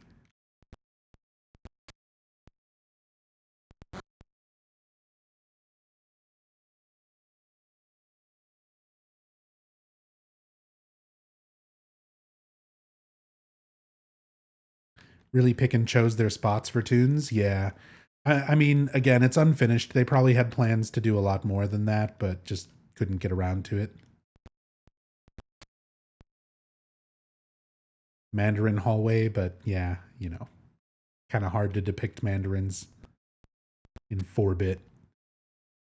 really pick and chose their spots for tunes. Yeah. I mean, again, it's unfinished. They probably had plans to do a lot more than that, but just couldn't get around to it. Mandarin hallway, but yeah, kind of hard to depict mandarins in 4-bit.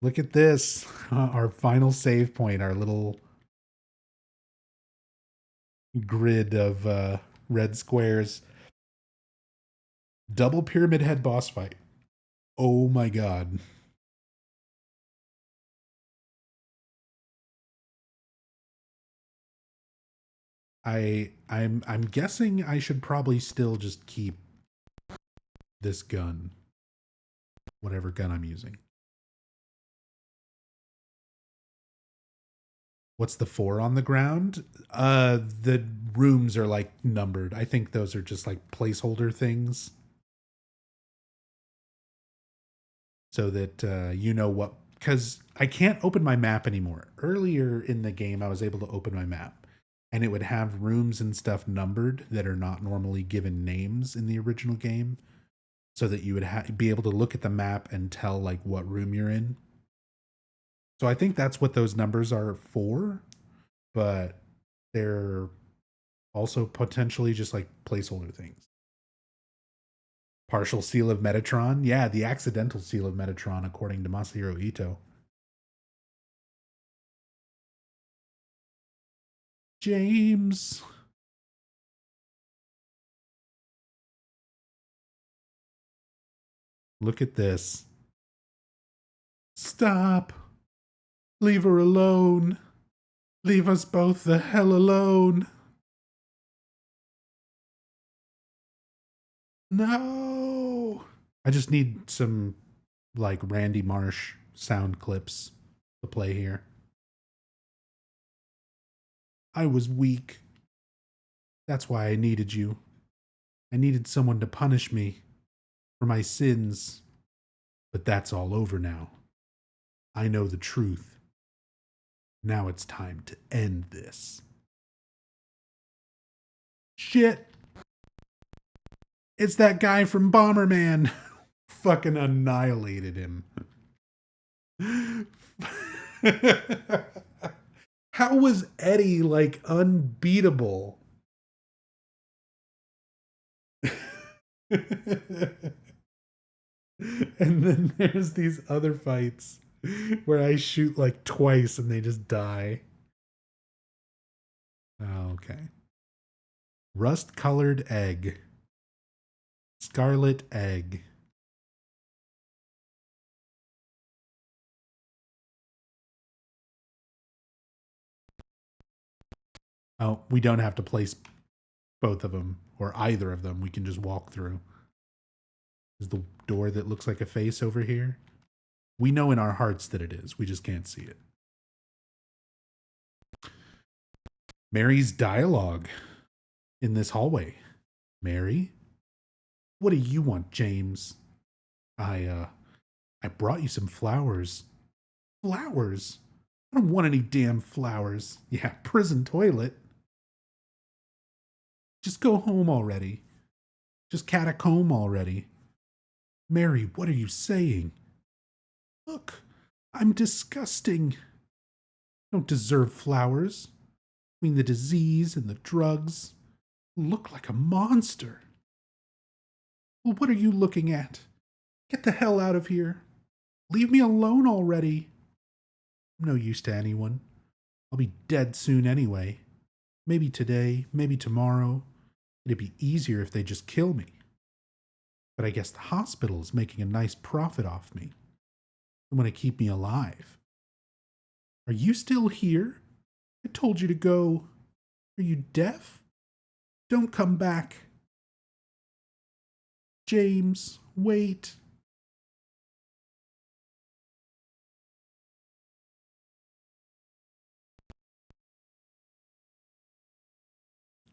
Look at this. Our final save point, our little grid of red squares. Double pyramid head boss fight. Oh my god. I'm guessing I should probably still just keep this gun. Whatever gun I'm using. What's the 4 on the ground? The rooms are like numbered. I think those are just like placeholder things. So that you know what, because I can't open my map anymore. Earlier in the game, I was able to open my map and it would have rooms and stuff numbered that are not normally given names in the original game, so that you would be able to look at the map and tell like what room you're in. So I think that's what those numbers are for, but they're also potentially just like placeholder things. Partial seal of Metatron. Yeah, the accidental seal of Metatron, according to Masahiro Ito. James. Look at this. Stop. Leave her alone. Leave us both the hell alone. No. I just need some like Randy Marsh sound clips to play here. I was weak. That's why I needed you. I needed someone to punish me for my sins. But that's all over now. I know the truth. Now it's time to end this. Shit. It's that guy from Bomberman. Fucking annihilated him. How was Eddie like unbeatable? And then there's these other fights where I shoot like twice and they just die. Oh, okay. Rust colored egg. Scarlet egg. Oh, we don't have to place both of them or either of them. We can just walk through. Is the door that looks like a face over here? We know in our hearts that it is. We just can't see it. Mary's dialogue in this hallway. Mary? What do you want, James? I brought you some flowers. Flowers? I don't want any damn flowers. Yeah, prison toilet. Just go home already. Just catacomb already. Mary, what are you saying? Look, I'm disgusting. I don't deserve flowers. Between the disease and the drugs, I look like a monster. Well, what are you looking at? Get the hell out of here. Leave me alone already. I'm no use to anyone. I'll be dead soon anyway. Maybe today, maybe tomorrow. It'd be easier if they just kill me. But I guess the hospital is making a nice profit off me. They want to keep me alive. Are you still here? I told you to go. Are you deaf? Don't come back. James, wait.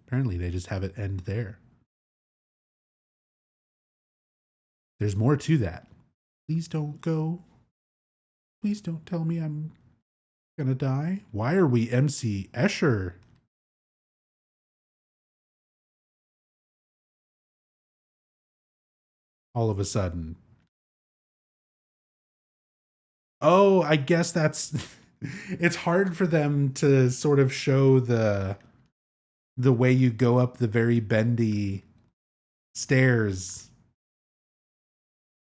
Apparently, they just have it end there. There's more to that. Please don't go. Please don't tell me I'm gonna die. Why are we MC Escher? all of a sudden. Oh, I guess that's it's hard for them to sort of show the way you go up the very bendy stairs,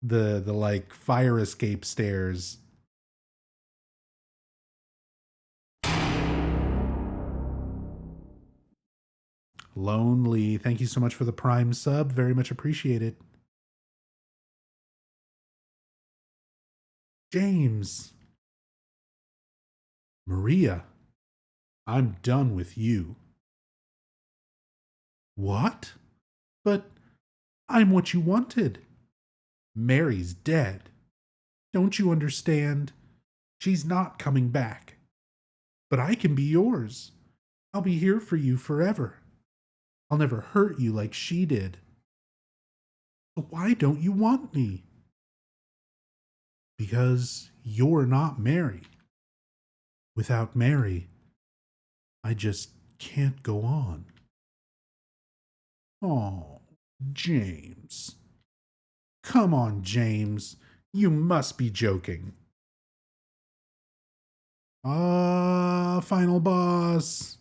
the like fire escape stairs. Lonely, thank you so much for the Prime sub. Very much appreciated. James. Maria, I'm done with you. What? But I'm what you wanted. Mary's dead. Don't you understand? She's not coming back. But I can be yours. I'll be here for you forever. I'll never hurt you like she did. So why don't you want me? Because you're not Mary. Without Mary, I just can't go on. Oh, James. Come on, James. You must be joking. Final boss.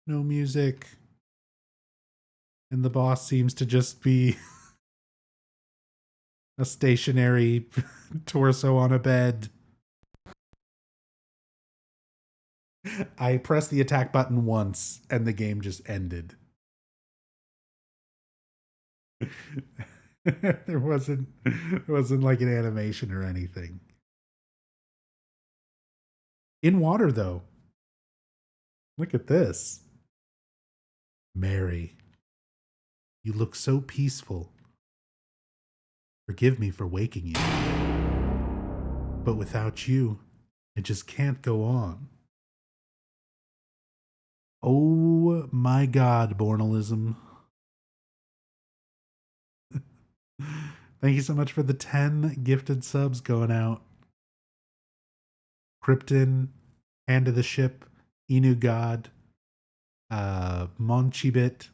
No music. And the boss seems to just be a stationary torso on a bed. I pressed the attack button once and the game just ended. There wasn't like an animation or anything. In water though. Look at this. Mary, you look so peaceful. Forgive me for waking you. But without you, it just can't go on. Oh my God, Bornalism. Thank you so much for the 10 gifted subs going out. Krypton, Hand of the Ship, Inu God, Monchibit,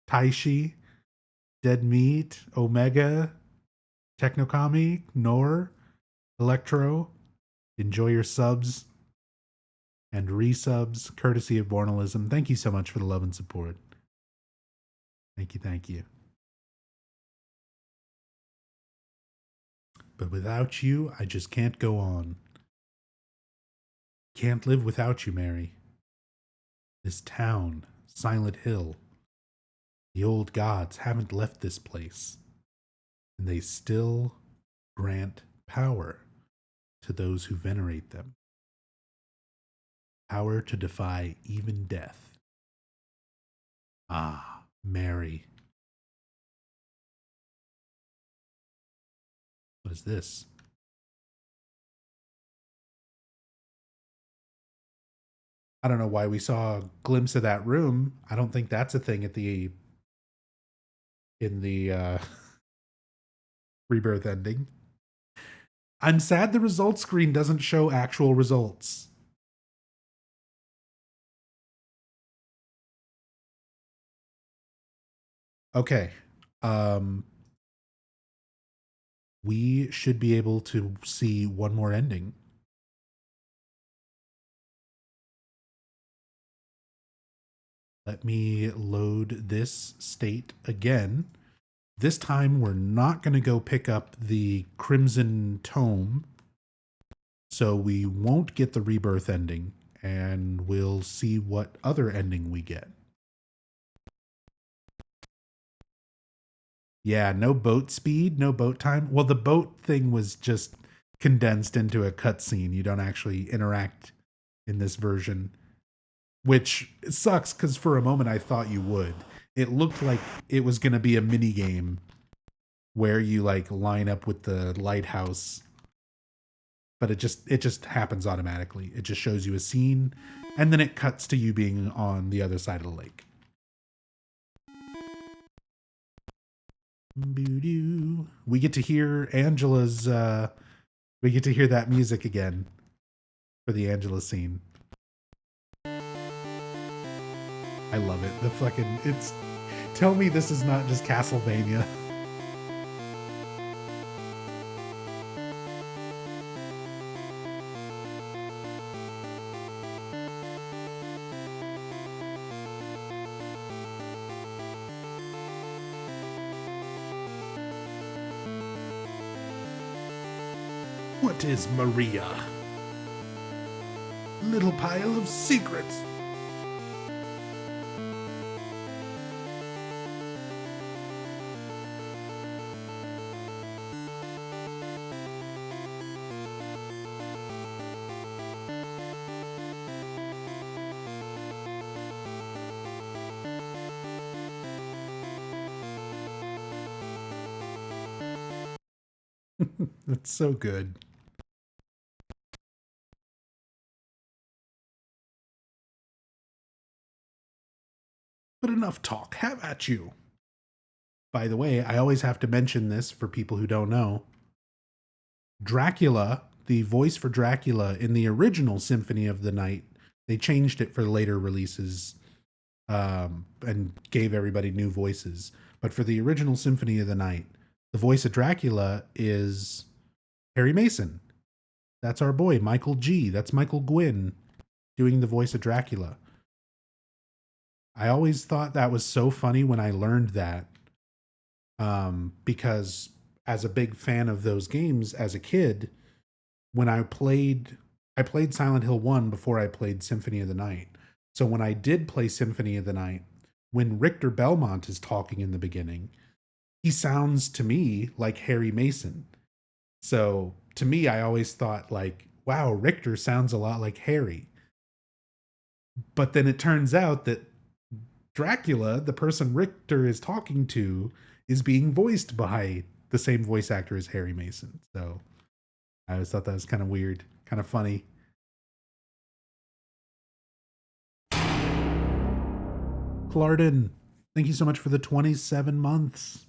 Taishi, Dead Meat, Omega, Technokami, Nor, Electro. Enjoy your subs and resubs, courtesy of Bornalism. Thank you so much for the love and support. Thank you, thank you. But without you, I just can't go on. Can't live without you, Mary. This town, Silent Hill, the old gods haven't left this place, and they still grant power to those who venerate them. Power to defy even death. Ah, Mary. What is this? I don't know why we saw a glimpse of that room. I don't think that's a thing at the in the rebirth ending. I'm sad the results screen doesn't show actual results. Okay. We should be able to see one more ending. Let me load this state again. This time we're not going to go pick up the Crimson Tome. So we won't get the rebirth ending, and we'll see what other ending we get. Yeah, no boat speed, no boat time. Well, the boat thing was just condensed into a cutscene. You don't actually interact in this version, which sucks because for a moment I thought you would. It looked like it was going to be a mini game where you like line up with the lighthouse, but it just happens automatically. It just shows you a scene, and then it cuts to you being on the other side of the lake. We get to hear Angela's. We get to hear that music again for the Angela scene. I love it. The fucking it's Tell me this is not just Castlevania. What is Maria? Little pile of secrets. That's so good. But enough talk. Have at you. By the way, I always have to mention this for people who don't know. Dracula, the voice for Dracula in the original Symphony of the Night, they changed it for later releases and gave everybody new voices. But for the original Symphony of the Night, the voice of Dracula is Harry Mason. That's our boy, Michael G. That's Michael Gwynn doing the voice of Dracula. I always thought that was so funny when I learned that, because as a big fan of those games as a kid, when I played Silent Hill 1 before I played Symphony of the Night. So when I did play Symphony of the Night, when Richter Belmont is talking in the beginning, he sounds to me like Harry Mason. So to me, I always thought like, wow, Richter sounds a lot like Harry. But then it turns out that Dracula, the person Richter is talking to, is being voiced by the same voice actor as Harry Mason. So I always thought that was kind of weird, kind of funny. Clarden, thank you so much for the 27 months.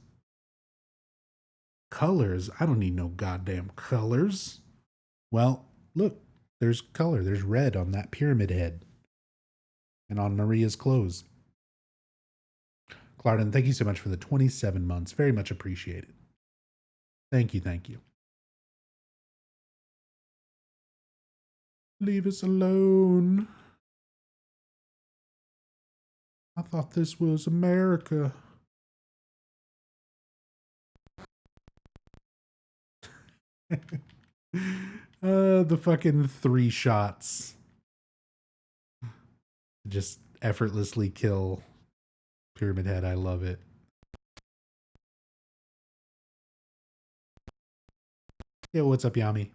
Colors? I don't need no goddamn colors. Well, look, there's color. There's red on that pyramid head and on Maria's clothes. Clarden, thank you so much for the 27 months. Very much appreciated. Thank you, thank you. Leave us alone. I thought this was America. The fucking 3 shots. Just effortlessly kill Pyramid Head. I love it. Yo, what's up, Yami?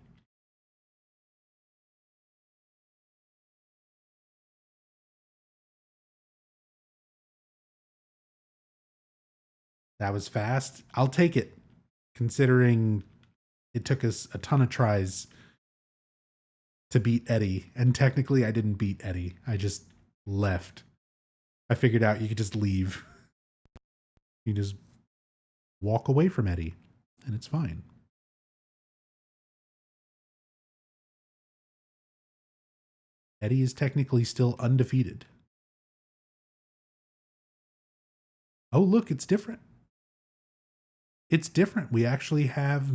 That was fast. I'll take it, considering it took us a ton of tries to beat Eddie. And technically, I didn't beat Eddie. I just left. I figured out you could just leave. You just walk away from Eddie, and it's fine. Eddie is technically still undefeated. Oh, look, it's different. It's different. We actually have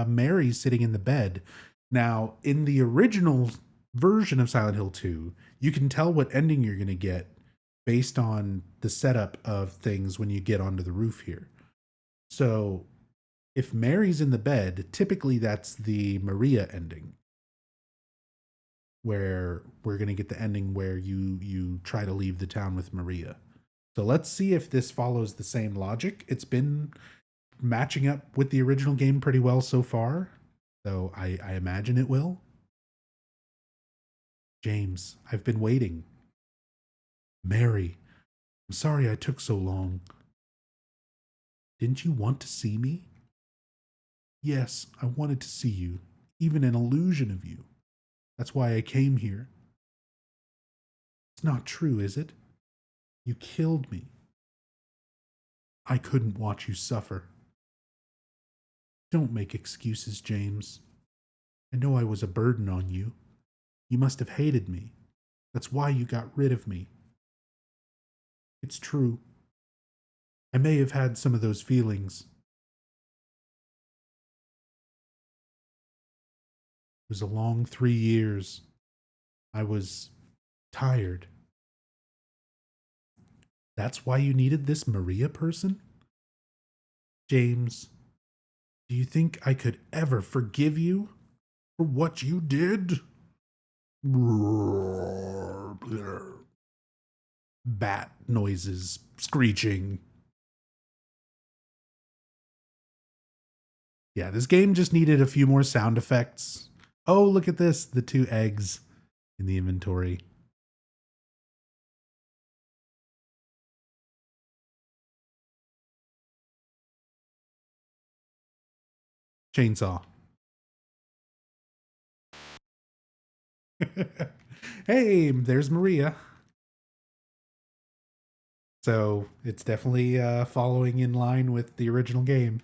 Mary sitting in the bed. Now, in the original version of Silent Hill 2, you can tell what ending you're going to get based on the setup of things when you get onto the roof here. So, if Mary's in the bed, typically that's the Maria ending, where we're going to get the ending where you try to leave the town with Maria. So let's see if this follows the same logic. It's been matching up with the original game pretty well so far, so I imagine it will. James, I've been waiting. Mary, I'm sorry I took so long. Didn't you want to see me? Yes, I wanted to see you, even an illusion of you. That's why I came here. It's not true, is it? You killed me. I couldn't watch you suffer. Don't make excuses, James. I know I was a burden on you. You must have hated me. That's why you got rid of me. It's true. I may have had some of those feelings. It was a long 3 years. I was tired. That's why you needed this Maria person? James, do you think I could ever forgive you for what you did? Bat noises, screeching. Yeah, this game just needed a few more sound effects. Oh, look at this, the 2 eggs in the inventory. Chainsaw. Hey, there's Maria. So it's definitely following in line with the original game.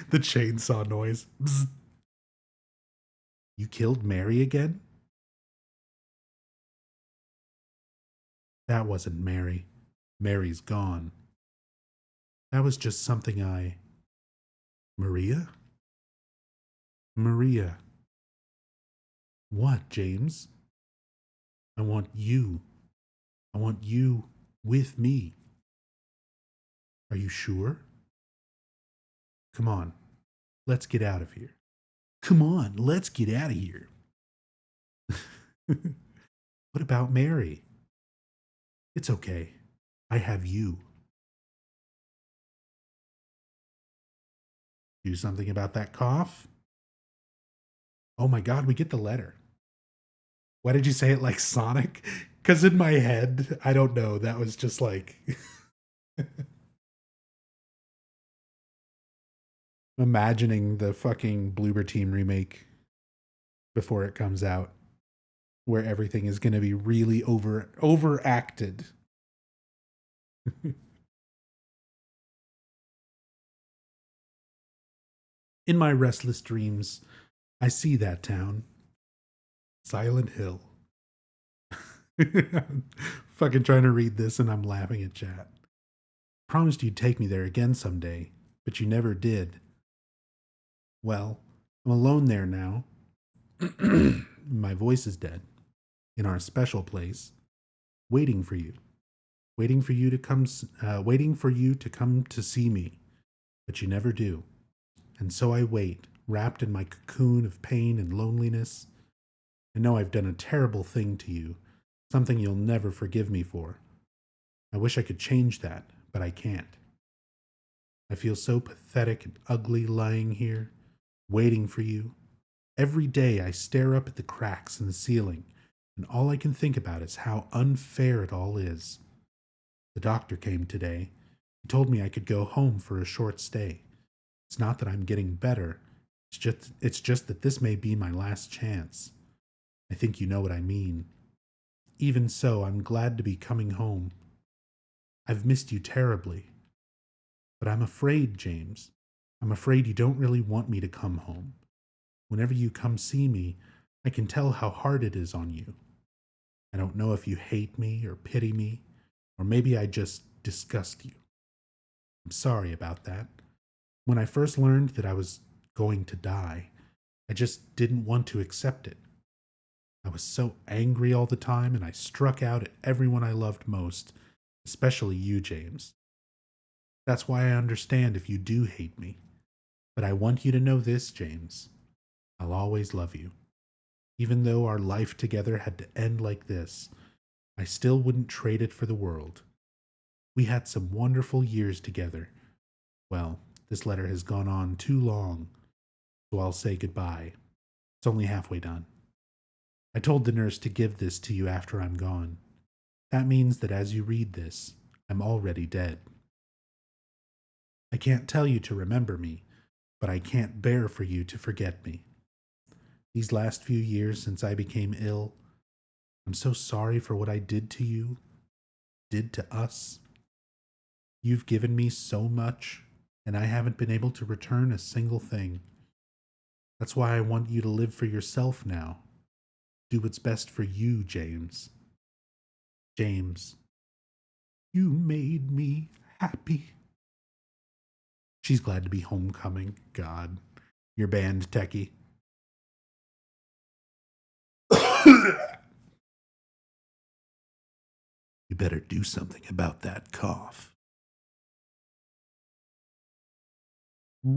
The chainsaw noise. Bzz. You killed Mary again? That wasn't Mary. Mary's gone. That was just something I. Maria? Maria. What, James? I want you. I want you with me. Are you sure? Come on. Let's get out of here. Come on, let's get out of here. What about Mary? It's okay. I have you. Do something about that cough? Oh my god, we get the letter. Why did you say it like Sonic? Because in my head, I don't know, that was just like. Imagining the fucking Bloober Team remake before it comes out, where everything is going to be really overacted. In my restless dreams, I see that town. Silent Hill. Fucking trying to read this and I'm laughing at chat. Promised you'd take me there again someday, but you never did. Well, I'm alone there now. My voice is dead. In our special place, waiting for you. Waiting for you to come to see me, but you never do. And so I wait, wrapped in my cocoon of pain and loneliness. I know I've done a terrible thing to you, something you'll never forgive me for. I wish I could change that, but I can't. I feel so pathetic and ugly lying here, waiting for you. Every day I stare up at the cracks in the ceiling, and all I can think about is how unfair it all is. The doctor came today. He told me I could go home for a short stay. It's not that I'm getting better. It's just that this may be my last chance. I think you know what I mean. Even so, I'm glad to be coming home. I've missed you terribly. But I'm afraid, James. I'm afraid you don't really want me to come home. Whenever you come see me, I can tell how hard it is on you. I don't know if you hate me or pity me, or maybe I just disgust you. I'm sorry about that. When I first learned that I was going to die, I just didn't want to accept it. I was so angry all the time, and I struck out at everyone I loved most, especially you, James. That's why I understand if you do hate me. But I want you to know this, James. I'll always love you. Even though our life together had to end like this, I still wouldn't trade it for the world. We had some wonderful years together. Well, this letter has gone on too long, so I'll say goodbye. It's only halfway done. I told the nurse to give this to you after I'm gone. That means that as you read this, I'm already dead. I can't tell you to remember me, but I can't bear for you to forget me. These last few years since I became ill, I'm so sorry for what I did to you, did to us. You've given me so much, and I haven't been able to return a single thing. That's why I want you to live for yourself now. Do what's best for you, James. James, You made me happy. She's glad to be homecoming. God, your band, Techie. You better do something about that cough. Do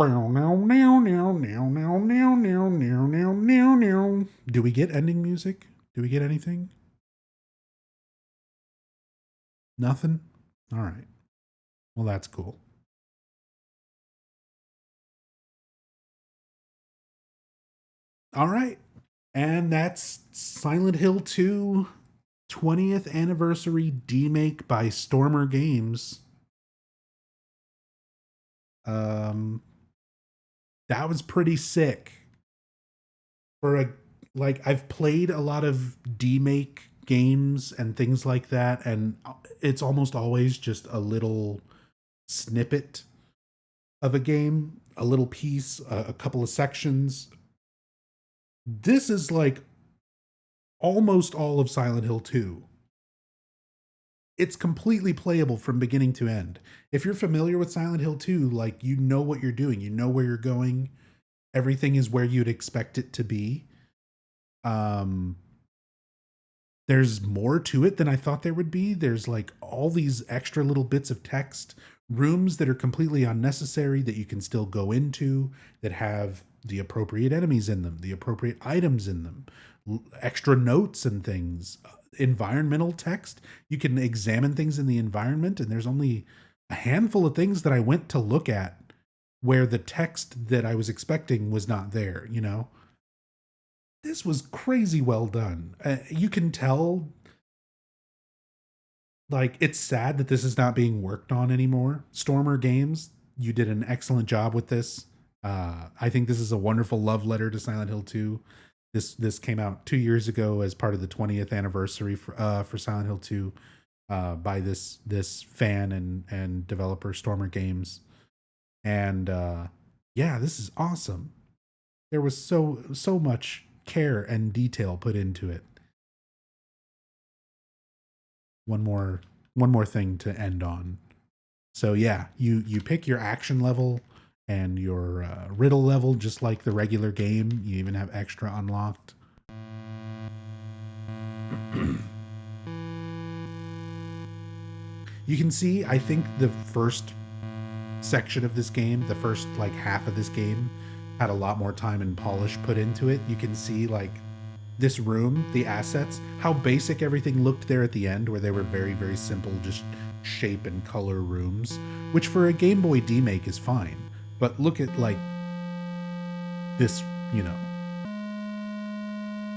we get ending music? Do we get anything? Nothing? All right. Well, that's cool. All right. And that's Silent Hill 2 20th anniversary demake by Stormer Games. That was pretty sick. For a like I've played a lot of demake games and things like that, and it's almost always just a little snippet of a game, a little piece, a couple of sections. This is like almost all of Silent Hill 2. It's completely playable from beginning to end. If you're familiar with Silent Hill 2, like you know what you're doing, you know where you're going. Everything is where you'd expect it to be. Um there's more to it than I thought there would be. There's like all these extra little bits of text, rooms that are completely unnecessary that you can still go into, that have the appropriate enemies in them, the appropriate items in them, extra notes and things, environmental text. You can examine things in the environment, and there's only a handful of things that I went to look at where the text that I was expecting was not there, you know? This was crazy well done. You can tell, like, it's sad that this is not being worked on anymore. Stormer Games, you did an excellent job with this. I think this is a wonderful love letter to Silent Hill 2. This came out 2 years ago as part of the 20th anniversary for Silent Hill 2 by this fan and developer Stormer Games. And yeah, this is awesome. There was so much care and detail put into it. One more thing to end on. So yeah, you pick your action level and your riddle level just like the regular game. You even have extra unlocked. You can see, I think the first section of this game, the first like half of this game, had a lot more time and polish put into it. You can see like this room, the assets, how basic everything looked there at the end, where they were very, very simple, just shape and color rooms, which for a Game Boy demake is fine. But look at like this, you know,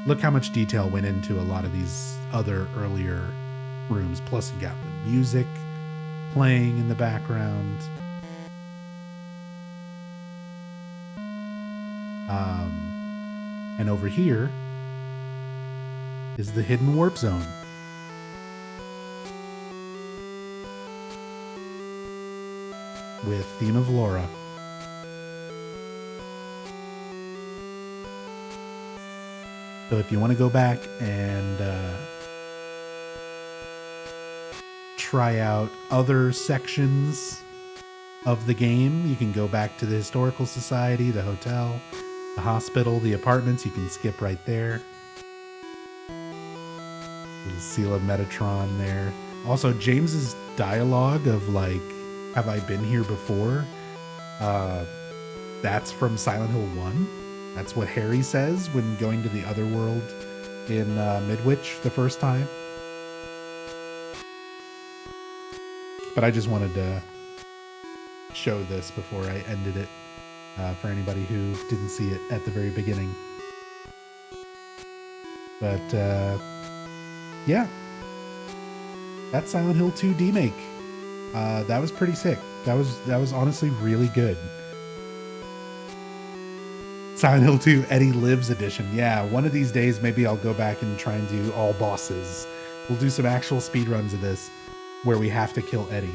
look how much detail went into a lot of these other earlier rooms. Plus you got the music playing in the background. And over here is the hidden warp zone. With Theme of Laura. So if you want to go back and try out other sections of the game, you can go back to the Historical Society, the hotel, the hospital, the apartments. You can skip right there. Little seal of Metatron there. Also, James's dialogue of like, have I been here before? That's from Silent Hill 1. That's what Harry says when going to the other world in Midwich the first time. But I just wanted to show this before I ended it for anybody who didn't see it at the very beginning. But yeah, that's Silent Hill 2 demake. That was pretty sick. That was honestly really good. Silent Hill 2 Eddie Lives edition. Yeah, one of these days maybe I'll go back and try and do all bosses. We'll do some actual speedruns of this where we have to kill Eddie.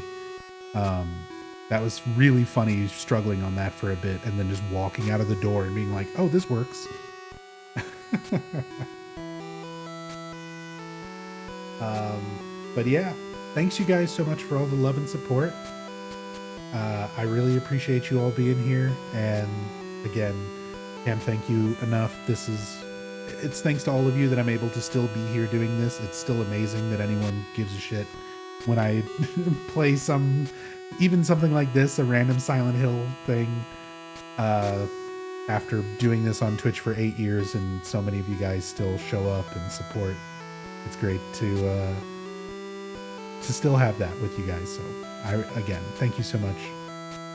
That was really funny, struggling on that for a bit and then just walking out of the door and being like, oh, this works. But yeah, thanks you guys so much for all the love and support. I really appreciate you all being here. And again, can't thank you enough. It's thanks to all of you that I'm able to still be here doing this. It's still amazing that anyone gives a shit when I play even something like this, a random Silent Hill thing. After doing this on Twitch for 8 years and so many of you guys still show up and support, it's great to still have that with you guys. So again, thank you so much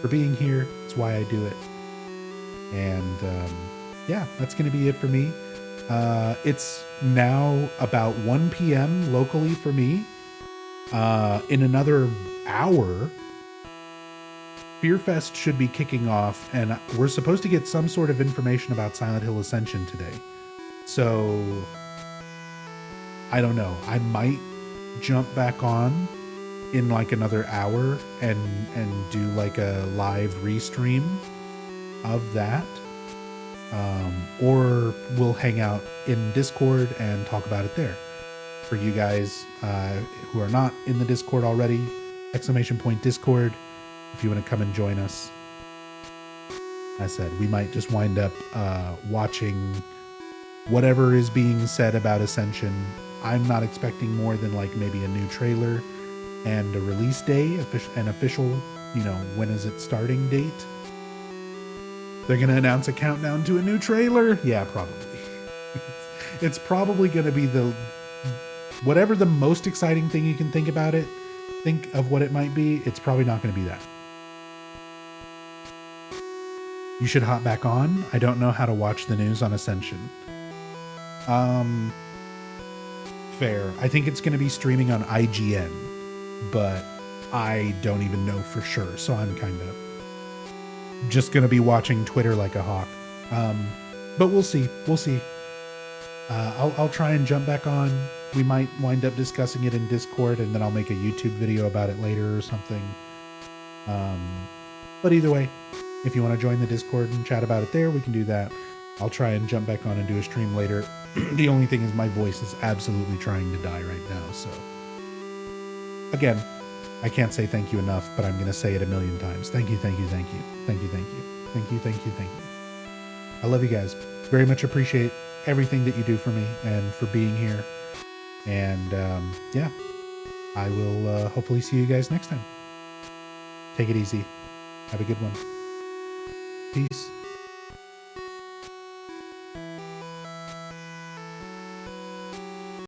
for being here. It's why I do it. And yeah, that's going to be it for me. It's now about 1 p.m. locally for me. In another hour, Fearfest should be kicking off, and we're supposed to get some sort of information about Silent Hill Ascension today. So, I don't know. I might jump back on in like another hour and do like a live restream of that. Or we'll hang out in Discord and talk about it there. For you guys who are not in the Discord already, !Discord, if you want to come and join us. I said we might just wind up watching whatever is being said about Ascension. I'm not expecting more than like maybe a new trailer and a release day, an official, when is it starting date. They're going to announce a countdown to a new trailer? Yeah, probably. It's probably going to be whatever the most exciting thing you can think about it, think of what it might be, it's probably not going to be that. You should hop back on. I don't know how to watch the news on Ascension. Fair. I think it's going to be streaming on IGN, but I don't even know for sure, so I'm kind of just going to be watching Twitter like a hawk. But we'll see. I'll try and jump back on. We might wind up discussing it in Discord, and then I'll make a YouTube video about it later or something. But either way, if you want to join the Discord and chat about it there, we can do that. I'll try and jump back on and do a stream later. The only thing is my voice is absolutely trying to die right now. So again, I can't say thank you enough, but I'm going to say it a million times. Thank you. I love you guys. Very much appreciate everything that you do for me and for being here. And yeah, I will hopefully see you guys next time. Take it easy. Have a good one. Peace.